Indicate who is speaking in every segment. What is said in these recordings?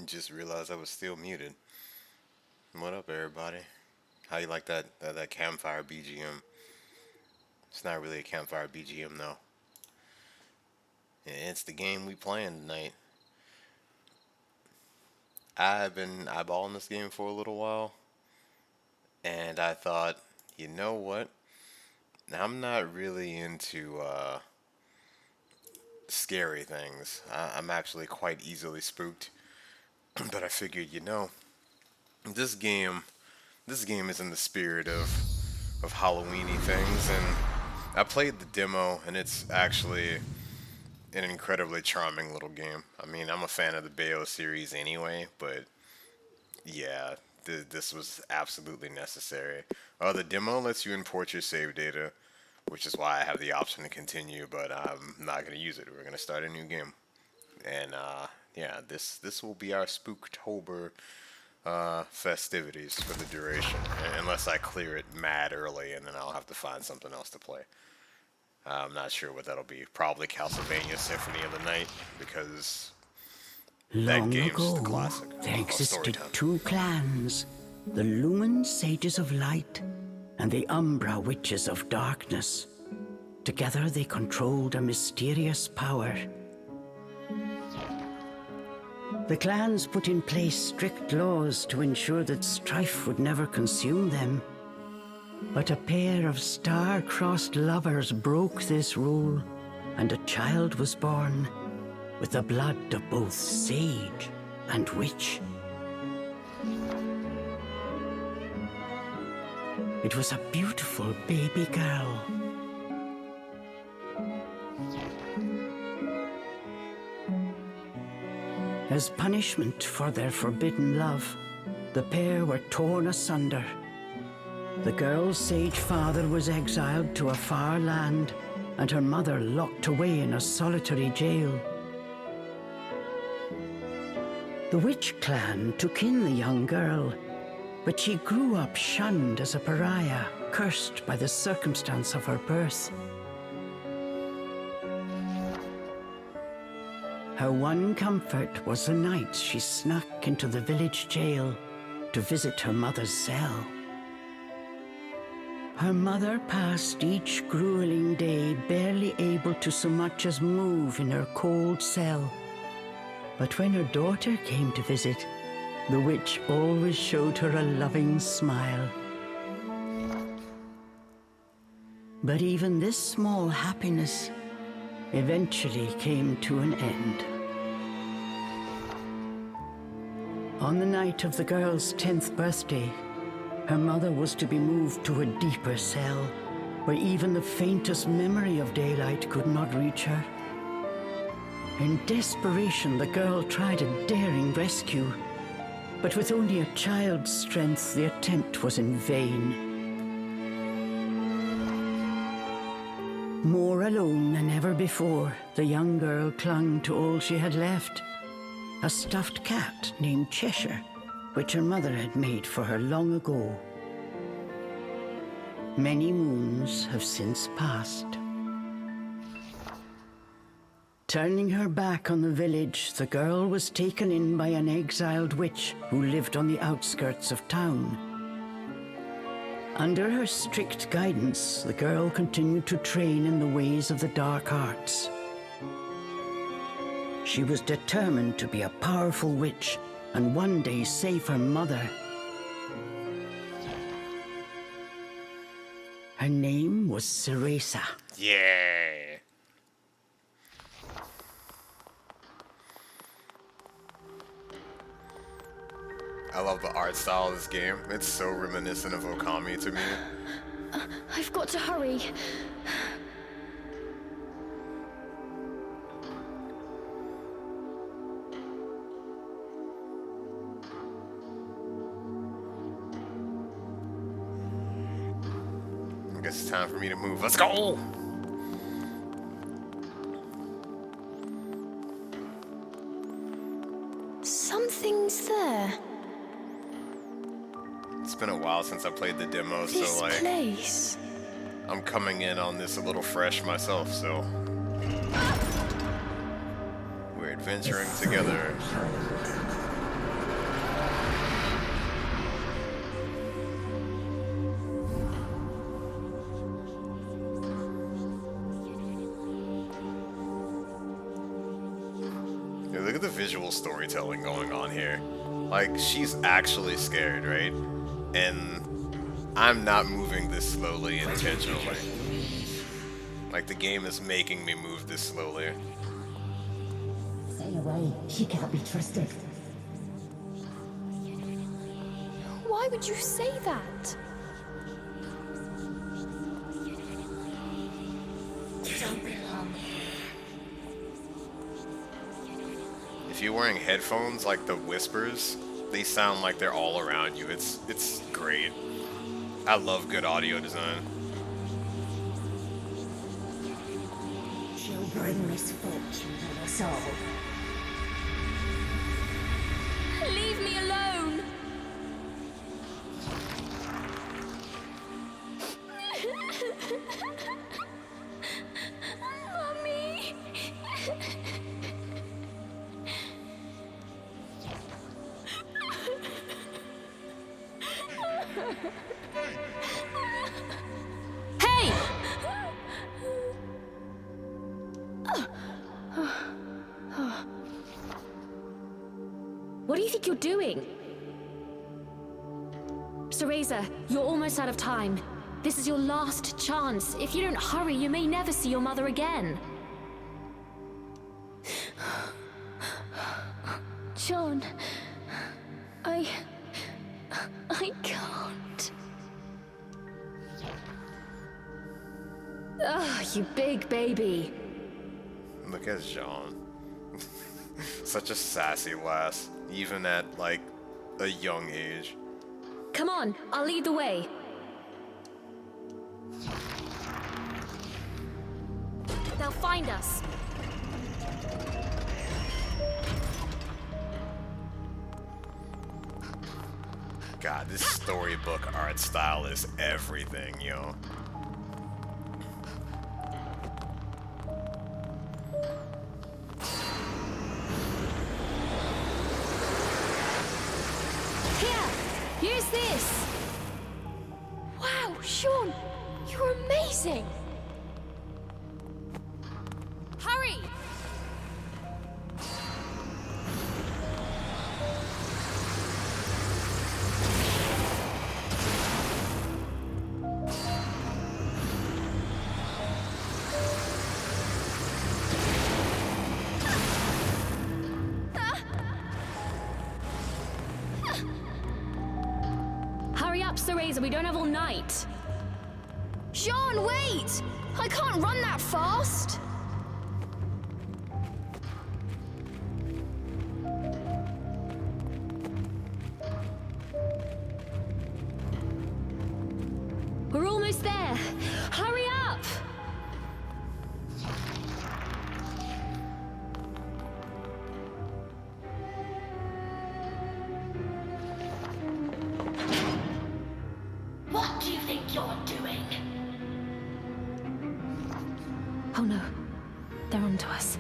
Speaker 1: Just realized I was still muted. What up, everybody? How you like that campfire BGM? It's not really a campfire BGM though. It's the game we playing tonight. I've been eyeballing this game for a little while, and I thought, you know what? I'm not really into scary things. I'm actually quite easily spooked, but I figured, this game, this game is in the spirit of Halloweeny things, and I played the demo, and it's actually an incredibly charming little game. I mean, I'm a fan of the Bayo series anyway, but yeah, this was absolutely necessary. The demo lets you import your save data, which is why I have the option to continue, but I'm not going to use it. We're going to start a new game. And yeah, this will be our Spooktober festivities for the duration, unless I clear it mad early, and then I'll have to find something else to play. I'm not sure what that'll be. Probably Castlevania Symphony of the Night, because that
Speaker 2: Long
Speaker 1: game's
Speaker 2: ago,
Speaker 1: the classic.
Speaker 2: there
Speaker 1: Oh,
Speaker 2: existed
Speaker 1: Storytime.
Speaker 2: two clans, the Lumen Sages of Light and the Umbra Witches of Darkness. Together they controlled a mysterious power. The clans put in place strict laws to ensure that strife would never consume them. But a pair of star-crossed lovers broke this rule, and a child was born with the blood of both sage and witch. It was a beautiful baby girl. As punishment for their forbidden love, the pair were torn asunder. The girl's sage father was exiled to a far land, and her mother locked away in a solitary jail. The witch clan took in the young girl, but she grew up shunned as a pariah, cursed by the circumstance of her birth. Her one comfort was the nights she snuck into the village jail to visit her mother's cell. Her mother passed each grueling day barely able to so much as move in her cold cell. But when her daughter came to visit, the witch always showed her a loving smile. But even this small happiness eventually came to an end. On the night of the girl's 10th birthday, her mother was to be moved to a deeper cell, where even the faintest memory of daylight could not reach her. In desperation, the girl tried a daring rescue, but with only a child's strength, the attempt was in vain. More alone than ever before, the young girl clung to all she had left, a stuffed cat named Cheshire, which her mother had made for her long ago. Many moons have since passed. Turning her back on the village, the girl was taken in by an exiled witch who lived on the outskirts of town. Under her strict guidance, the girl continued to train in the ways of the dark arts. She was determined to be a powerful witch and one day save her mother. Her name was Ceresa.
Speaker 1: Yeah. I love the art style of this game. It's so reminiscent of Okami to me.
Speaker 3: I've got to hurry.
Speaker 1: I guess it's time for me to move. Let's go!
Speaker 3: Something's there.
Speaker 1: It's been a while since I played the demo,
Speaker 3: This
Speaker 1: so like
Speaker 3: place.
Speaker 1: I'm coming in on this a little fresh myself, so we're adventuring together. the visual storytelling going on here. Like, she's actually scared, right? And I'm not moving this slowly intentionally. Like, the game is making me move this slowly.
Speaker 4: Stay away. She can't be trusted.
Speaker 3: Why would you say that?
Speaker 4: You don't belong here.
Speaker 1: If you're wearing headphones, like the whispers, they sound like they're all around you. It's great. I love good audio design.
Speaker 4: She'll bring misfortune on us all.
Speaker 3: Leave me alone! Mummy! Hey! What do you think you're doing? Cereza, you're almost out of time. This is your last chance. If you don't hurry, you may never see your mother again. John, I can't. Ugh, you big baby.
Speaker 1: Look at Jean. Such a sassy lass, even at, like, a young age.
Speaker 3: Come on, I'll lead the way. They'll find us.
Speaker 1: God, this storybook art style is everything, yo.
Speaker 3: Here, use this. Wow, Sean, you're amazing. Hurry! Hurry up, Cereza, we don't have all night. Sean, wait! I can't run that fast! We're almost there. Hurry up!
Speaker 4: What do you think you're doing?
Speaker 3: Oh no, they're onto us.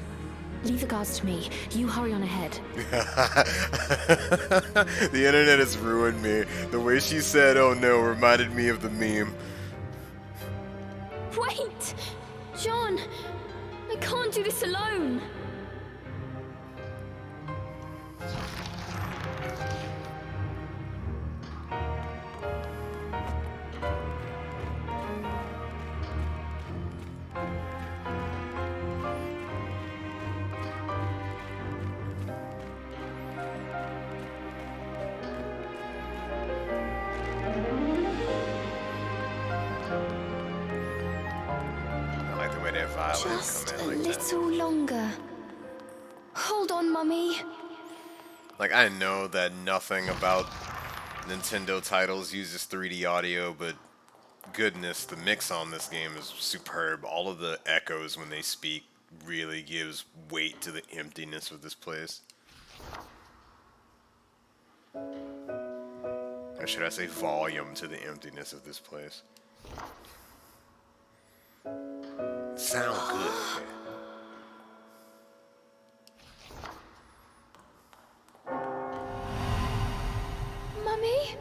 Speaker 3: Leave the guards to me. You hurry on ahead.
Speaker 1: The internet has ruined me. The way she said, "Oh no," reminded me of the meme.
Speaker 3: Wait! John! I can't do this alone!
Speaker 1: I like the way their violins
Speaker 3: Just
Speaker 1: come
Speaker 3: a
Speaker 1: in like that.
Speaker 3: little longer. Hold on, Mummy.
Speaker 1: Like, I know that nothing about Nintendo titles uses 3D audio, but goodness, the mix on this game is superb. All of the echoes when they speak really gives weight to the emptiness of this place. Or should I say volume to the emptiness of this place? Sound good. Okay.
Speaker 3: Mummy?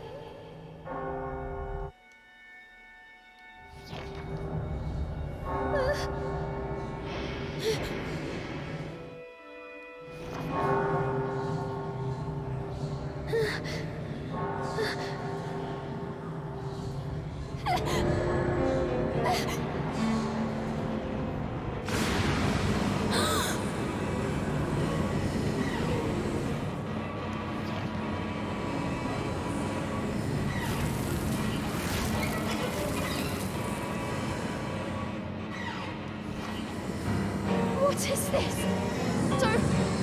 Speaker 3: What is this?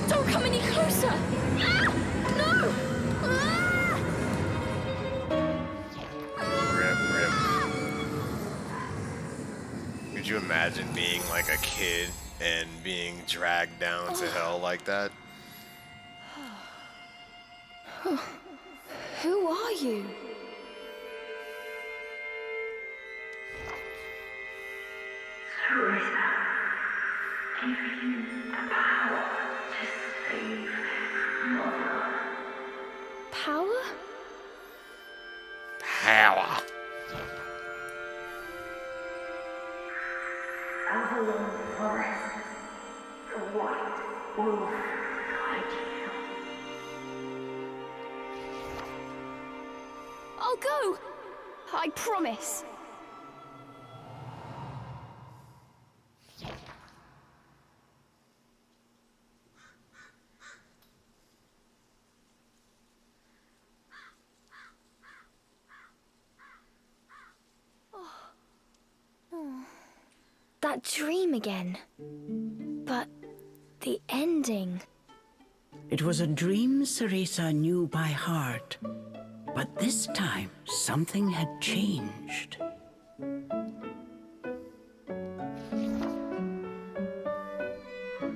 Speaker 3: Don't come any closer! Ah! No! Ah!
Speaker 1: Rip. Could you imagine being like a kid and being dragged down to hell like that?
Speaker 3: Who are you?
Speaker 4: Teresa, give you the power to save Mother.
Speaker 3: Power?
Speaker 1: Power.
Speaker 4: Avalon Forest, the white wolf guide you.
Speaker 3: I'll go! I promise. That dream again. But the ending.
Speaker 2: It was a dream Ceresa knew by heart, but this time something had changed.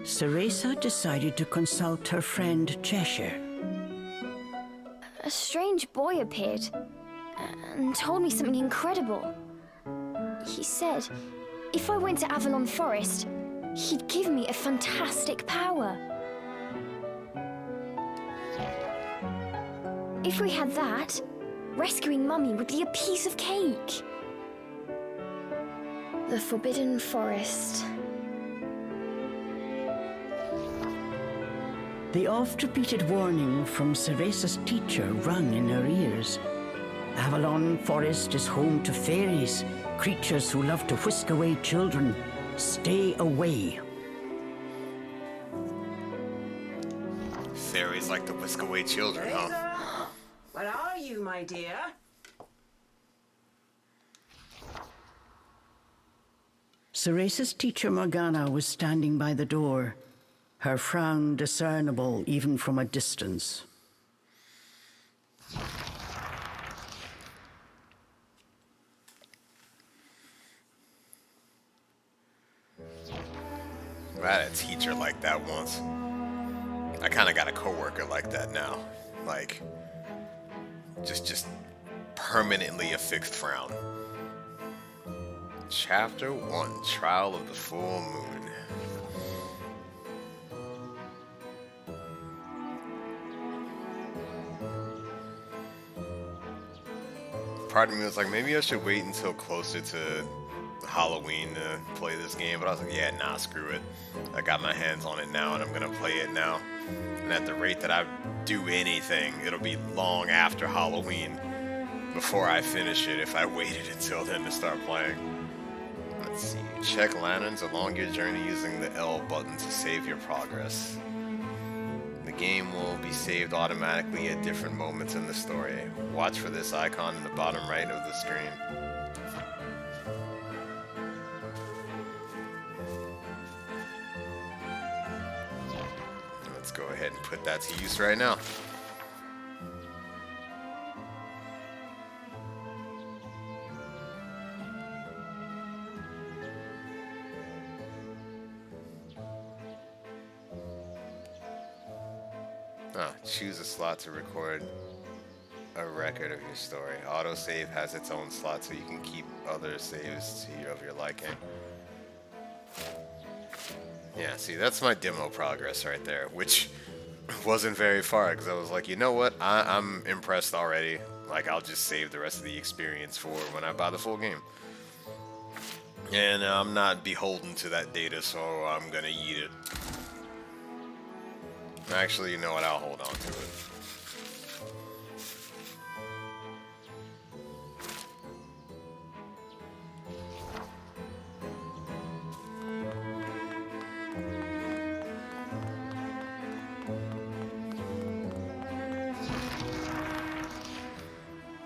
Speaker 2: Ceresa decided to consult her friend Cheshire.
Speaker 3: A strange boy appeared and told me something incredible. He said if I went to Avalon Forest, he'd give me a fantastic power. If we had that, rescuing Mummy would be a piece of cake. The Forbidden Forest.
Speaker 2: The oft-repeated warning from Ceresa's teacher rung in her ears. Avalon Forest is home to fairies, creatures who love to whisk away children. Stay away.
Speaker 1: Fairies like to whisk away children, huh?
Speaker 5: Where are you, my dear?
Speaker 2: Ceresa's teacher Morgana was standing by the door, her frown discernible even from a distance.
Speaker 1: I had a teacher like that once. I kind of got a coworker like that now. Like, just permanently a fixed frown. Chapter 1, Trial of the Full Moon. Part of me was like, maybe I should wait until closer to Halloween to play this game, but I was like, yeah, nah, screw it. I got my hands on it now and I'm gonna play it now. And at the rate that I do anything, it'll be long after Halloween before I finish it if I waited until then to start playing. Let's see. Check lanterns along your journey using the L button to save your progress. The game will be saved automatically at different moments in the story. Watch for this icon in the bottom right of the screen. Let's go ahead and put that to use right now. Choose a slot to record a record of your story. Autosave has its own slot so you can keep other saves of your liking. Yeah, see, that's my demo progress right there, which wasn't very far because I was like, you know what? I'm impressed already. Like, I'll just save the rest of the experience for when I buy the full game. And I'm not beholden to that data, so I'm gonna eat it. Actually, you know what? I'll hold on to it.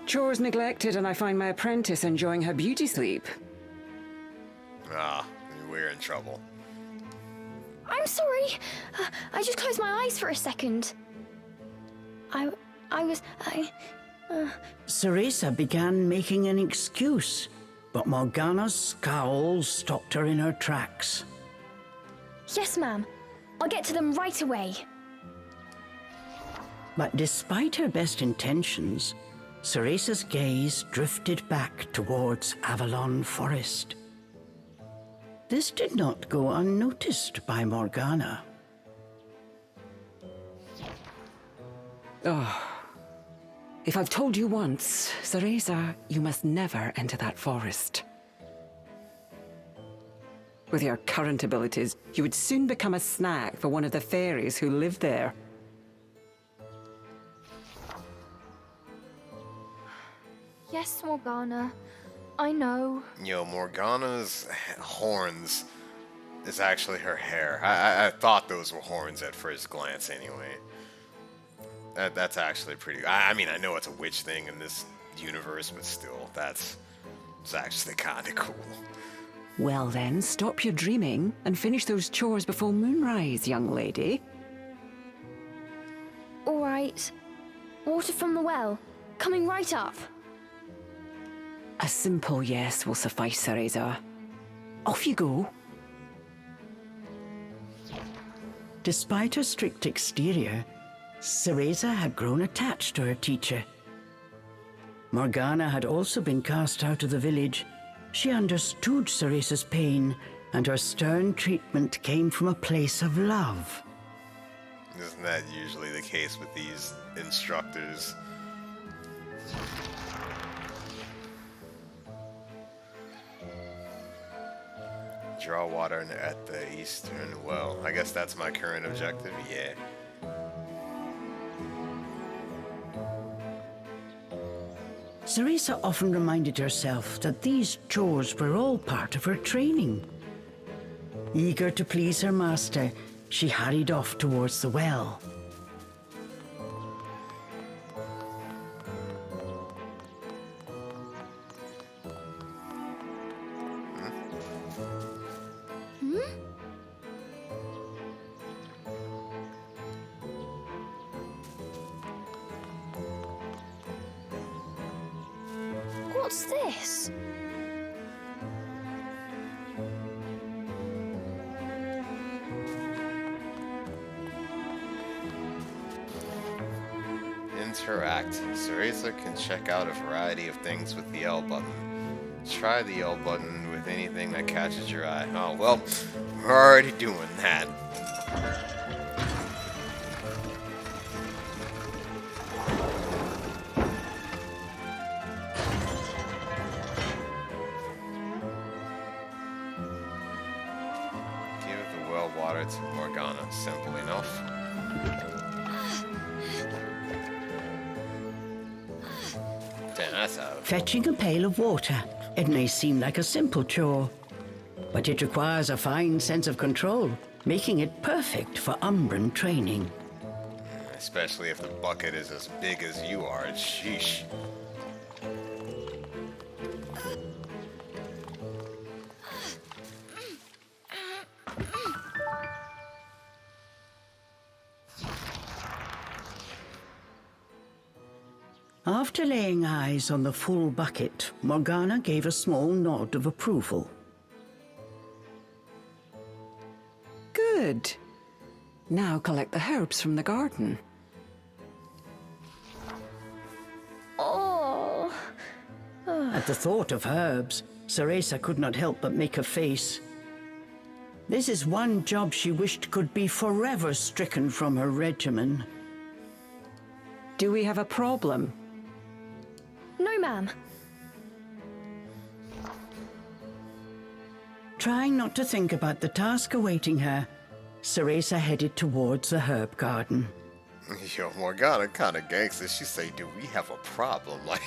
Speaker 5: Chores neglected, and I find my apprentice enjoying her beauty sleep.
Speaker 1: Ah, we're in trouble.
Speaker 3: I'm sorry. I just closed my eyes for a second.
Speaker 2: Cereza began making an excuse, but Morgana's scowl stopped her in her tracks.
Speaker 3: Yes, ma'am. I'll get to them right away.
Speaker 2: But despite her best intentions, Ceresa's gaze drifted back towards Avalon Forest. This did not go unnoticed by Morgana.
Speaker 5: If I've told you once, Cereza, you must never enter that forest. With your current abilities, you would soon become a snack for one of the fairies who live there.
Speaker 3: Yes, Morgana. I know.
Speaker 1: Yo, Morgana's horns is actually her hair. I thought those were horns at first glance anyway. That's actually pretty... I mean, I know it's a witch thing in this universe, but still, it's actually kind of cool.
Speaker 5: Well then, stop your dreaming and finish those chores before moonrise, young lady.
Speaker 3: All right. Water from the well. Coming right up.
Speaker 5: A simple yes will suffice, Cereza. Off you go.
Speaker 2: Despite her strict exterior, Cereza had grown attached to her teacher. Morgana had also been cast out of the village. She understood Cereza's pain, and her stern treatment came from a place of love.
Speaker 1: Isn't that usually the case with these instructors? Draw water at the eastern well. I guess that's my current objective, yeah.
Speaker 2: Cereza often reminded herself that these chores were all part of her training. Eager to please her master, she hurried off towards the well.
Speaker 3: What's this?
Speaker 1: Interact. Cereza can check out a variety of things with the L button. Try the L button with anything that catches your eye. Oh, well, we're already doing that. Give the well water to Morgana. Simple enough. Damn, that's out.
Speaker 2: Fetching a pail of water. It may seem like a simple chore, but it requires a fine sense of control, making it perfect for Umbran training.
Speaker 1: Especially if the bucket is as big as you are. Sheesh.
Speaker 2: After laying eyes on the full bucket, Morgana gave a small nod of approval.
Speaker 5: Good. Now collect the herbs from the garden.
Speaker 3: Oh.
Speaker 2: At the thought of herbs, Cereza could not help but make a face. This is one job she wished could be forever stricken from her regimen.
Speaker 5: Do we have a problem?
Speaker 3: No, ma'am.
Speaker 2: Trying not to think about the task awaiting her, Cereza headed towards the herb garden.
Speaker 1: Yo, Morgana kind of gangster. She say, do we have a problem? Like,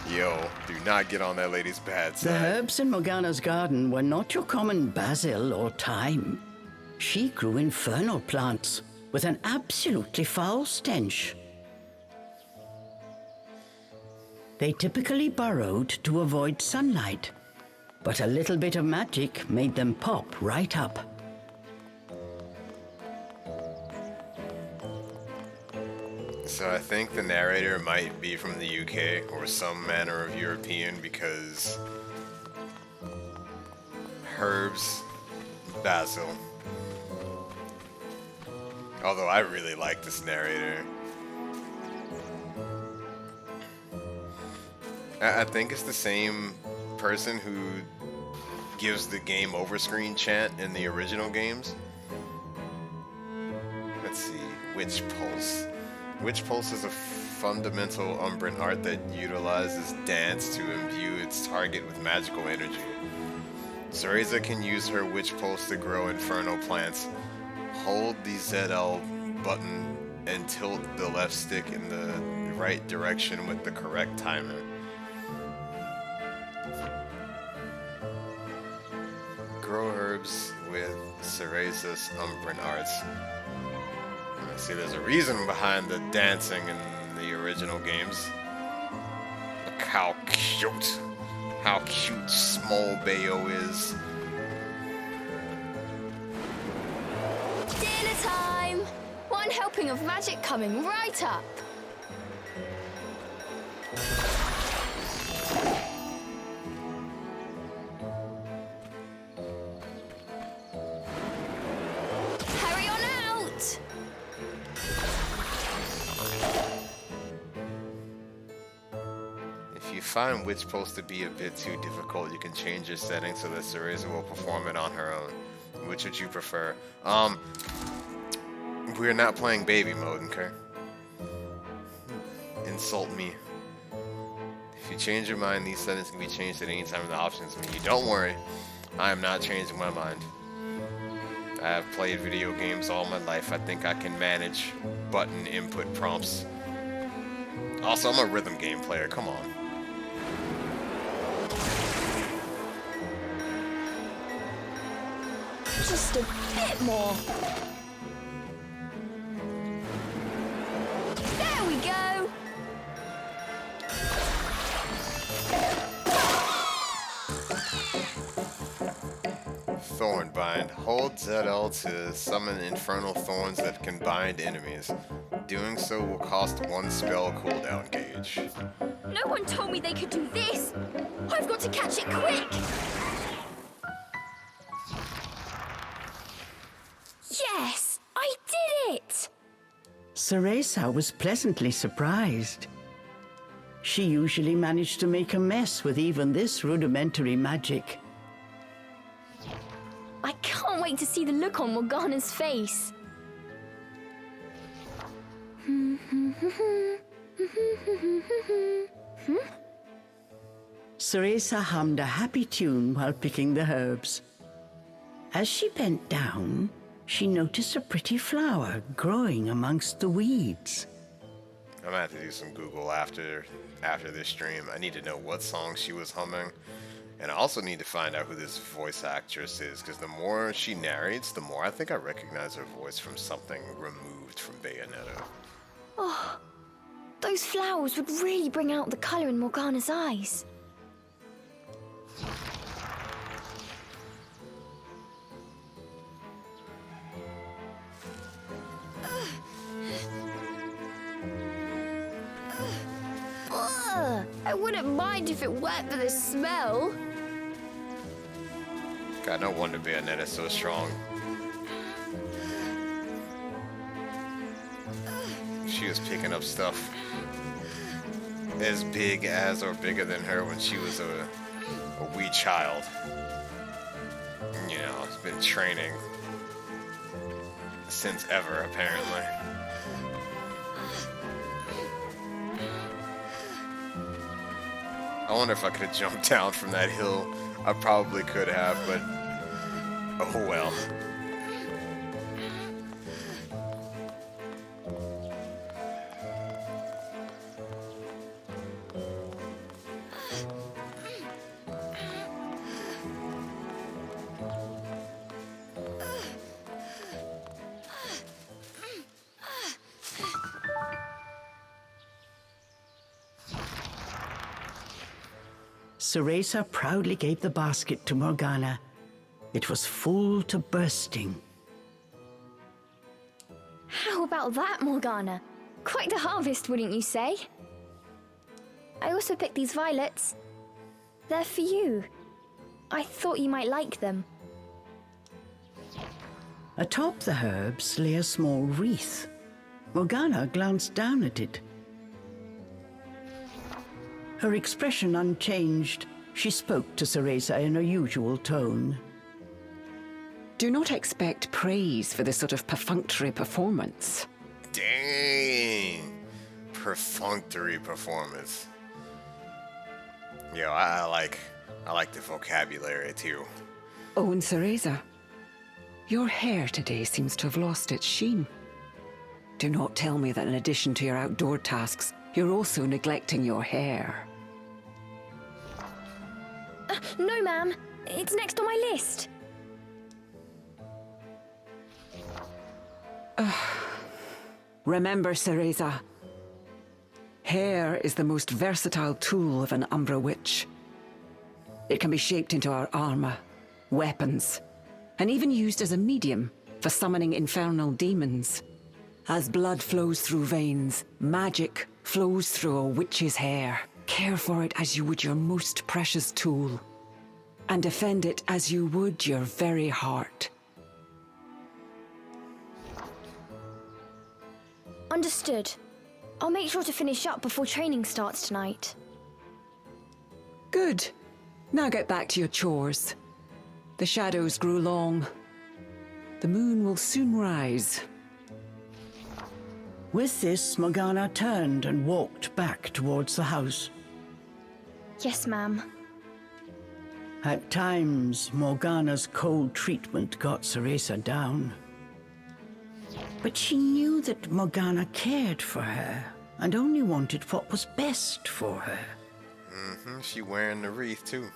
Speaker 1: yo, do not get on that lady's bad side.
Speaker 2: The herbs in Morgana's garden were not your common basil or thyme. She grew infernal plants with an absolutely foul stench. They typically burrowed to avoid sunlight, but a little bit of magic made them pop right up.
Speaker 1: So I think the narrator might be from the UK or some manner of European because herbs, basil. Although I really like this narrator. I think it's the same person who gives the game over screen chant in the original games. Let's see, Witch Pulse. Witch Pulse is a fundamental Umbran art that utilizes dance to imbue its target with magical energy. Cereza can use her Witch Pulse to grow infernal plants. Hold the ZL button and tilt the left stick in the right direction with the correct timer. Grow herbs with Cereza's Umbran arts. See, there's a reason behind the dancing in the original games. Look how cute small Bayo is.
Speaker 3: Dinner time! One helping of magic coming right up. Hurry on out!
Speaker 1: If you find Witch Pulse to be a bit too difficult, you can change your settings so that Cereza will perform it on her own. Which would you prefer? We're not playing baby mode, okay? Insult me. If you change your mind, these settings can be changed at any time in the options menu. Don't worry, I am not changing my mind. I have played video games all my life. I think I can manage button input prompts. Also, I'm a rhythm game player, come on.
Speaker 3: Just a bit more. There we go.
Speaker 1: Thornbind. Hold ZL to summon infernal thorns that can bind enemies. Doing so will cost 1 spell cooldown gauge.
Speaker 3: No one told me they could do this. I've got to catch it quick. Yes, I did it.
Speaker 2: Cereza was pleasantly surprised. She usually managed to make a mess with even this rudimentary magic.
Speaker 3: I can't wait to see the look on Morgana's face.
Speaker 2: Cereza hummed a happy tune while picking the herbs. As she bent down, she noticed a pretty flower growing amongst the weeds.
Speaker 1: I'm gonna have to do some Google after this stream. I need to know what song she was humming. And I also need to find out who this voice actress is, because the more she narrates, the more I think I recognize her voice from something removed from Bayonetta.
Speaker 3: Oh, those flowers would really bring out the colour in Morgana's eyes. Ugh, I wouldn't mind if it weren't for the smell.
Speaker 1: God, no wonder Bayonetta's so strong. She was picking up stuff as big as or bigger than her when she was a wee child. You know, it's been training since ever, apparently. I wonder if I could have jumped down from that hill. I probably could have, but oh well.
Speaker 2: Cereza proudly gave the basket to Morgana. It was full to bursting.
Speaker 3: How about that, Morgana? Quite the harvest, wouldn't you say? I also picked these violets. They're for you. I thought you might like them.
Speaker 2: Atop the herbs lay a small wreath. Morgana glanced down at it. Her expression unchanged, she spoke to Cereza in her usual tone.
Speaker 5: Do not expect praise for this sort of perfunctory performance.
Speaker 1: Dang. Perfunctory performance. Yo, I like the vocabulary too.
Speaker 5: Oh, and Cereza, your hair today seems to have lost its sheen. Do not tell me that in addition to your outdoor tasks, you're also neglecting your hair.
Speaker 3: No, ma'am. It's next on my list.
Speaker 5: Remember, Cereza, hair is the most versatile tool of an Umbra witch. It can be shaped into our armor, weapons, and even used as a medium for summoning infernal demons. As blood flows through veins, magic flows through a witch's hair. Care for it as you would your most precious tool, and defend it as you would your very heart.
Speaker 3: Understood. I'll make sure to finish up before training starts tonight.
Speaker 5: Good. Now get back to your chores. The shadows grew long. The moon will soon rise.
Speaker 2: With this, Morgana turned and walked back towards the house.
Speaker 3: Yes, ma'am.
Speaker 2: At times, Morgana's cold treatment got Cereza down. But she knew that Morgana cared for her and only wanted what was best for her.
Speaker 1: She wearing the wreath too.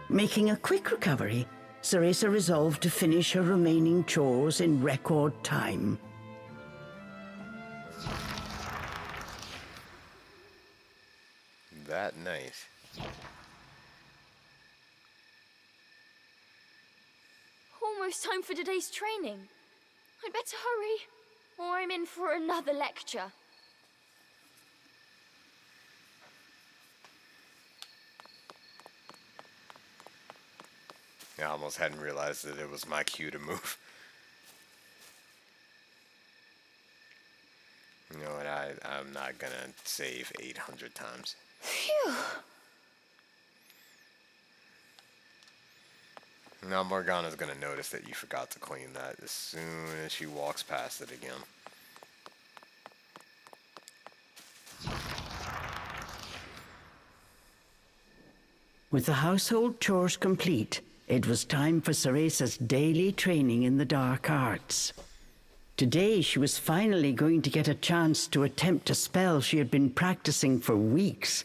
Speaker 2: Making a quick recovery, Cereza resolved to finish her remaining chores in record time.
Speaker 1: That nice.
Speaker 3: Almost time for today's training. I'd better hurry, or I'm in for another lecture.
Speaker 1: I almost hadn't realized that it was my cue to move. You know what, I'm not gonna save 800 times.
Speaker 3: Phew.
Speaker 1: Now Morgana's gonna notice that you forgot to clean that as soon as she walks past it again.
Speaker 2: With the household chores complete, it was time for Cereza's daily training in the dark arts. Today, she was finally going to get a chance to attempt a spell she had been practicing for weeks,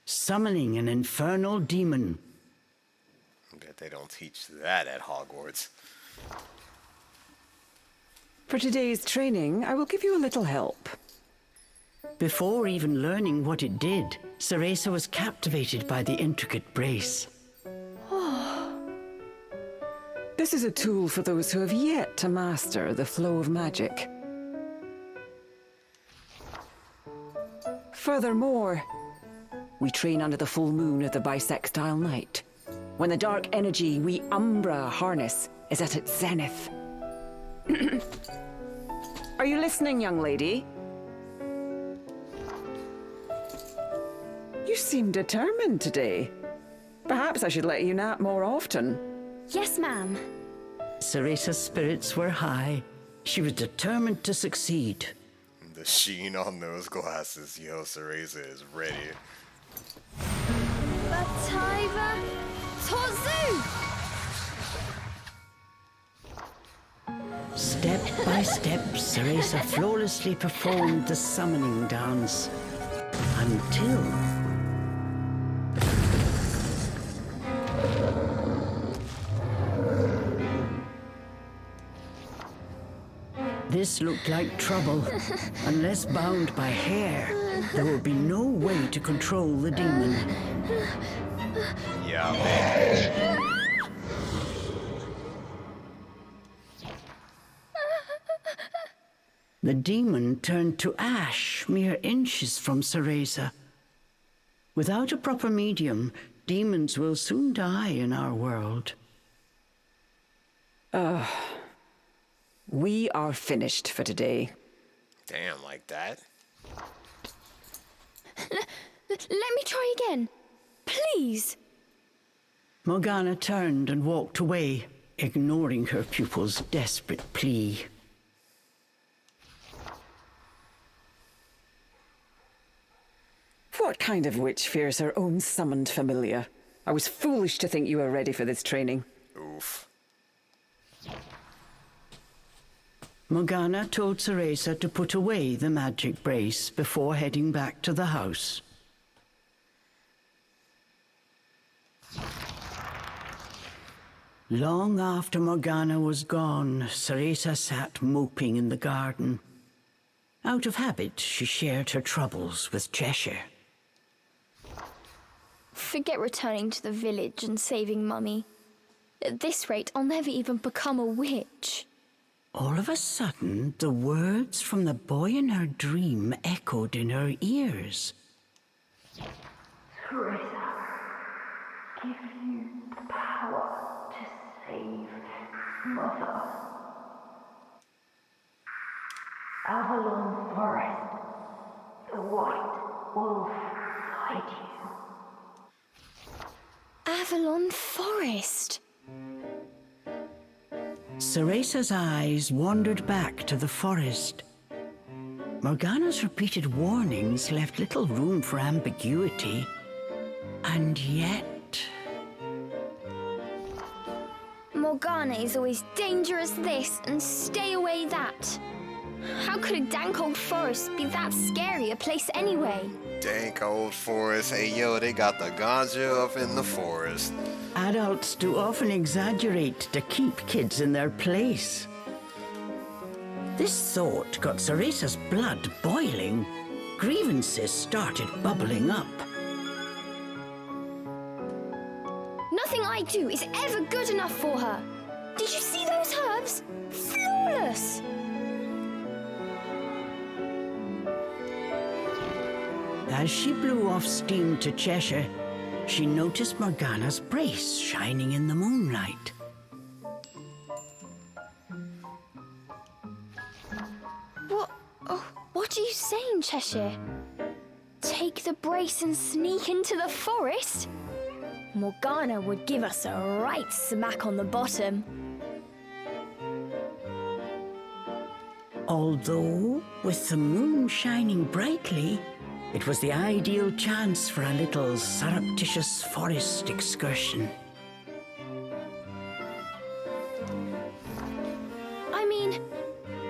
Speaker 2: summoning an infernal demon.
Speaker 1: I bet they don't teach that at Hogwarts.
Speaker 5: For today's training, I will give you a little help.
Speaker 2: Before even learning what it did, Cereza was captivated by the intricate brace.
Speaker 5: This is a tool for those who have yet to master the flow of magic. Furthermore, we train under the full moon of the bisextile night, when the dark energy we Umbra harness is at its zenith. Are you listening, young lady? You seem determined today. Perhaps I should let you nap more often.
Speaker 3: Yes, ma'am.
Speaker 2: Cereza's spirits were high. She was determined to succeed.
Speaker 1: The sheen on those glasses, yo, Cereza is ready.
Speaker 3: Bataiva Tozu!
Speaker 2: Step by step, Cereza flawlessly performed the summoning dance. Until... This looked like trouble. Unless bound by hair, there would be no way to control the demon.
Speaker 1: Yeah, man.
Speaker 2: The demon turned to ash mere inches from Cereza. Without a proper medium, demons will soon die in our world.
Speaker 5: We are finished for today.
Speaker 1: Damn, like that?
Speaker 3: Let me try again. Please.
Speaker 2: Morgana turned and walked away, ignoring her pupil's desperate plea.
Speaker 5: What kind of witch fears her own summoned familiar? I was foolish to think you were ready for this training.
Speaker 1: Oof.
Speaker 2: Morgana told Cereza to put away the magic brace before heading back to the house. Long after Morgana was gone, Cereza sat moping in the garden. Out of habit, she shared her troubles with Cheshire.
Speaker 3: Forget returning to the village and saving Mummy. At this rate, I'll never even become a witch.
Speaker 2: All of a sudden, the words from the boy in her dream echoed in her ears.
Speaker 4: Teresa, give you the power to save Mother. Avalon Forest, the white wolf guide you.
Speaker 3: Avalon Forest.
Speaker 2: Ceresa's eyes wandered back to the forest. Morgana's repeated warnings left little room for ambiguity. And yet...
Speaker 3: Morgana is always dangerous this and stay away that. How could a dank old forest be that scary a place anyway?
Speaker 1: Dank old forest. Hey, yo, they got the ganja up in the forest.
Speaker 2: Adults do often exaggerate to keep kids in their place. This thought got Ceresa's blood boiling. Grievances started bubbling up.
Speaker 3: Nothing I do is ever good enough for her. Did you see those herbs? Flawless!
Speaker 2: As she blew off steam to Cheshire, she noticed Morgana's brace shining in the moonlight.
Speaker 3: What are you saying, Cheshire? Take the brace and sneak into the forest? Morgana would give us a right smack on the bottom.
Speaker 2: Although, with the moon shining brightly, it was the ideal chance for a little surreptitious forest excursion.
Speaker 3: I mean,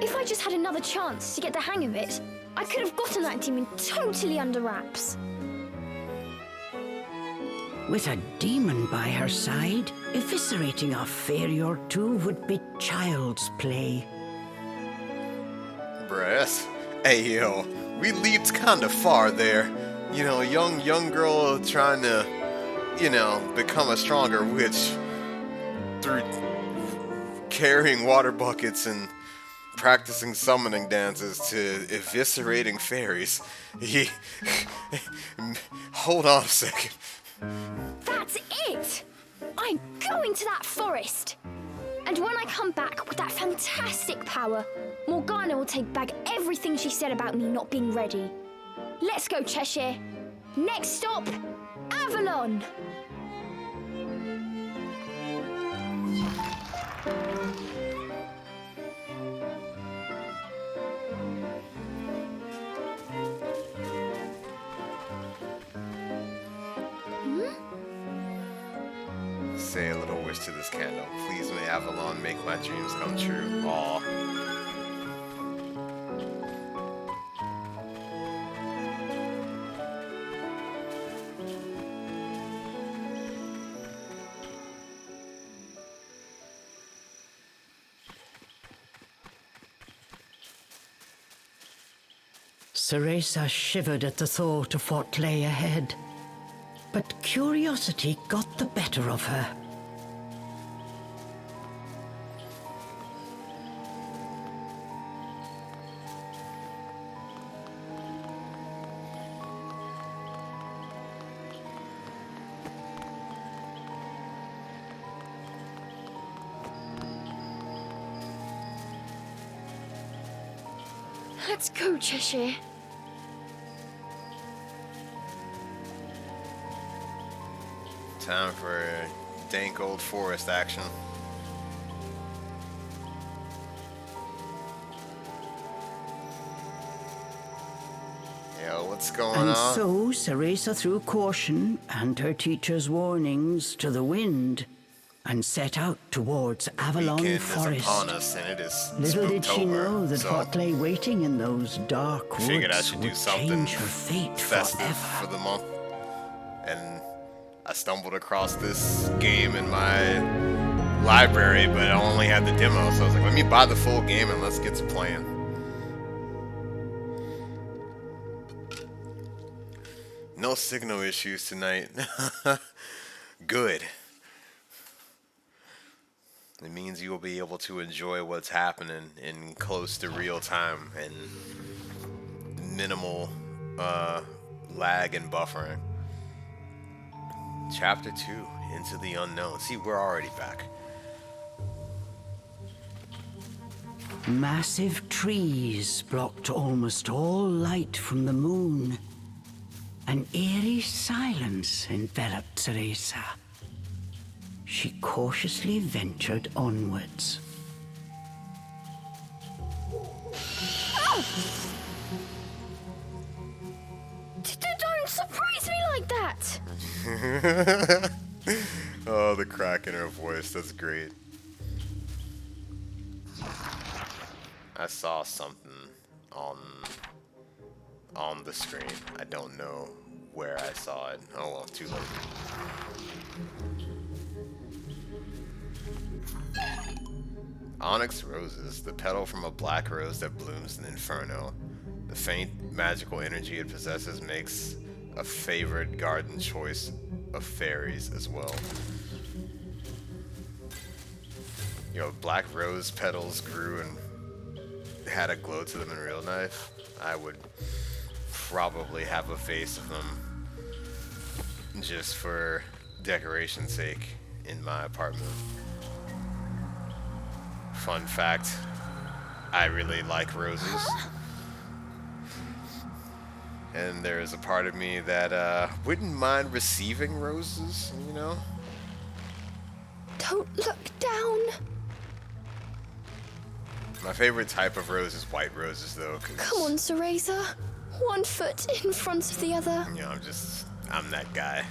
Speaker 3: if I just had another chance to get the hang of it, I could have gotten that demon totally under wraps.
Speaker 2: With a demon by her side, eviscerating a fairy or two would be child's play.
Speaker 1: Bruh, hey, yo, we leaped kinda far there. You know, young girl trying to, become a stronger witch through carrying water buckets and practicing summoning dances to eviscerating fairies. Hold on a second.
Speaker 3: That's it! I'm going to that forest! And when I come back with that fantastic power, Morgana will take back everything she said about me not being ready. Let's go, Cheshire. Next stop, Avalon!
Speaker 1: Say a little wish to this candle. Please may Avalon make my dreams come true. Aw.
Speaker 2: Cereza shivered at the thought of what lay ahead. But curiosity got the better of her.
Speaker 3: Let's go, Cheshire.
Speaker 1: Time for dank old forest action. Yo, what's going
Speaker 2: And
Speaker 1: on?
Speaker 2: so Cereza threw caution and her teacher's warnings to the wind and set out towards Avalon
Speaker 1: Weekend is
Speaker 2: Forest.
Speaker 1: upon us, and it is
Speaker 2: Little did she
Speaker 1: Spooktober,
Speaker 2: know that
Speaker 1: so
Speaker 2: what lay waiting in those dark woods
Speaker 1: figured I should do
Speaker 2: would
Speaker 1: something
Speaker 2: change her fate
Speaker 1: festive
Speaker 2: forever.
Speaker 1: for the month. And I stumbled across this game in my library, but I only had the demo, so I was like, let me buy the full game and let's get to playing. No signal issues tonight. Good. It means you will be able to enjoy what's happening in close to real time and minimal lag and buffering. Chapter 2, Into the Unknown. See, we're already back.
Speaker 2: Massive trees blocked almost all light from the moon. An eerie silence enveloped Cereza. She cautiously ventured onwards.
Speaker 3: Don't surprise me like that!
Speaker 1: Oh, the crack in her voice. That's great. I saw something on the screen. I don't know where I saw it. Oh well, too late. Onyx roses, the petal from a black rose that blooms in Inferno. The faint magical energy it possesses makes a favored garden choice of fairies as well. Yo, black rose petals grew and had a glow to them in real life. I would probably have a vase of them just for decoration's sake in my apartment. Fun fact, I really like roses. And there's a part of me that wouldn't mind receiving roses, you know?
Speaker 3: Don't look down.
Speaker 1: My favorite type of rose is white roses, though, because,
Speaker 3: Come on, Cereza. One foot in front of the other.
Speaker 1: you know, I'm that guy.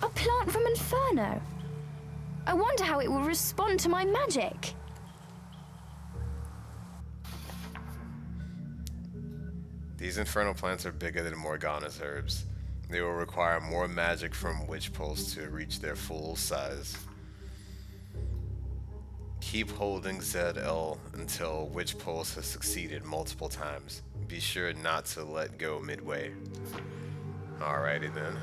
Speaker 3: A plant from Inferno. I wonder how it will respond to my magic.
Speaker 1: These infernal plants are bigger than Morgana's herbs. They will require more magic from Witch Pulse to reach their full size. Keep holding ZL until Witch Pulse has succeeded multiple times. Be sure not to let go midway. Alrighty then.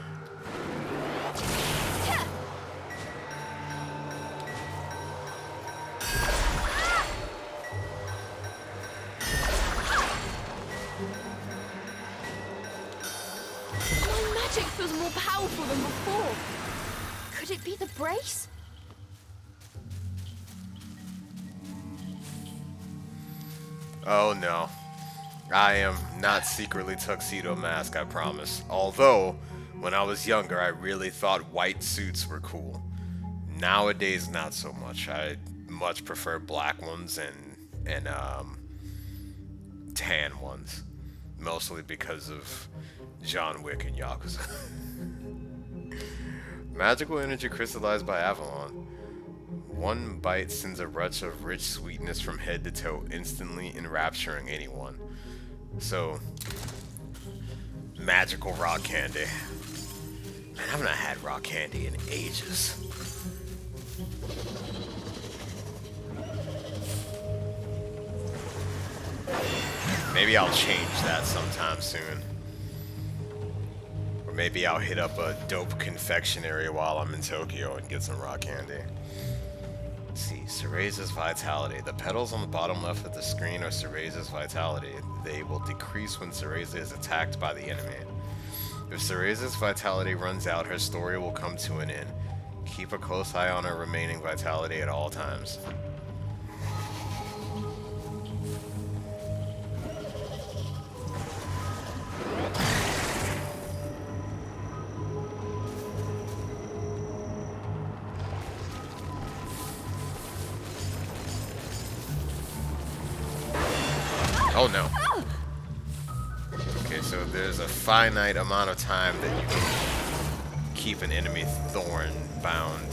Speaker 3: My magic feels more powerful than before. Could it be the brace?
Speaker 1: Oh no. I am not secretly Tuxedo Mask, I promise. Although, when I was younger, I really thought white suits were cool. Nowadays, not so much. I much prefer black ones and tan ones. Mostly because of John Wick and Yakuza. Magical energy crystallized by Avalon. One bite sends a rush of rich sweetness from head to toe, instantly enrapturing anyone. So, magical rock candy. Man, I've not had rock candy in ages. Maybe I'll change that sometime soon. Or maybe I'll hit up a dope confectionery while I'm in Tokyo and get some rock candy. Let's see, Cereza's vitality. The petals on the bottom left of the screen are Cereza's vitality. They will decrease when Cereza is attacked by the enemy. If Cereza's vitality runs out, her story will come to an end. Keep a close eye on her remaining vitality at all times. Oh no. Okay, so there's a finite amount of time that you can keep an enemy thorn bound.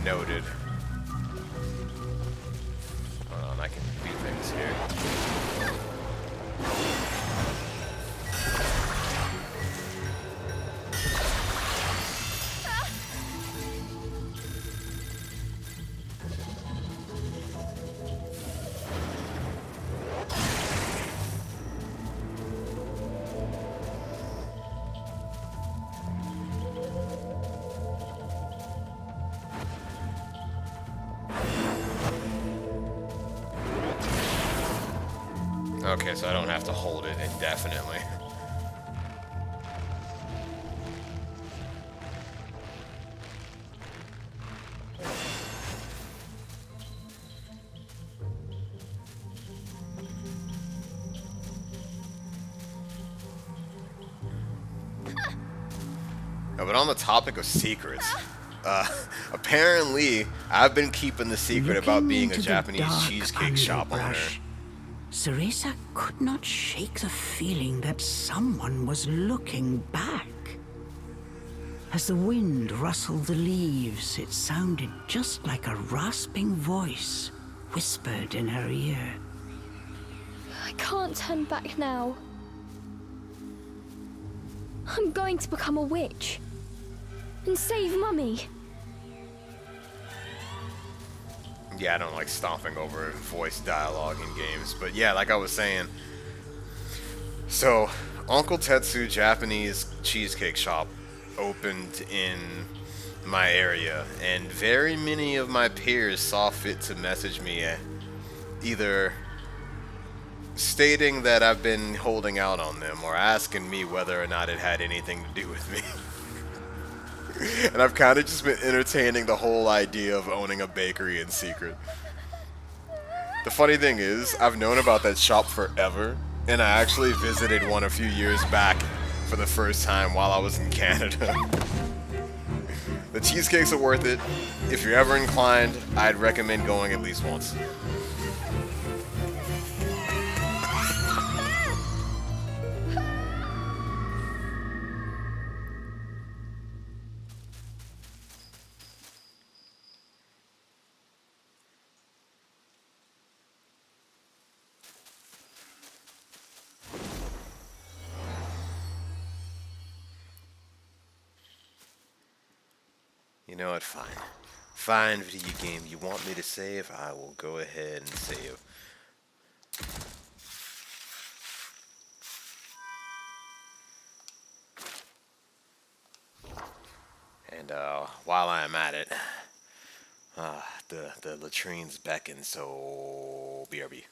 Speaker 1: Noted. Hold on, I can do things here. Okay, so I don't have to hold it indefinitely. But on the topic of secrets, apparently I've been keeping the secret about
Speaker 2: Looking
Speaker 1: being a
Speaker 2: into the
Speaker 1: Japanese
Speaker 2: dark
Speaker 1: cheesecake shop owner.
Speaker 2: underbrush, Cereza could not shake the feeling that someone was looking back. As the wind rustled the leaves, it sounded just like a rasping voice whispered in her ear.
Speaker 3: I can't turn back now. I'm going to become a witch. And save Mummy.
Speaker 1: Yeah, I don't like stomping over voice dialogue in games, but yeah, like I was saying. So, Uncle Tetsu Japanese cheesecake shop opened in my area, and very many of my peers saw fit to message me either stating that I've been holding out on them or asking me whether or not it had anything to do with me. And I've kind of just been entertaining the whole idea of owning a bakery in secret. The funny thing is, I've known about that shop forever, and I actually visited one a few years back for the first time while I was in Canada. The cheesecakes are worth it. If you're ever inclined, I'd recommend going at least once. You know what, fine. Fine, video game. You want me to save? I will go ahead and save. And while I'm at it, the latrines beckon, so BRB.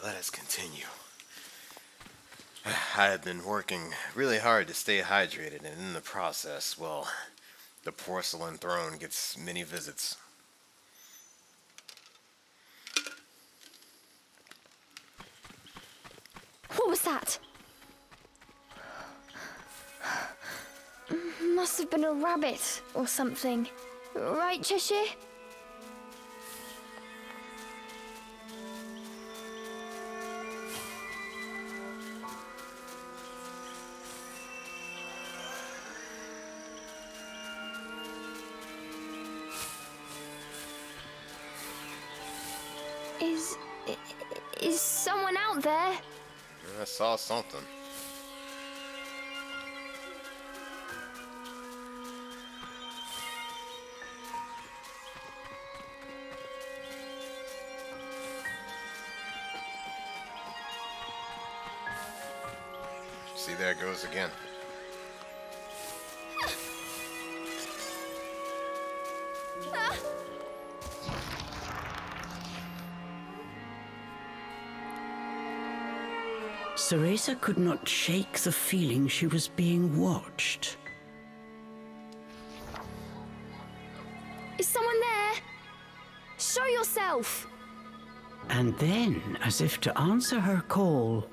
Speaker 1: let us continue. I have been working really hard to stay hydrated, and in the process, well, the porcelain throne gets many visits.
Speaker 3: What was that? Must have been a rabbit or something. Right, Cheshire? Is someone out there?
Speaker 1: I saw something. See, there it goes again.
Speaker 2: Cereza could not shake the feeling she was being watched.
Speaker 3: Is someone there? Show yourself!
Speaker 2: And then, as if to answer her call,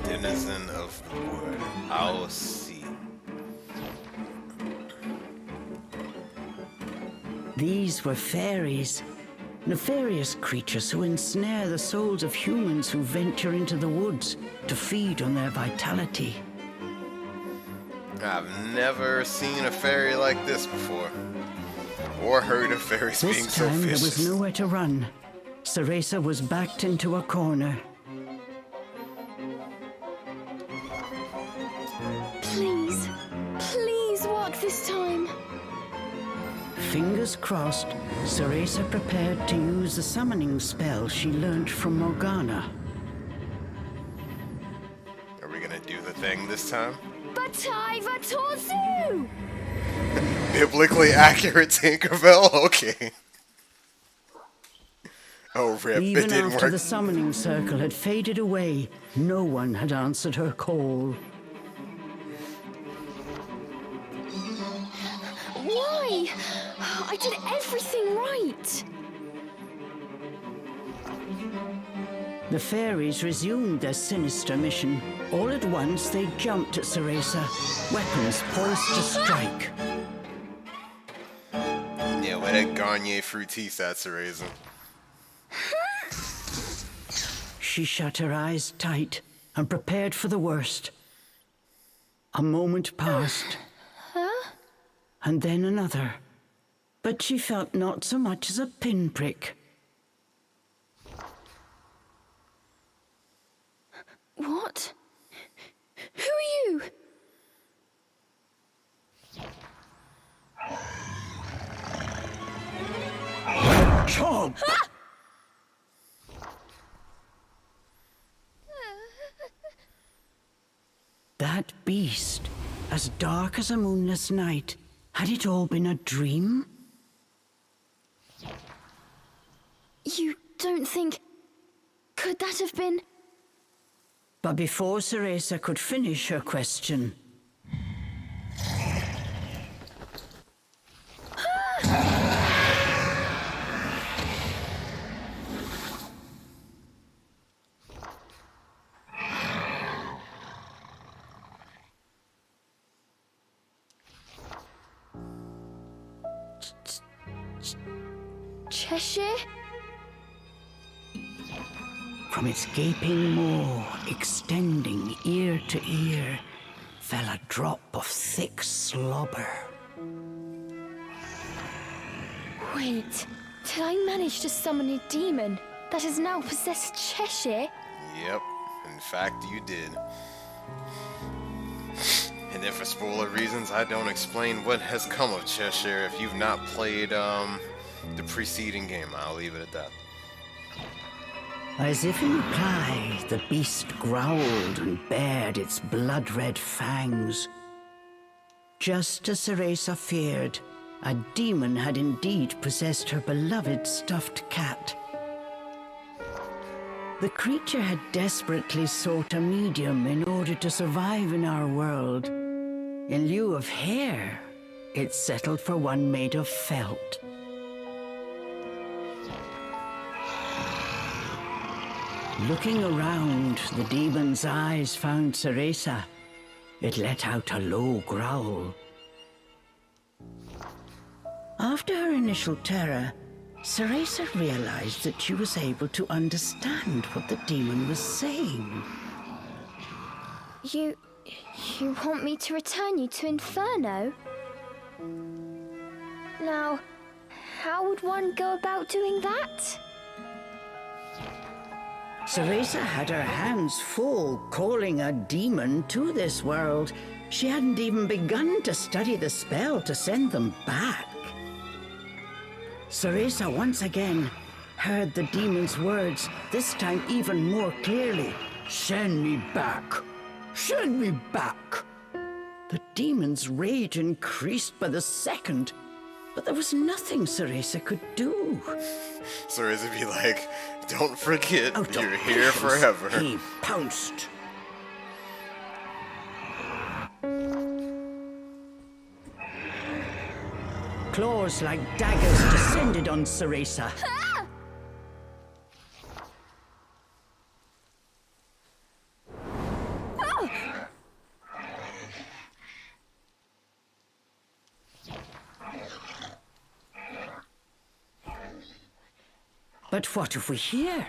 Speaker 1: Denizen of the wood, I'll see.
Speaker 2: these were fairies, nefarious creatures who ensnare the souls of humans who venture into the woods to feed on their vitality.
Speaker 1: I've never seen a fairy like this before, or heard of fairies being
Speaker 2: This
Speaker 1: so
Speaker 2: time there
Speaker 1: vicious.
Speaker 2: was nowhere to run. Cereza was backed into a corner.
Speaker 3: Please, please work this time.
Speaker 2: Fingers crossed, Cereza prepared to use the summoning spell she learned from Morgana.
Speaker 1: Are we gonna do the thing this time?
Speaker 3: Batai Vatorzu!
Speaker 1: Biblically accurate Tinkerbell? Okay. Oh, rip, it
Speaker 2: Even
Speaker 1: didn't
Speaker 2: after
Speaker 1: work.
Speaker 2: the summoning circle had faded away, no one had answered her call.
Speaker 3: Why? I did everything right.
Speaker 2: The fairies resumed their sinister mission. All at once, they jumped at Cereza, weapons poised to strike.
Speaker 1: Yeah, where that Garnier Fruitise at, Cereza?
Speaker 2: She shut her eyes tight and prepared for the worst. A moment passed, and then another. But she felt not so much as a pinprick.
Speaker 3: What? Who are you?
Speaker 2: Chomp! That beast, as dark as a moonless night, had it all been a dream?
Speaker 3: You don't think... Could that have been...
Speaker 2: But before Cereza could finish her question,
Speaker 3: Cheshire?
Speaker 2: from its gaping maw, extending ear to ear, fell a drop of thick slobber.
Speaker 3: Wait, did I manage to summon a demon that has now possessed Cheshire?
Speaker 1: Yep, in fact you did. And if for spoiler reasons I don't explain what has come of Cheshire if you've not played the preceding game, I'll leave it at that.
Speaker 2: As if in reply, the beast growled and bared its blood-red fangs. Just as Cereza feared, a demon had indeed possessed her beloved stuffed cat. The creature had desperately sought a medium in order to survive in our world. In lieu of hair, it settled for one made of felt. Looking around, the demon's eyes found Cereza. It let out a low growl. After her initial terror, Cereza realized that she was able to understand what the demon was saying.
Speaker 3: You want me to return you to Inferno? Now, how would one go about doing that?
Speaker 2: Cereza had her hands full calling a demon to this world. She hadn't even begun to study the spell to send them back. Cereza once again heard the demon's words, this time even more clearly. Send me back! Send me back! The demon's rage increased by the second, but there was nothing Cereza could do.
Speaker 1: Cereza be like, don't forget,
Speaker 2: Out of
Speaker 1: you're here
Speaker 2: patience,
Speaker 1: forever.
Speaker 2: He pounced. Claws like daggers descended on Cereza. But what if we hear?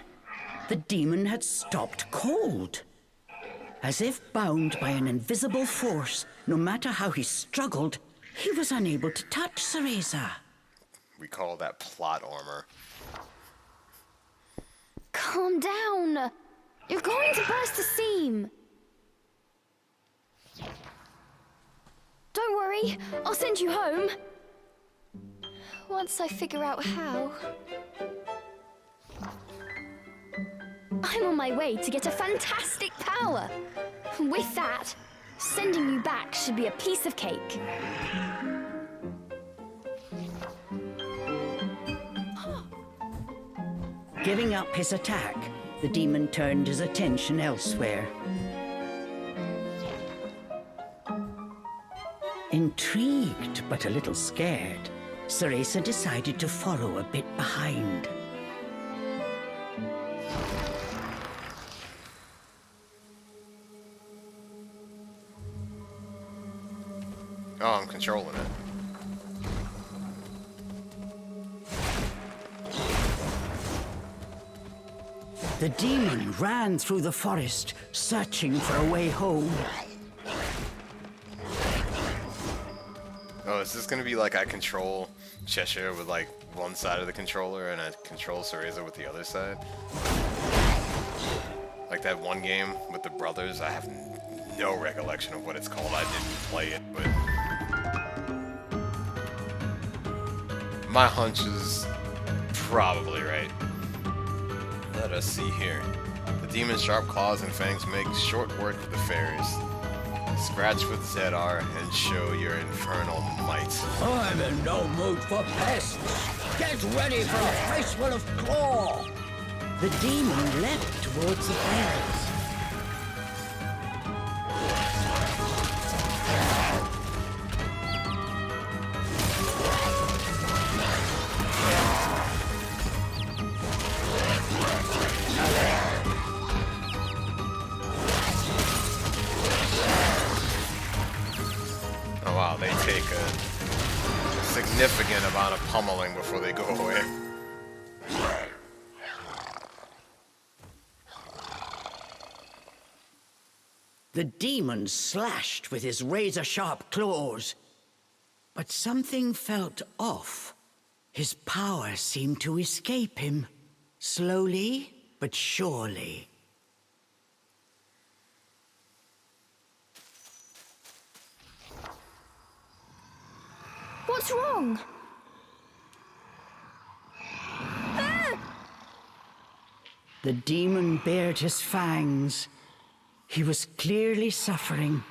Speaker 2: The demon had stopped cold. As if bound by an invisible force, no matter how he struggled, he was unable to touch Cereza.
Speaker 1: We call that plot armor.
Speaker 3: Calm down. You're going to burst a seam. Don't worry, I'll send you home. Once I figure out how. I'm on my way to get a fantastic power. With that, sending you back should be a piece of cake.
Speaker 2: Giving up his attack, the demon turned his attention elsewhere. Intrigued, but a little scared, Cereza decided to follow a bit behind.
Speaker 1: Oh, I'm controlling it.
Speaker 2: The demon ran through the forest, searching for a way home.
Speaker 1: Oh, is this gonna be like I control Cheshire with like one side of the controller and I control Cereza with the other side? Like that one game with the brothers, I have no recollection of what it's called. I didn't play it, but my hunch is probably right. Let us see here. The demon's sharp claws and fangs make short work of the fairies. Scratch with ZR and show your infernal might.
Speaker 2: I'm in no mood for pests. Get ready for a fistful of claw. The demon leapt towards the fairies.
Speaker 1: Oh wow, they take a significant amount of pummeling before they go away.
Speaker 2: The demon slashed with his razor-sharp claws. But something felt off. His power seemed to escape him, slowly but surely.
Speaker 3: What's wrong?
Speaker 2: The demon bared his fangs. He was clearly suffering.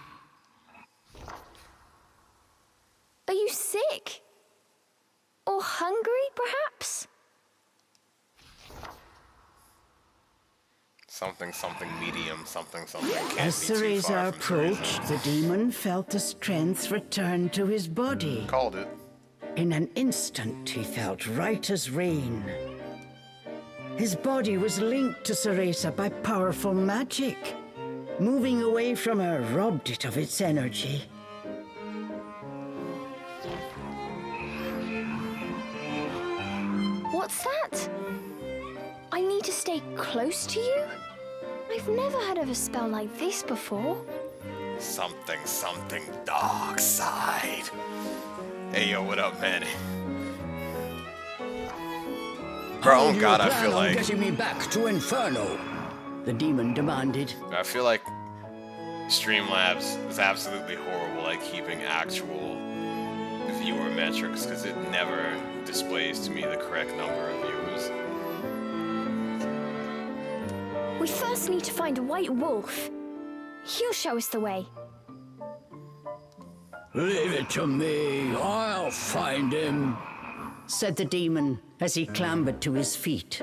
Speaker 3: Are you sick? Or hungry, perhaps?
Speaker 1: Something, something medium, something, something can't
Speaker 2: As
Speaker 1: be too
Speaker 2: Cereza
Speaker 1: far from Cereza.
Speaker 2: approached, the demon felt the strength return to his body.
Speaker 1: Called it.
Speaker 2: In an instant, he felt right as rain. His body was linked to Cereza by powerful magic. Moving away from her robbed it of its energy.
Speaker 3: What's that? I need to stay close to you? I've never heard of a spell like this before.
Speaker 1: Something, something dark side. Hey, yo, what up, man? Bro, oh God, I feel like...
Speaker 2: getting me back to Inferno? The demon demanded.
Speaker 1: I feel like Streamlabs is absolutely horrible at keeping actual viewer metrics because it never displays to me the correct number of viewers.
Speaker 3: We first need to find a white wolf. He'll show us the way.
Speaker 2: Leave it to me. I'll find him, said the demon as he clambered to his feet.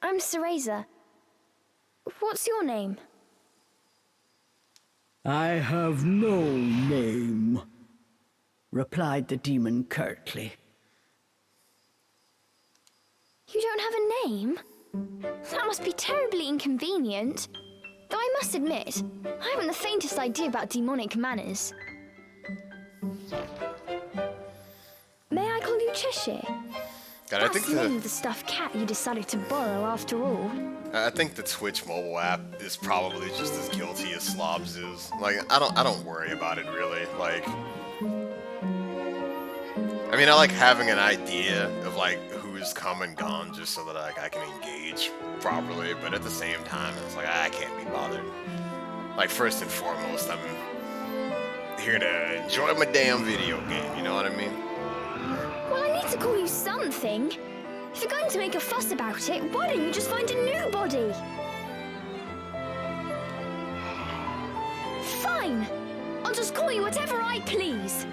Speaker 3: I'm Cereza. What's your name?
Speaker 2: I have no name, replied the demon curtly.
Speaker 3: You don't have a name? That must be terribly inconvenient. Though I must admit, I haven't the faintest idea about demonic manners. May I call you Cheshire?
Speaker 1: God, I
Speaker 3: That's
Speaker 1: think
Speaker 3: the name of the stuffed cat you decided to borrow after all.
Speaker 1: I think the Twitch mobile app is probably just as guilty as Slobs is. Like, I don't worry about it really. Like, I mean, I like having an idea of like who's come and gone just so that I can engage properly. But at the same time, it's like I can't be bothered. Like, first and foremost, I'm here to enjoy my damn video game. You know what I mean?
Speaker 3: Well, I need to call you something. If you're going to make a fuss about it, why don't you just find a new body? Fine. I'll just call you whatever I please.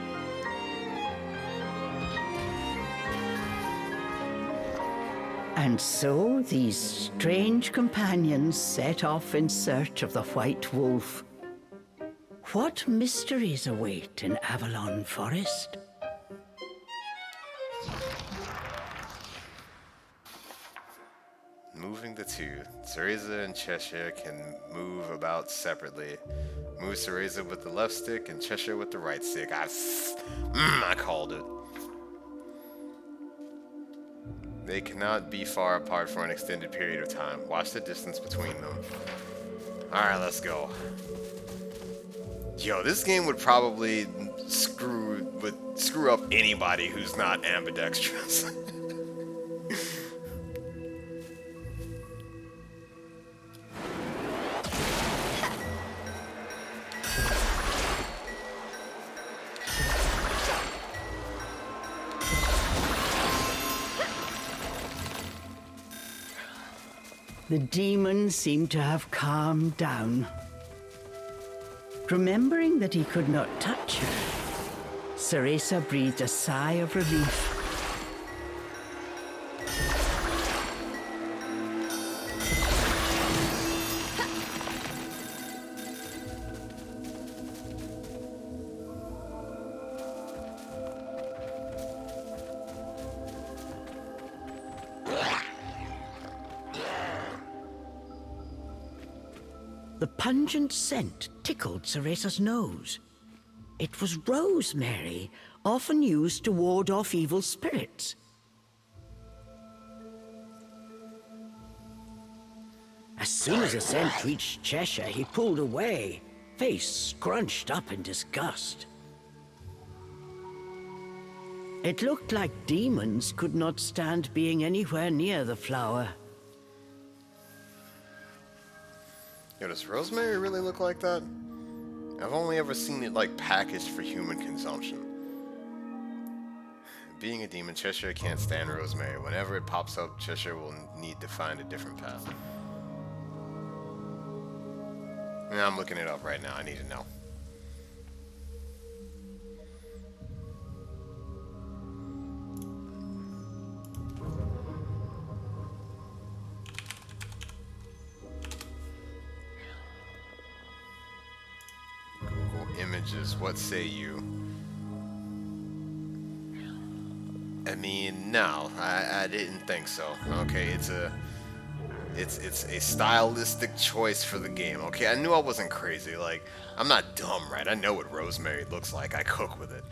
Speaker 2: And so these strange companions set off in search of the White Wolf. What mysteries await in Avalon Forest?
Speaker 1: Moving the two. Cereza and Cheshire can move about separately. Move Cereza with the left stick and Cheshire with the right stick. I called it. They cannot be far apart for an extended period of time. Watch the distance between them. Alright, let's go. Yo, this game would probably screw up anybody who's not ambidextrous.
Speaker 2: The demon seemed to have calmed down. Remembering that he could not touch her, Cereza breathed a sigh of relief. The pungent scent tickled Cereza's nose. It was rosemary, often used to ward off evil spirits. As soon as the scent reached Cheshire, he pulled away, face scrunched up in disgust. It looked like demons could not stand being anywhere near the flower.
Speaker 1: Yo, does rosemary really look like that? I've only ever seen it like packaged for human consumption. Being a demon, Cheshire can't stand Rosemary. Whenever it pops up, Cheshire will need to find a different path. Yeah, I'm looking it up right now. I need to know. Google Images. What say you? I mean, no, I didn't think so. Okay, it's a stylistic choice for the game. Okay, I knew I wasn't crazy. Like, I'm not dumb, right? I know what rosemary looks like. I cook with it.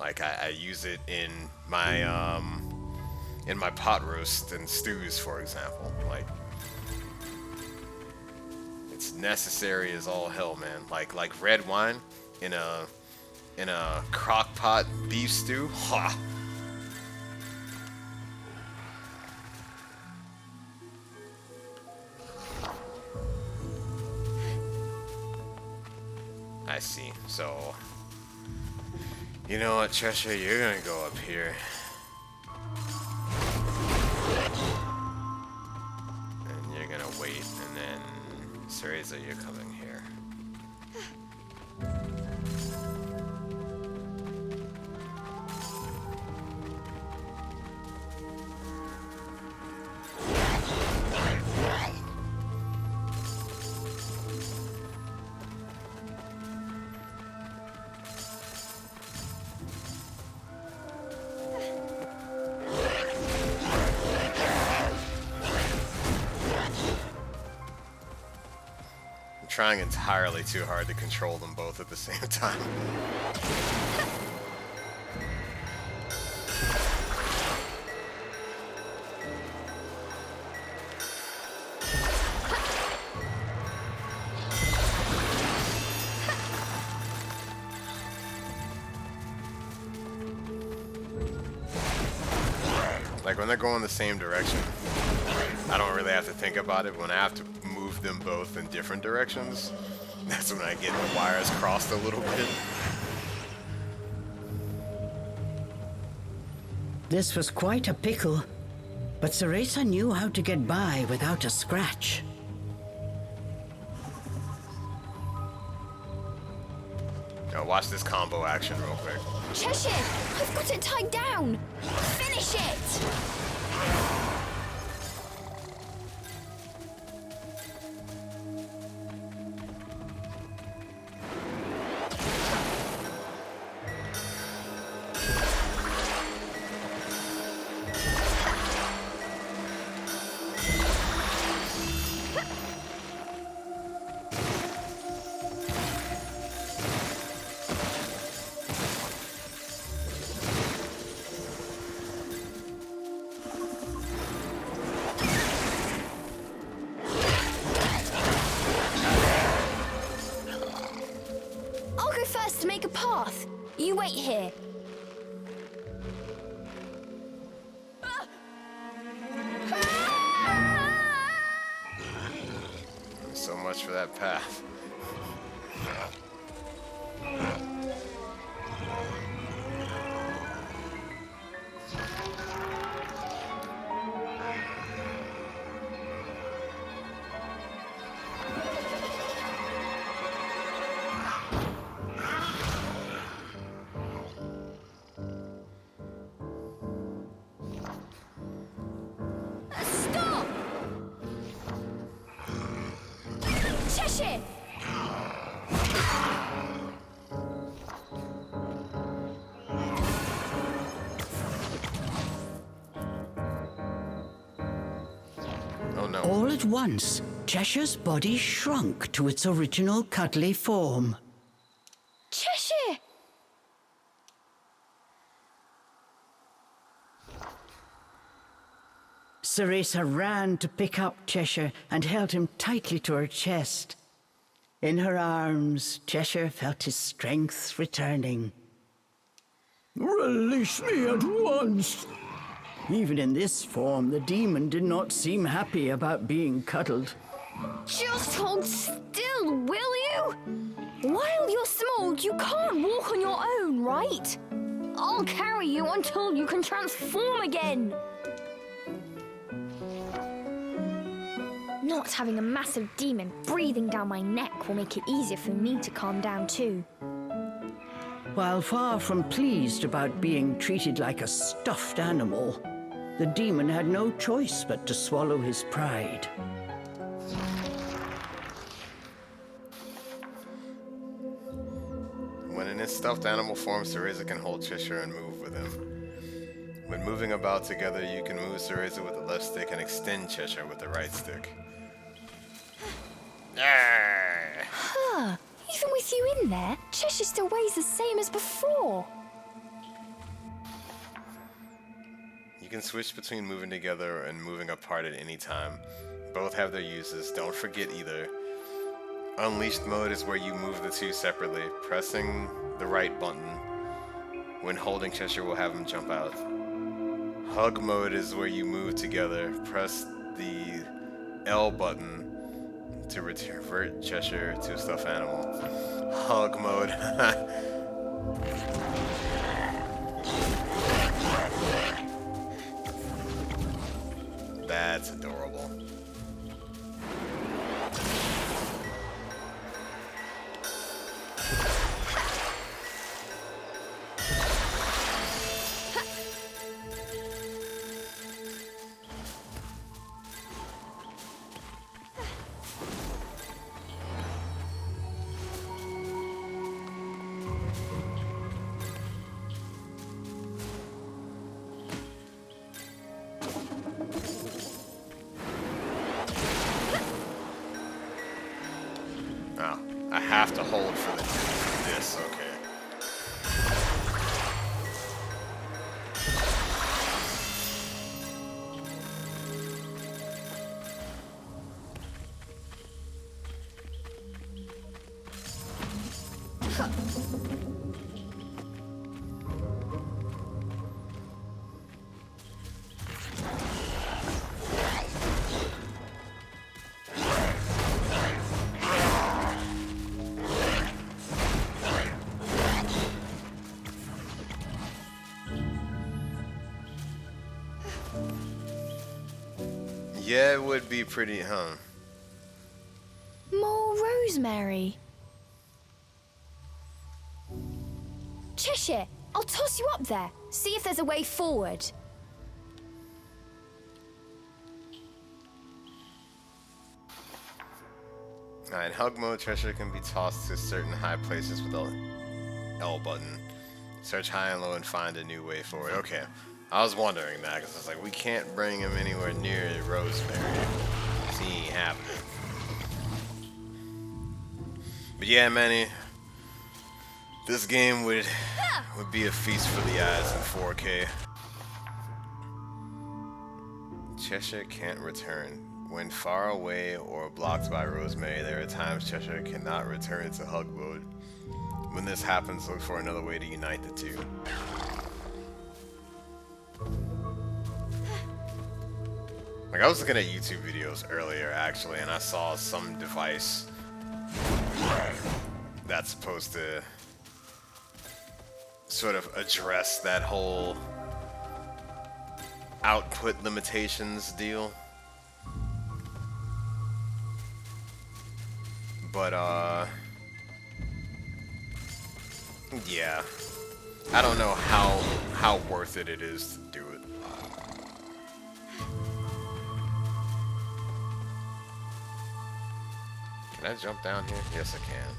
Speaker 1: Like, I use it in my pot roast and stews, for example. Like, it's necessary as all hell, man. Like red wine in a crock pot beef stew. Ha! I see. So, you know what, Cheshire, you're gonna go up here. And you're gonna wait, and then, Cereza, you're coming here. Trying entirely too hard to control them both at the same time. Like when they're going the same direction, I don't really have to think about it. When I have to move them both in different directions, that's when I get the wires crossed a little bit.
Speaker 2: This was quite a pickle, but Cereza knew how to get by without a scratch.
Speaker 1: Now watch this combo action real quick.
Speaker 3: Cheshire, I've got it tied down. Finish it. To make a path. You wait here.
Speaker 1: So much for that path.
Speaker 3: Stop! Cheshire!
Speaker 1: Oh no.
Speaker 2: All at once, Cheshire's body shrunk to its original cuddly form.
Speaker 3: Cheshire!
Speaker 2: Cereza ran to pick up Cheshire and held him tightly to her chest. In her arms, Cheshire felt his strength returning. Release me at once! Even in this form, the demon did not seem happy about being cuddled.
Speaker 3: Just hold still, will you? While you're small, you can't walk on your own, right? I'll carry you until you can transform again. Not having a massive demon breathing down my neck will make it easier for me to calm down too.
Speaker 2: While far from pleased about being treated like a stuffed animal, the demon had no choice but to swallow his pride.
Speaker 1: When in its stuffed animal form, Cereza can hold Cheshire and move with him. When moving about together, you can move Cereza with the left stick and extend Cheshire with the right stick.
Speaker 3: Huh. Even with you in there, Cheshire still weighs the same as before.
Speaker 1: You can switch between moving together and moving apart at any time. Both have their uses, don't forget either. Unleashed mode is where you move the two separately. Pressing the right button when holding Cheshire will have him jump out. Hug mode is where you move together. Press the L button to revert Cheshire to a stuffed animal. Hug mode. That's adorable. Oh, I have to hold for this, okay. Yeah, it would be pretty, huh?
Speaker 3: More rosemary. Cheshire, I'll toss you up there. See if there's a way forward.
Speaker 1: Alright, in hug mode, Cheshire can be tossed to certain high places with the L button. Search high and low and find a new way forward. Okay, I was wondering that because I was like, we can't bring him anywhere near Rosemary. She ain't happening. But yeah, Manny, this game would be a feast for the eyes in 4K. Cheshire can't return. When far away or blocked by Rosemary, there are times Cheshire cannot return to hug mode. When this happens, look for another way to unite the two. Like, I was looking at YouTube videos earlier, actually, and I saw some device that's supposed to sort of address that whole output limitations deal. But, yeah. I don't know how worth it is to do it. Can I jump down here? Yes, I can.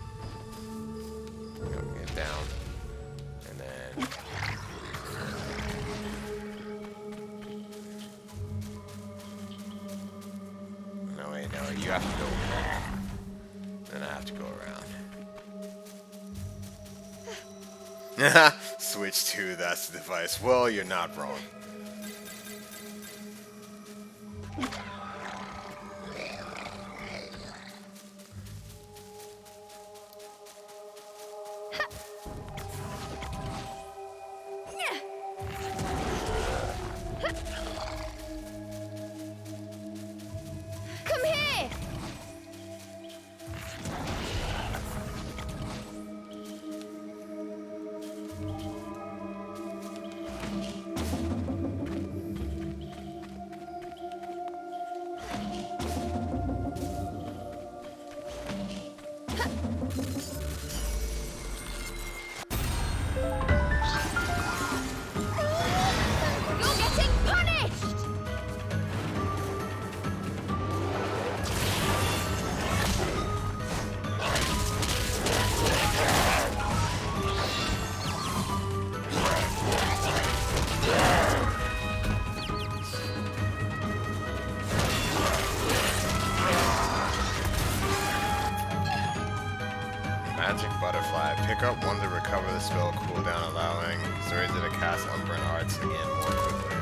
Speaker 1: Get down. And then... No, wait, no, you have to go back. Then I have to go around. Switch 2, that's the device. Well, you're not wrong.
Speaker 3: Come here!
Speaker 1: Pick up one to recover the spell cooldown, allowing Zeraza to cast Umbran Arts again more quickly.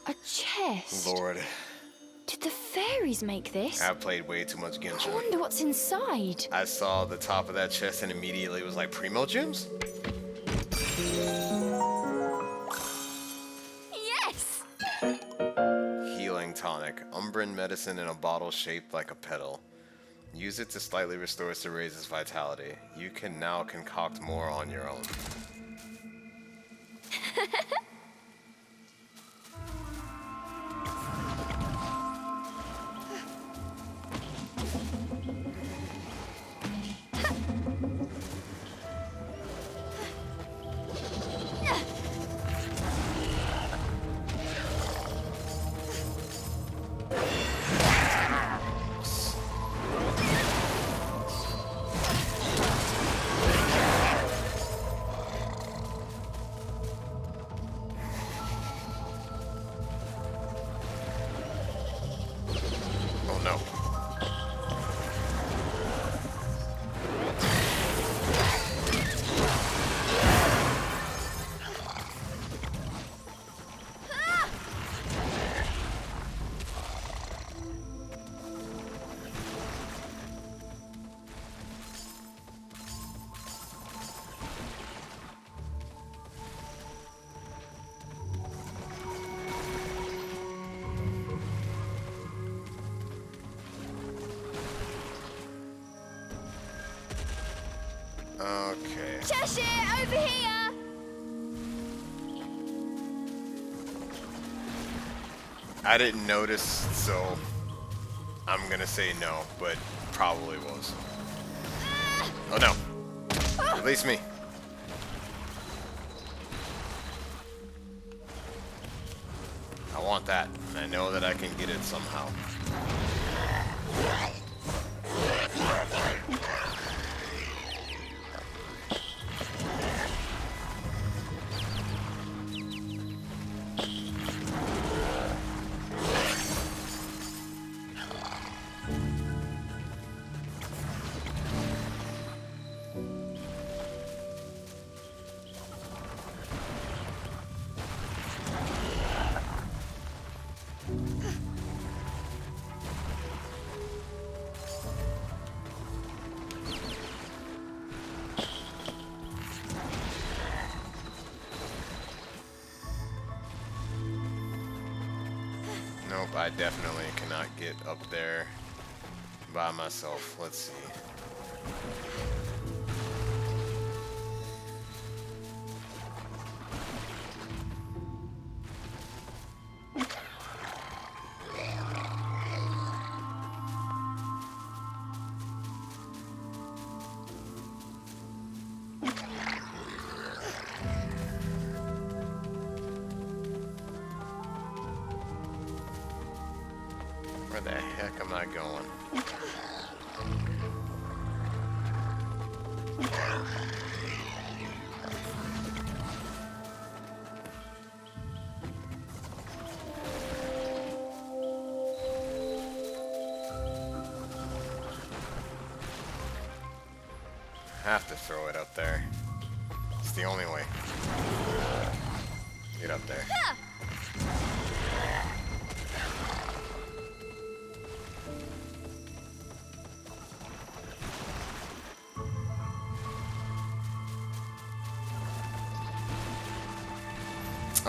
Speaker 3: A chest?
Speaker 1: Lord,
Speaker 3: Did the fairies make this?
Speaker 1: I've played way too much
Speaker 3: I
Speaker 1: Genshin.
Speaker 3: wonder what's inside.
Speaker 1: I saw the top of that chest and immediately was like, Primo Gems?
Speaker 3: Yes!
Speaker 1: Healing tonic. Umbran medicine in a bottle shaped like a petal. Use it to slightly restore Cereza's vitality. You can now concoct more on your own. Oh no. Okay.
Speaker 3: Cheshire, over here!
Speaker 1: I didn't notice, so I'm gonna say no, but probably was. Oh no. Release me. I want that, and I know that I can get it somehow. Nope, I definitely cannot get up there by myself. Let's see. Where the heck am I going? Have to throw it up there. It's the only way. Get up there.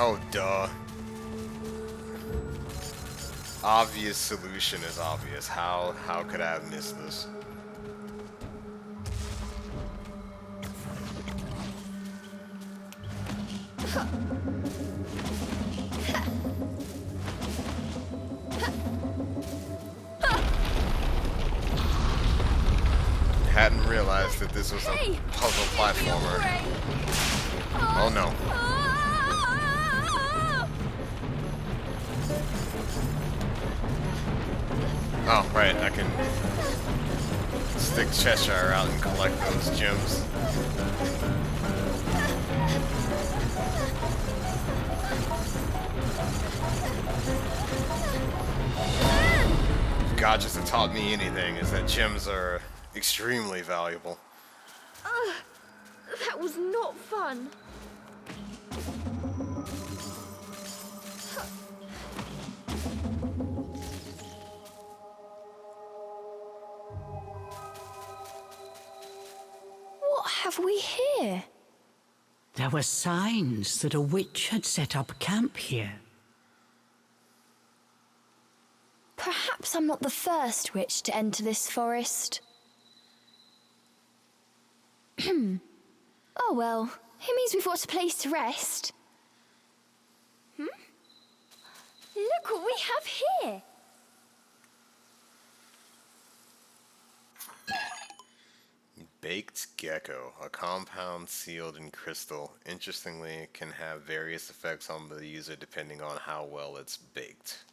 Speaker 1: Oh, duh. Obvious solution is obvious. How could I have missed this? Hadn't realized that this was a puzzle platformer. Oh no. Oh, right, I can stick Cheshire out and collect those gems. God just have taught me anything is that gems are extremely valuable.
Speaker 3: That was not fun. What have we here?
Speaker 2: There were signs that a witch had set up camp here.
Speaker 3: Perhaps I'm not the first witch to enter this forest. Oh well, it means we've got a place to rest. Look what we have here!
Speaker 1: Baked gecko, a compound sealed in crystal. Interestingly, it can have various effects on the user depending on how well it's baked.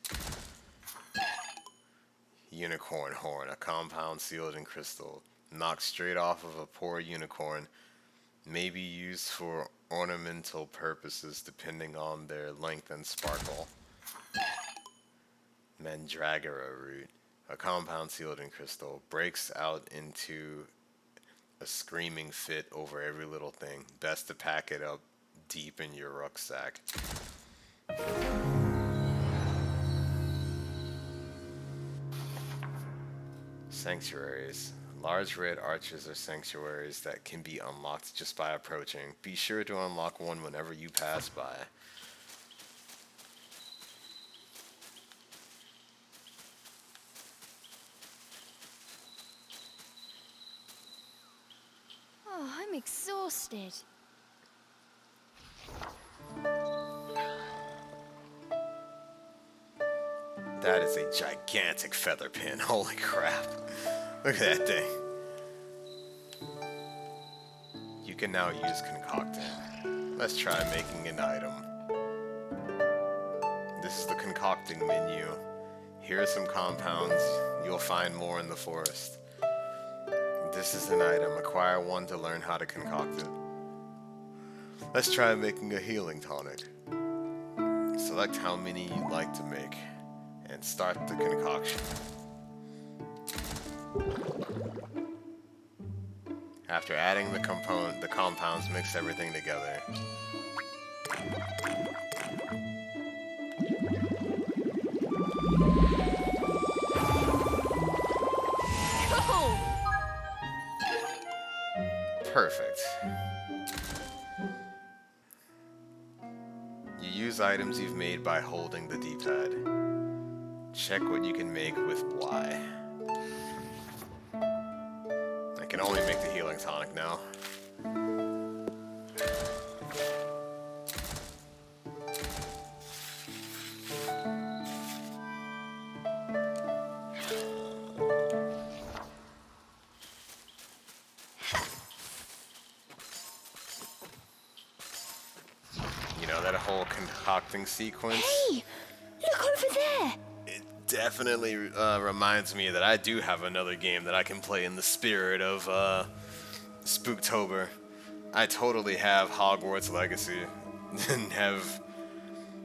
Speaker 1: Unicorn horn, a compound sealed in crystal. Knocked straight off of a poor unicorn. May be used for ornamental purposes depending on their length and sparkle. Mandragora root, a compound sealed in crystal. Breaks out into a screaming fit over every little thing. Best to pack it up deep in your rucksack. Sanctuaries. Large red arches are sanctuaries that can be unlocked just by approaching. Be sure to unlock one whenever you pass by.
Speaker 3: Oh, I'm exhausted.
Speaker 1: That is a gigantic feather pin. Holy crap. Look at that thing. You can now use concocting. Let's try making an item. This is the concocting menu. Here are some compounds. You'll find more in the forest. This is an item. Acquire one to learn how to concoct it. Let's try making a healing tonic. Select how many you'd like to make and start the concoction. After adding the compounds, mix everything together.
Speaker 3: Cool!
Speaker 1: Perfect. You use items you've made by holding the D-pad. Check what you can make with Y. I can only make the healing tonic now. You know, that whole concocting sequence.
Speaker 3: Hey! Look over there!
Speaker 1: It definitely reminds me that I do have another game that I can play in the spirit of Spooktober. I totally have Hogwarts Legacy. And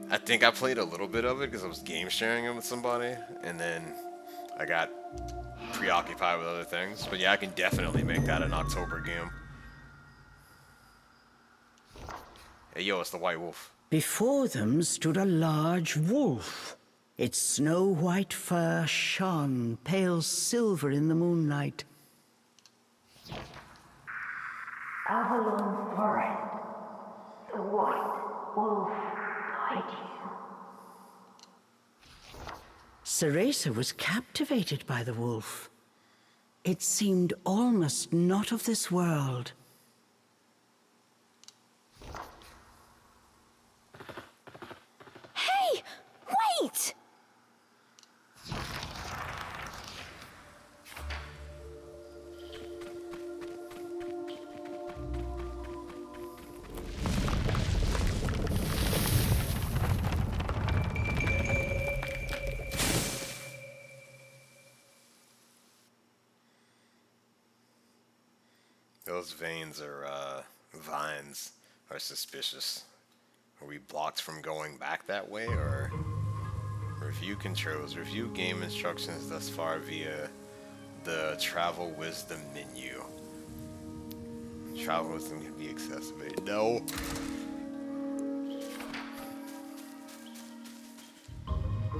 Speaker 1: I think I played a little bit of it because I was game sharing it with somebody, and then I got preoccupied with other things. But yeah, I can definitely make that an October game. Hey yo, it's the White Wolf.
Speaker 2: Before them stood a large wolf. Its snow-white fur shone pale silver in the moonlight.
Speaker 4: Avalon Forest. The white wolf guide you.
Speaker 2: Cereza was captivated by the wolf. It seemed almost not of this world.
Speaker 3: Hey! Wait!
Speaker 1: those veins or vines are suspicious. Are we blocked from going back that way, or review controls? Review game instructions thus far via the travel wisdom menu. Travel wisdom can be accessible. No.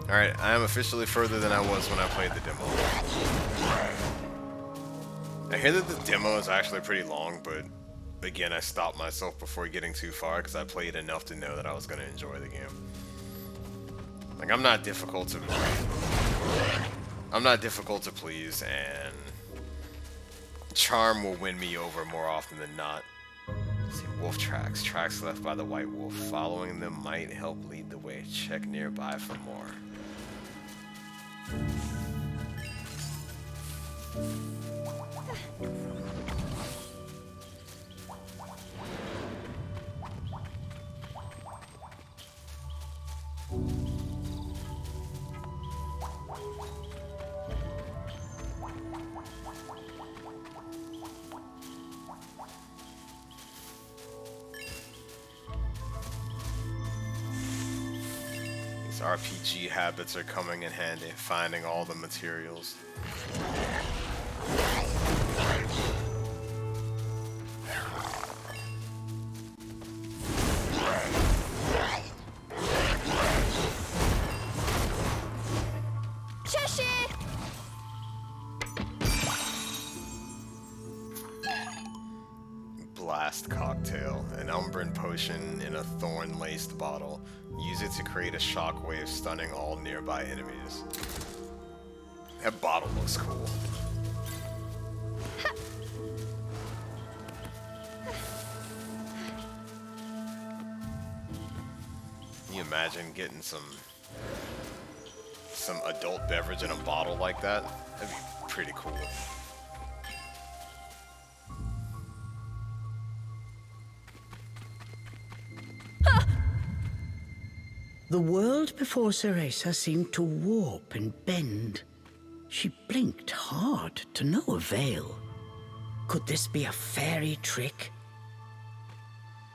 Speaker 1: Alright, I am officially further than I was when I played the demo. I hear that the demo is actually pretty long, but again, I stopped myself before getting too far because I played enough to know that I was going to enjoy the game. Like, I'm not difficult to please, and charm will win me over more often than not. See, wolf tracks left by the white wolf. Following them might help lead the way. Check nearby for more. RPG habits are coming in handy, finding all the materials.
Speaker 3: Cheshire!
Speaker 1: Blast cocktail, an Umbran potion in a thorn-laced bottle. Use it to create a shockwave, stunning all nearby enemies. That bottle looks cool. Can you imagine getting some adult beverage in a bottle like that? That'd be pretty cool.
Speaker 2: The world before Cereza seemed to warp and bend. She blinked hard to no avail. Could this be a fairy trick?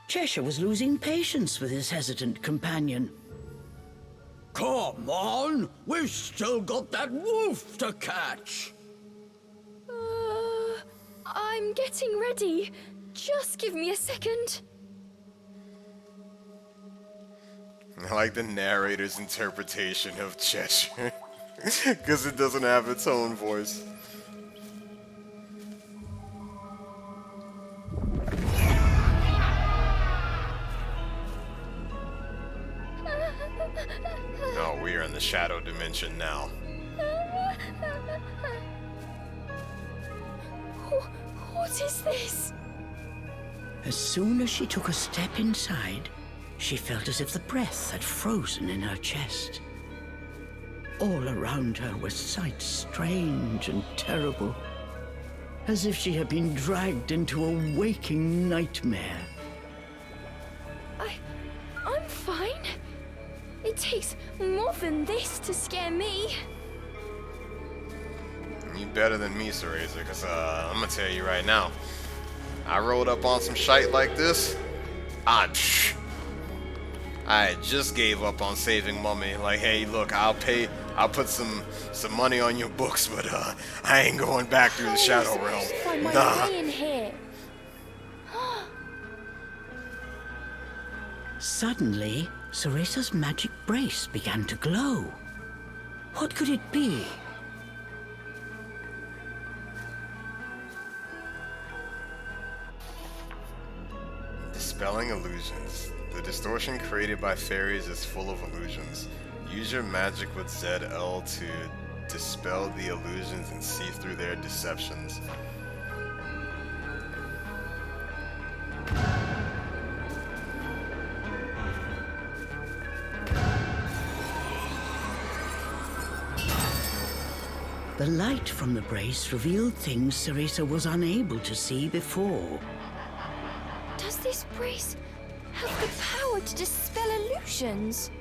Speaker 2: Cheshire was losing patience with his hesitant companion. Come on! We've still got that wolf to catch!
Speaker 3: I'm getting ready. Just give me a second.
Speaker 1: I like the narrator's interpretation of Cheshire, because it doesn't have its own voice. Oh, we are in the shadow dimension now.
Speaker 3: What is this?
Speaker 2: As soon as she took a step inside, she felt as if the breath had frozen in her chest. All around her were sights strange and terrible, as if she had been dragged into a waking nightmare.
Speaker 3: I'm fine. It takes more than this to scare me.
Speaker 1: You better than me, Cereza, because I'm gonna tell you right now, I rolled up on some shite like this. I just gave up on saving Mummy. Like, hey, look, I'll put some money on your books, but I ain't going back through the Shadow Realm.
Speaker 3: Find my
Speaker 1: Nah.
Speaker 3: way in here.
Speaker 2: Suddenly, Cereza's magic brace began to glow. What could it be?
Speaker 1: Dispelling illusions. The distortion created by fairies is full of illusions. Use your magic with ZL to dispel the illusions and see through their deceptions.
Speaker 2: The light from the brace revealed things Cereza was unable to see before.
Speaker 3: Does this brace have the power to dispel illusions?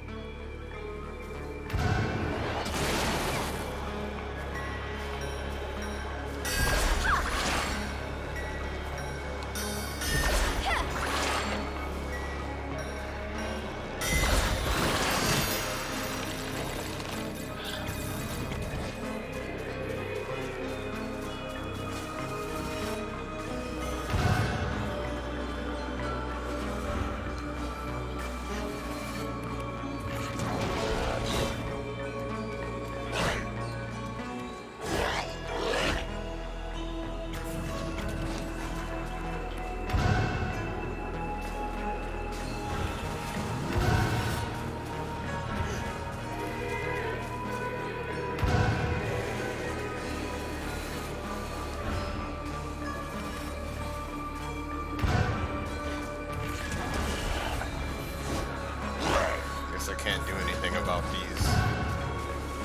Speaker 1: can't do anything about these.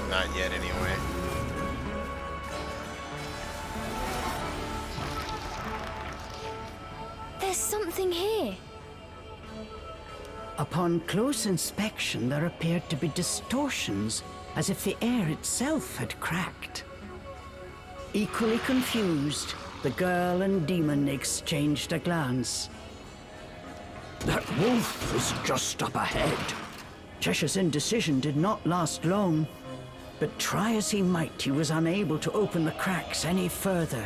Speaker 1: Not yet, anyway.
Speaker 3: There's something here.
Speaker 2: Upon close inspection, there appeared to be distortions, as if the air itself had cracked. Equally confused, the girl and demon exchanged a glance. That wolf was just up ahead. Cheshire's indecision did not last long, but try as he might, he was unable to open the cracks any further.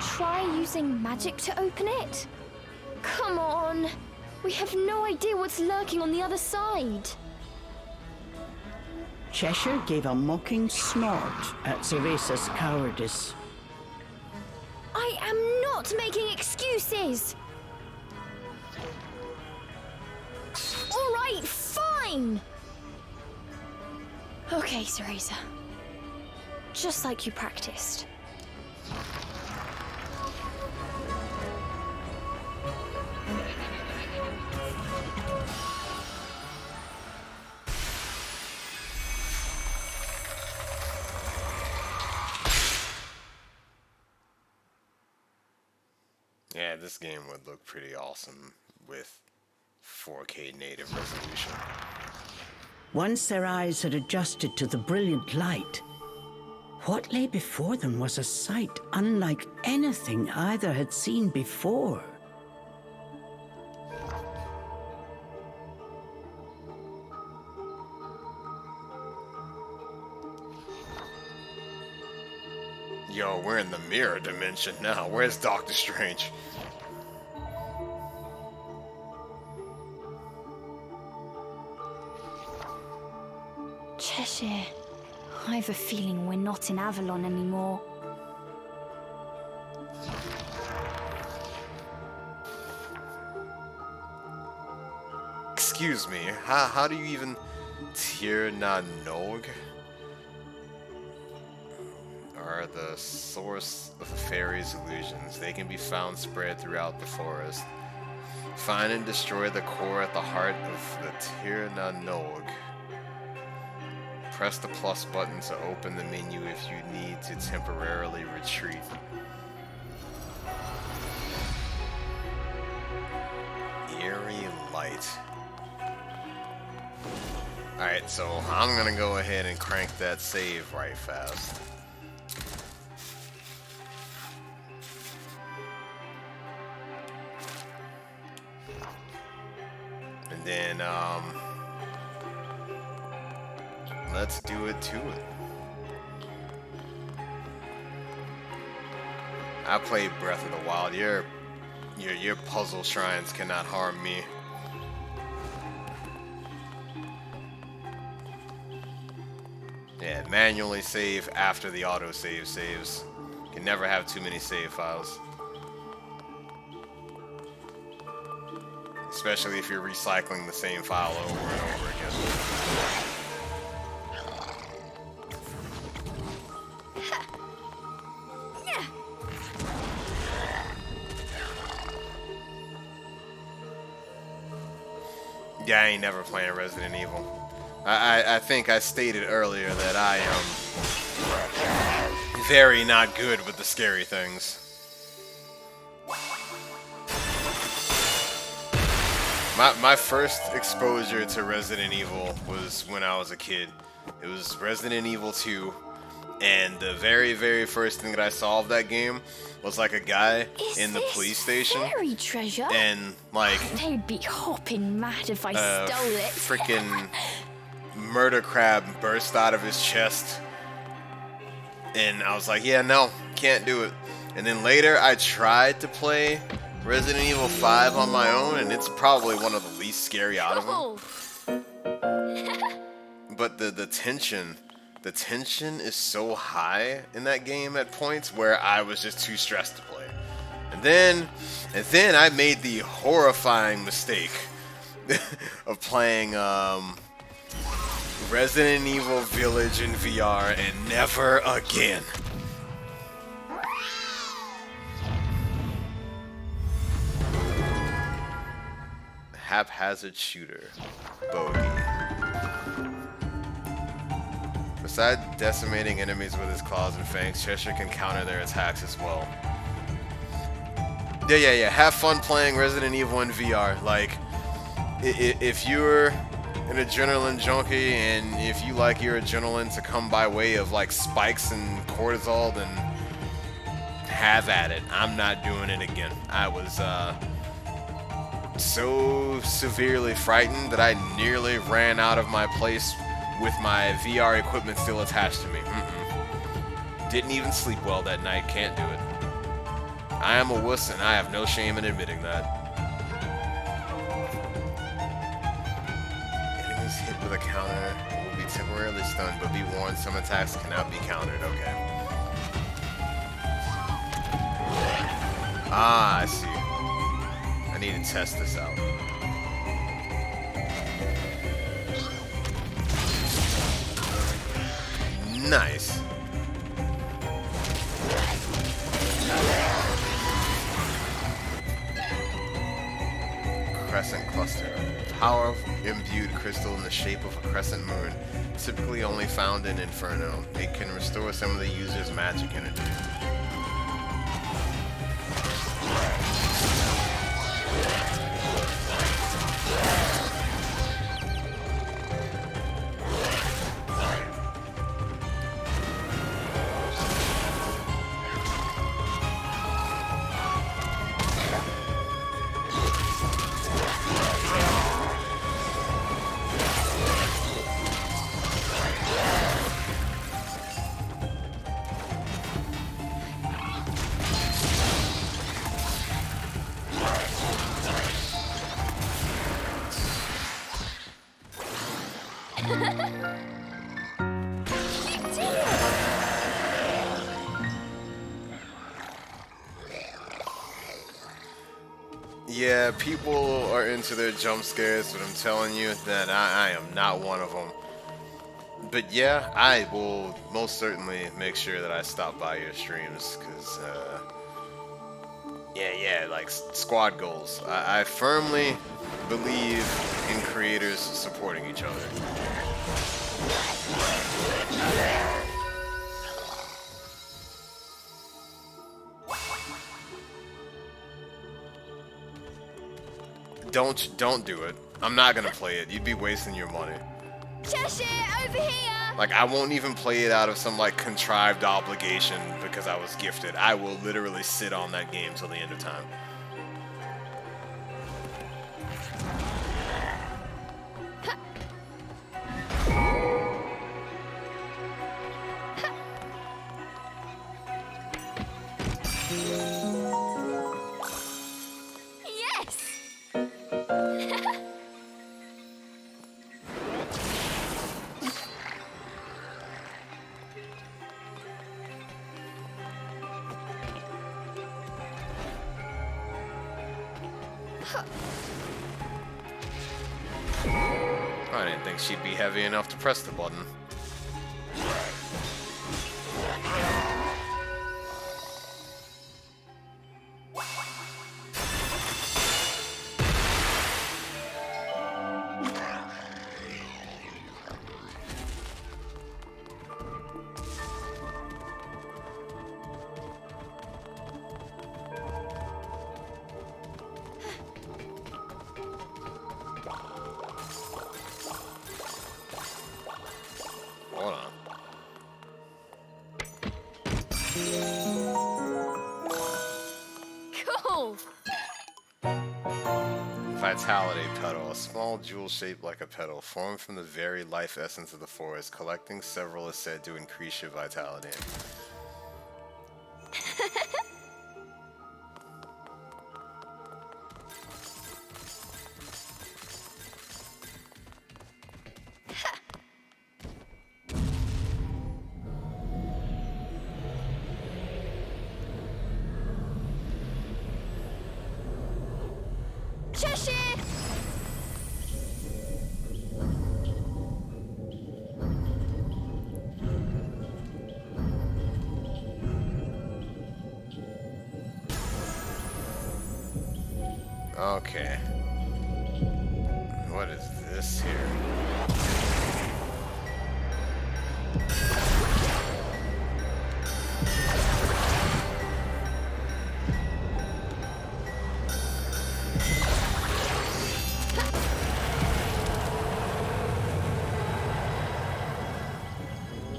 Speaker 3: Try using magic to open it? Come on! We have no idea what's lurking on the other side.
Speaker 2: Cheshire gave a mocking snort at Ceresa's cowardice.
Speaker 3: I am not making excuses! Alright, fine! Okay, Ceresa. Just like you practiced.
Speaker 1: Yeah, this game would look pretty awesome with 4K native resolution.
Speaker 2: Once their eyes had adjusted to the brilliant light, what lay before them was a sight unlike anything either had seen before.
Speaker 1: Yo, we're in the mirror dimension now. Where's Doctor Strange?
Speaker 3: Cheshire, I have a feeling we're not in Avalon anymore.
Speaker 1: Excuse me, how do you even... Tir na nog? Are the source of the fairies' illusions. They can be found spread throughout the forest. Find and destroy the core at the heart of the Tir na nog. Press the plus button to open the menu if you need to temporarily retreat. Eerie light. Alright, so I'm gonna go ahead and crank that save right fast. And then, let's do it to it. I played Breath of the Wild. Your puzzle shrines cannot harm me. Yeah, manually save after the autosave saves. Can never have too many save files. Especially if you're recycling the same file over and over again. Yeah, I ain't never playing Resident Evil. I think I stated earlier that I am very not good with the scary things. My first exposure to Resident Evil was when I was a kid. It was Resident Evil 2, and the very, very first thing that I saw of that game was like a guy in the police station,
Speaker 3: fairy treasure?
Speaker 1: And like
Speaker 3: they'd be hopping mad if I stole it.
Speaker 1: Freaking murder crab burst out of his chest, and I was like, yeah, no, can't do it. And then later I tried to play Resident Evil 5 on my own, and it's probably one of the least scary out of them. But the tension is so high in that game at points where I was just too stressed to play. And then I made the horrifying mistake of playing Resident Evil Village in VR, and never again. haphazard shooter. Bogey. Besides decimating enemies with his claws and fangs, Cheshire can counter their attacks as well. Yeah. Have fun playing Resident Evil in VR. Like, if you're an adrenaline junkie and if you like your adrenaline to come by way of like spikes and cortisol, then have at it. I'm not doing it again. I was so severely frightened that I nearly ran out of my place with my VR equipment still attached to me. Didn't even sleep well that night. Can't do it. I am a wuss and I have no shame in admitting that. Enemies hit with a counter will be temporarily stunned, but be warned, some attacks cannot be countered. Okay. Ah, I see. I need to test this out. Nice. Crescent cluster. Power imbued crystal in the shape of a crescent moon, typically only found in Inferno. It can restore some of the user's magic energy. Yeah, people are into their jump scares, but I'm telling you that I am not one of them. But yeah, I will most certainly make sure that I stop by your streams, because, yeah, like squad goals. I firmly believe in creators supporting each other. Don't do it. I'm not gonna play it. You'd be wasting your money.
Speaker 3: Cheshire, over here!
Speaker 1: Like, I won't even play it out of some, like, contrived obligation because I was gifted. I will literally sit on that game till the end of time. I didn't think she'd be heavy enough to press the button. Hold on.
Speaker 3: Cool!
Speaker 1: Vitality petal. A small jewel shaped like a petal, formed from the very life essence of the forest. Collecting several is said to increase your vitality.
Speaker 3: Cheshire!
Speaker 1: Okay. What is this here?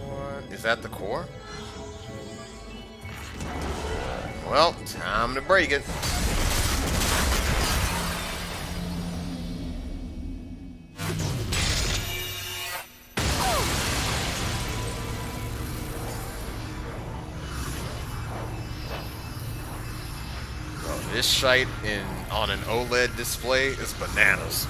Speaker 1: What? Is that the core? Well, time to break it. This shite on an OLED display is bananas.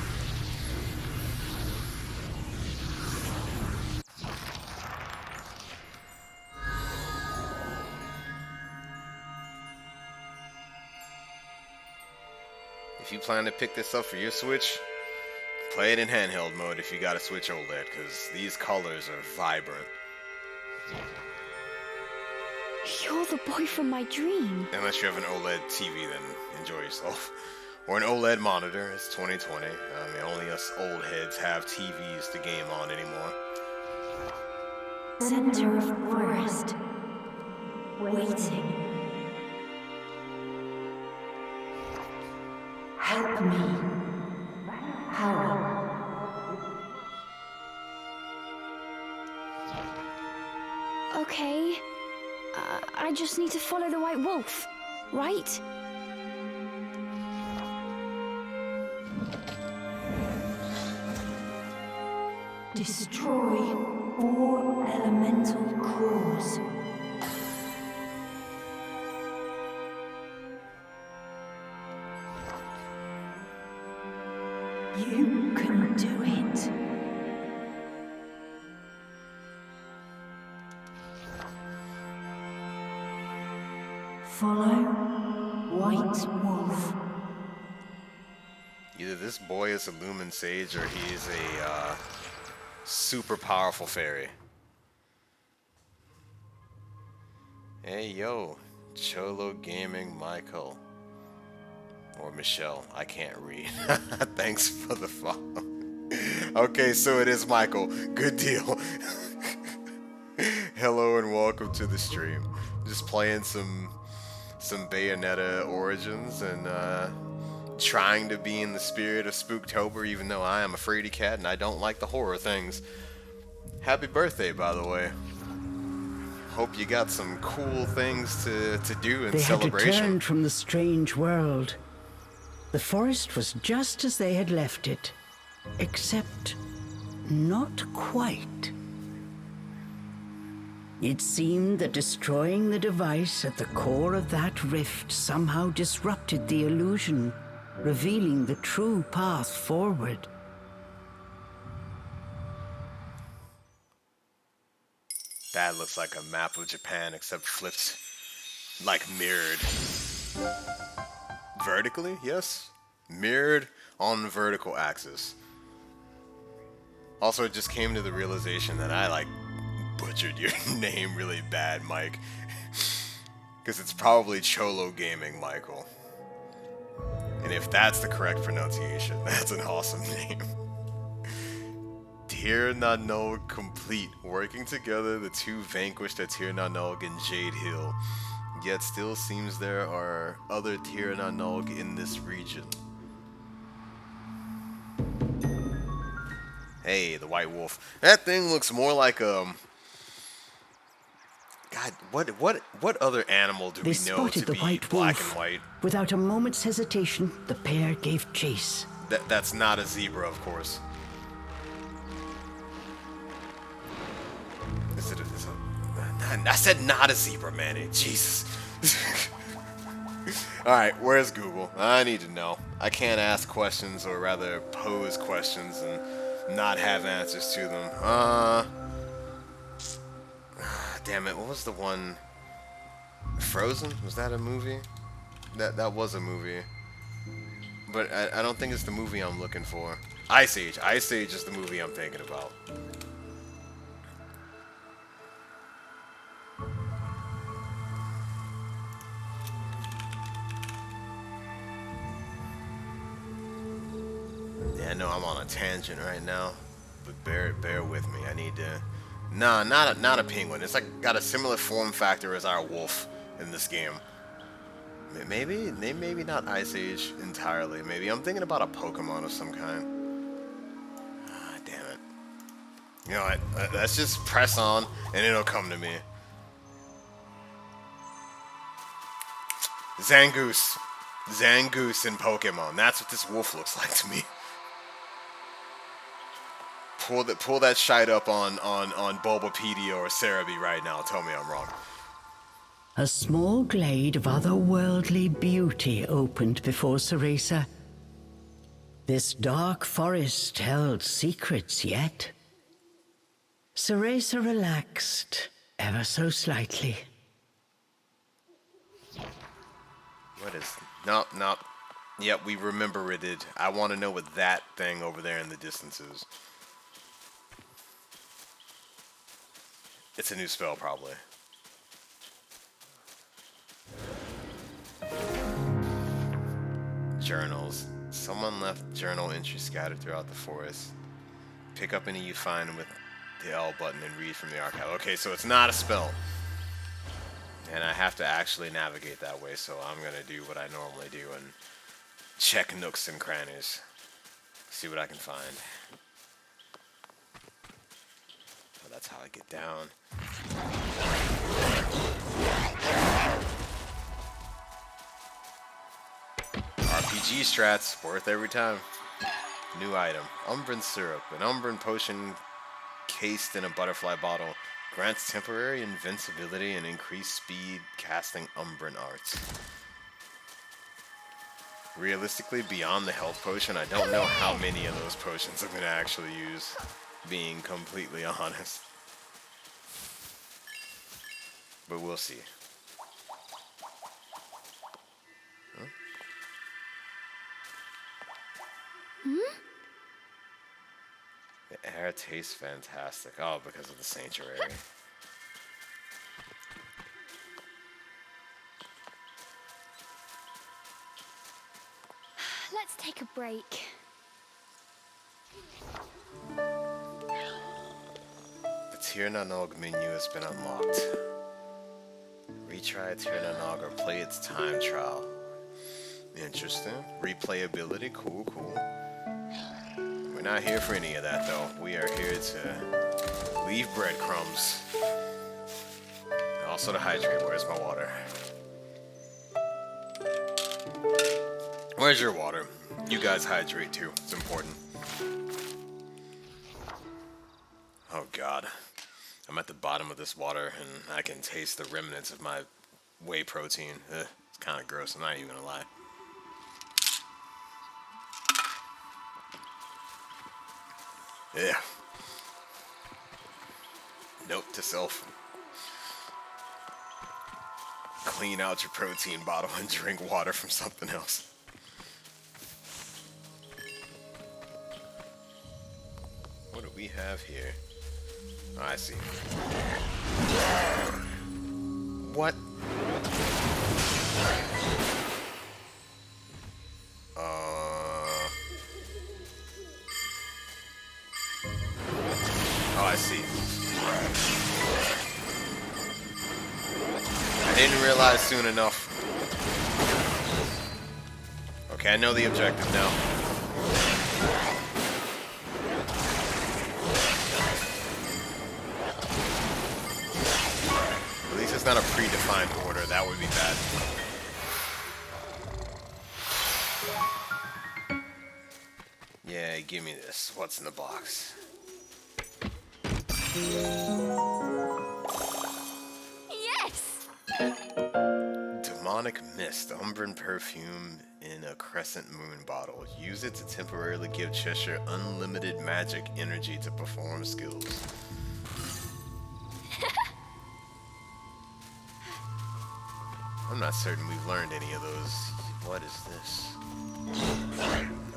Speaker 1: If you plan to pick this up for your Switch, play it in handheld mode if you got a Switch OLED, because these colors are vibrant.
Speaker 3: You're the boy from my dream.
Speaker 1: Unless you have an OLED TV, then enjoy yourself. Or an OLED monitor. It's 2020. I mean, only us old heads have TVs to game on anymore.
Speaker 4: Center of forest. Waiting. Help me. Power.
Speaker 3: Okay. I just need to follow the white wolf, right?
Speaker 4: Destroy all elemental cores. You can do it. Follow White Wolf.
Speaker 1: Either this boy is a Lumen Sage or he's a super powerful fairy. Hey yo, Cholo Gaming Michael. Or Michelle, I can't read. Thanks for the follow. Okay, so it is Michael. Good deal. Hello and welcome to the stream. Just playing some Bayonetta Origins and trying to be in the spirit of Spooktober, even though I am a fraidy cat and I don't like the horror things. Happy birthday, by the way. Hope you got some cool things to do in
Speaker 2: They had
Speaker 1: celebration.
Speaker 2: returned from the strange world. The forest was just as they had left it, except not quite. It seemed that destroying the device at the core of that rift somehow disrupted the illusion, revealing the true path forward.
Speaker 1: That looks like a map of Japan, except flipped, like mirrored. Vertically, yes. Mirrored on the vertical axis. Also, it just came to the realization that I, butchered your name really bad, Mike. Because it's probably Cholo Gaming Michael. And if that's the correct pronunciation, that's an awesome name. Tir na Nog complete. Working together, the two vanquished a Tir na Nog in Jade Hill. Yet still seems there are other Tir na Nog in this region. Hey, the White Wolf. That thing looks more like God, what other animal do
Speaker 2: They
Speaker 1: we know to
Speaker 2: spotted the
Speaker 1: be
Speaker 2: white
Speaker 1: black
Speaker 2: wolf.
Speaker 1: and white?
Speaker 2: Without a moment's hesitation, the pair gave chase.
Speaker 1: That's not a zebra, of course. I said not a zebra, Manny. Jesus. Alright, where's Google? I need to know. I can't ask questions, or rather pose questions, and not have answers to them. Damn it, what was the one? Frozen? Was that a movie? That was a movie. But I don't think it's the movie I'm looking for. Ice Age. Ice Age is the movie I'm thinking about. Yeah, I know I'm on a tangent right now, but bear with me. I need to. Nah, not a penguin. It's like got a similar form factor as our wolf in this game. Maybe not Ice Age entirely. Maybe I'm thinking about a Pokemon of some kind. Ah, damn it. You know what? Let's just press on, and it'll come to me. Zangoose. Zangoose in Pokemon. That's what this wolf looks like to me. Pull that shite up on Bulbapedia or Cerebi right now. Tell me I'm wrong.
Speaker 2: A small glade of otherworldly beauty opened before Cereza. This dark forest held secrets yet. Cereza relaxed, ever so slightly.
Speaker 1: What is... Nope. Yep, we remember it. I want to know what that thing over there in the distance is. It's a new spell, probably. Journals. Someone left journal entries scattered throughout the forest. Pick up any you find with the L button and read from the archive. Okay, so it's not a spell. And I have to actually navigate that way, so I'm going to do what I normally do and check nooks and crannies. See what I can find. Oh, that's how I get down. RPG strats, worth every time. New item. Umbran syrup. An Umbran potion cased in a butterfly bottle. Grants temporary invincibility and increased speed casting Umbran arts. Realistically, beyond the health potion, I don't know how many of those potions I'm going to actually use, being completely honest. But we'll see. Huh? The air tastes fantastic. Oh, because of the sanctuary.
Speaker 3: Let's take a break.
Speaker 1: The Tirnanog menu has been unlocked. Retry Tirnanog or play its time trial. Interesting. Replayability, cool. We're not here for any of that, though. We are here to leave breadcrumbs. Also to hydrate. Where's my water? Where's your water? You guys hydrate too. It's important. Oh God. I'm at the bottom of this water and I can taste the remnants of my whey protein. Ugh, it's kind of gross. I'm not even gonna lie. Yeah. Note to self. Clean out your protein bottle and drink water from something else. What do we have here? Oh, I see. What? Oh, I see. I didn't realize soon enough. Okay, I know the objective now. At least it's not a predefined order. That would be bad. Yeah, give me this. What's in the box?
Speaker 3: Yes!
Speaker 1: Demonic Mist, Umbran perfume in a crescent moon bottle. Use it to temporarily give Cheshire unlimited magic energy to perform skills. I'm not certain we've learned any of those. What is this?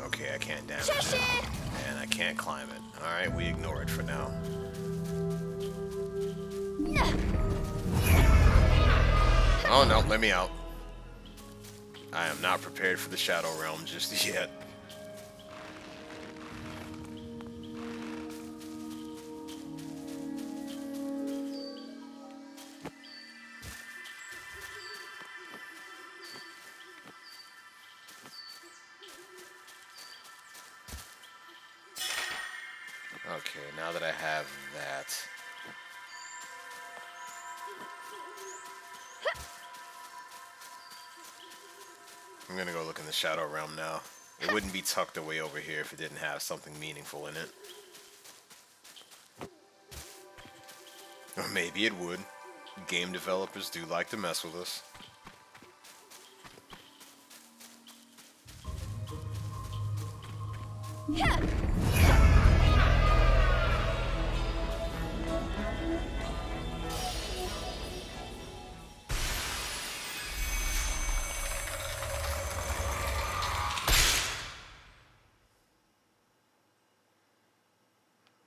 Speaker 1: Okay, I can't damage it. And I can't climb it. Alright, we ignore it for now. Oh no, let me out. I am not prepared for the Shadow Realm just yet. Okay, now that I have that. I'm gonna go look in the Shadow Realm now. It wouldn't be tucked away over here if it didn't have something meaningful in it. Or maybe it would. Game developers do like to mess with us.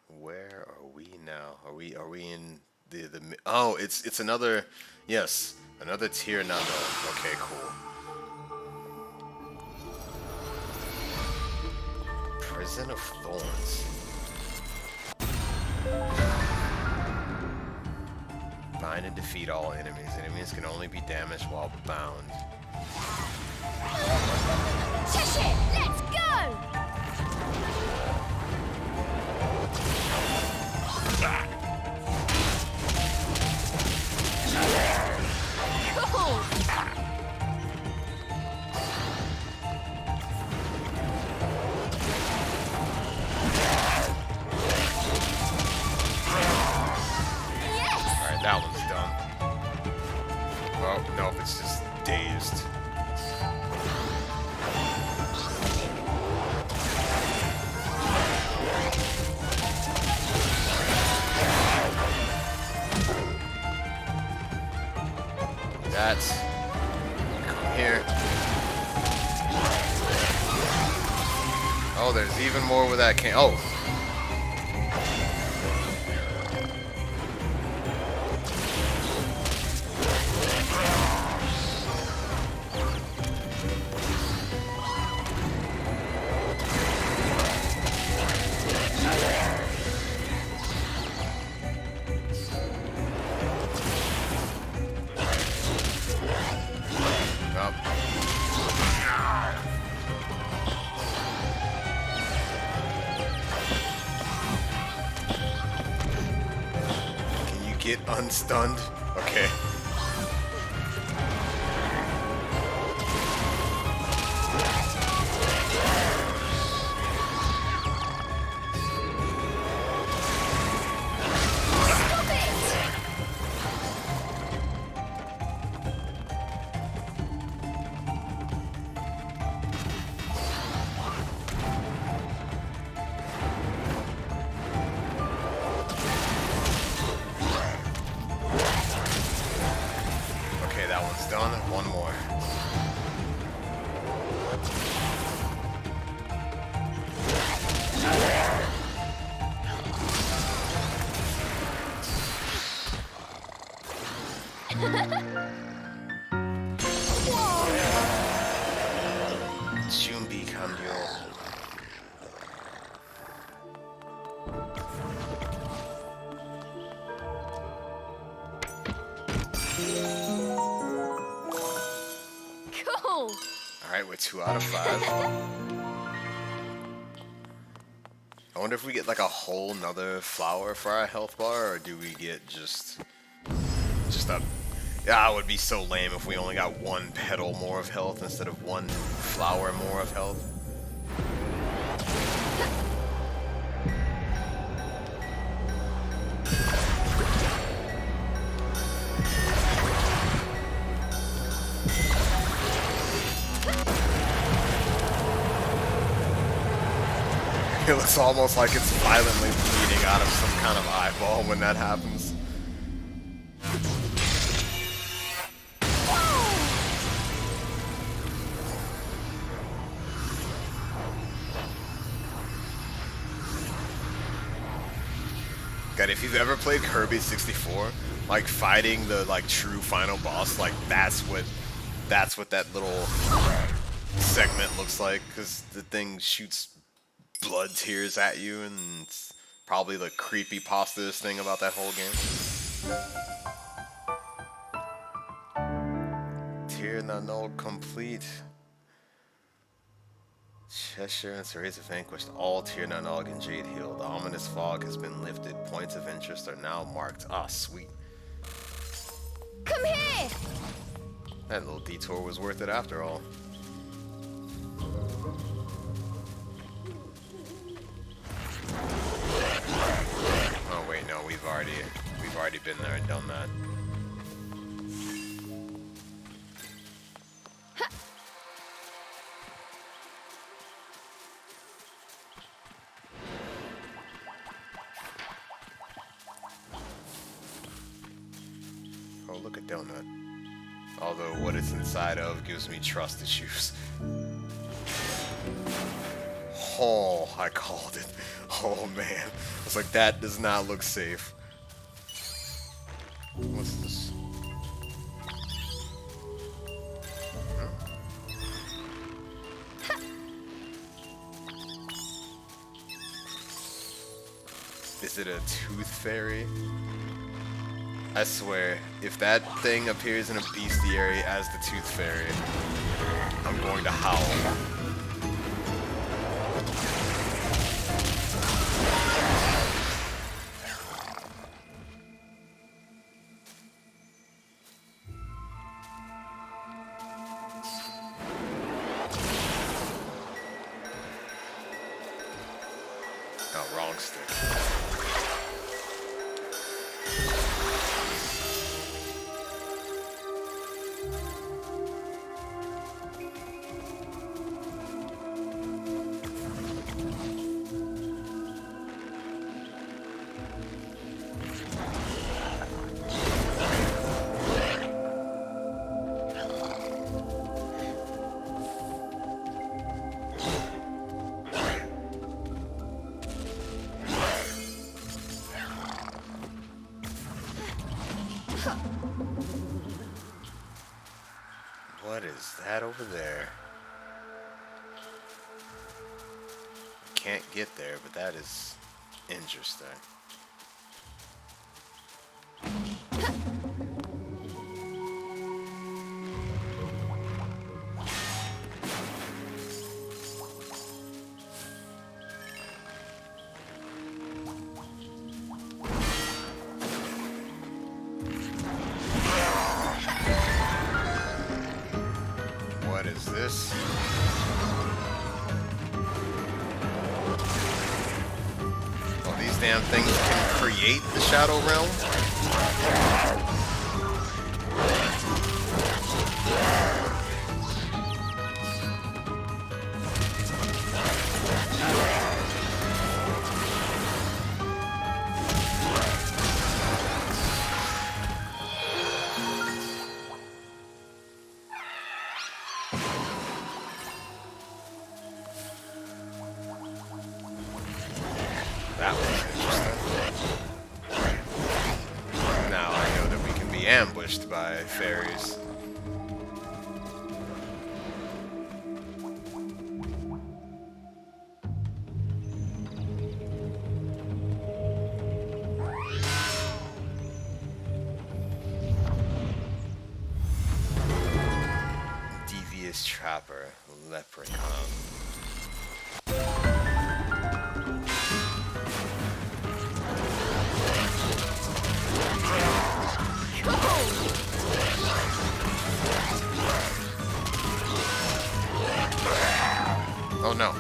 Speaker 1: Where are we now? Are we in the oh, it's another, yes, another tier now. Okay, cool. Prison of Thorns. Bind and defeat all enemies. Enemies can only be damaged while bound.
Speaker 3: Cheshire, let's go! Cool!
Speaker 1: Alright, that one's done. Well, nope, it's just dazed. That's... Come here. Oh, there's even more where that came... Oh! Get unstunned? Okay. Done. One more. Junbi cambio. Alright, we're 2 out of 5. I wonder if we get like a whole nother flower for our health bar, or do we get just a... Yeah, it would be so lame if we only got one petal more of health instead of one flower more of health. It looks almost like it's violently bleeding out of some kind of eyeball when that happens. God, if you've ever played Kirby 64, like fighting the like true final boss, like that's what that little segment looks like, because the thing shoots blood tears at you, and it's probably the creepypastaest thing about that whole game. Tier not complete. Cheshire and Cereza vanquished all Tier 9 Og and Jade healed. The ominous fog has been lifted. Points of interest are now marked. Ah, sweet.
Speaker 3: Come here!
Speaker 1: That little detour was worth it after all. Oh wait, no, we've already been there and done that. Oh, look at Donut. Although what it's inside of gives me trust issues. Oh, I called it. Oh man. I was like, that does not look safe. What's this? Is it a tooth fairy? I swear, if that thing appears in a bestiary as the tooth fairy, I'm going to howl. Oh, wrong stick. What is that over there? Can't get there, but that is interesting. What is this? Oh, these damn things can create the Shadow Realm? That was interesting. Now I know that we can be ambushed by fairies. Devious Trapper, Leprechaun. Oh no.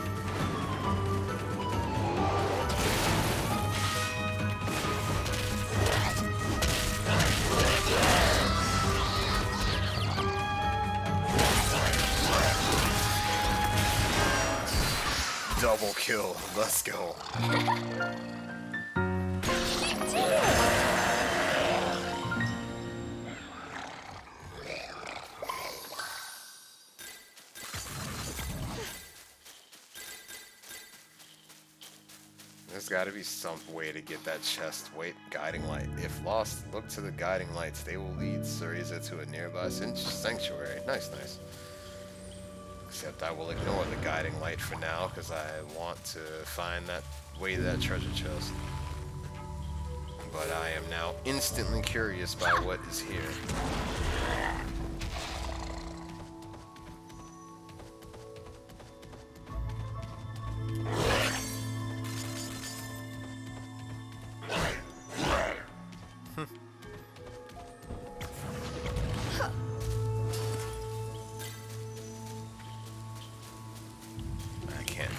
Speaker 1: Double kill. Let's go. There's got to be some way to get that chest. Wait, guiding light. If lost, look to the guiding lights. They will lead Cereza to a nearby sanctuary. Nice, nice. Except I will ignore the guiding light for now because I want to find that way to that treasure chest. But I am now instantly curious by what is here.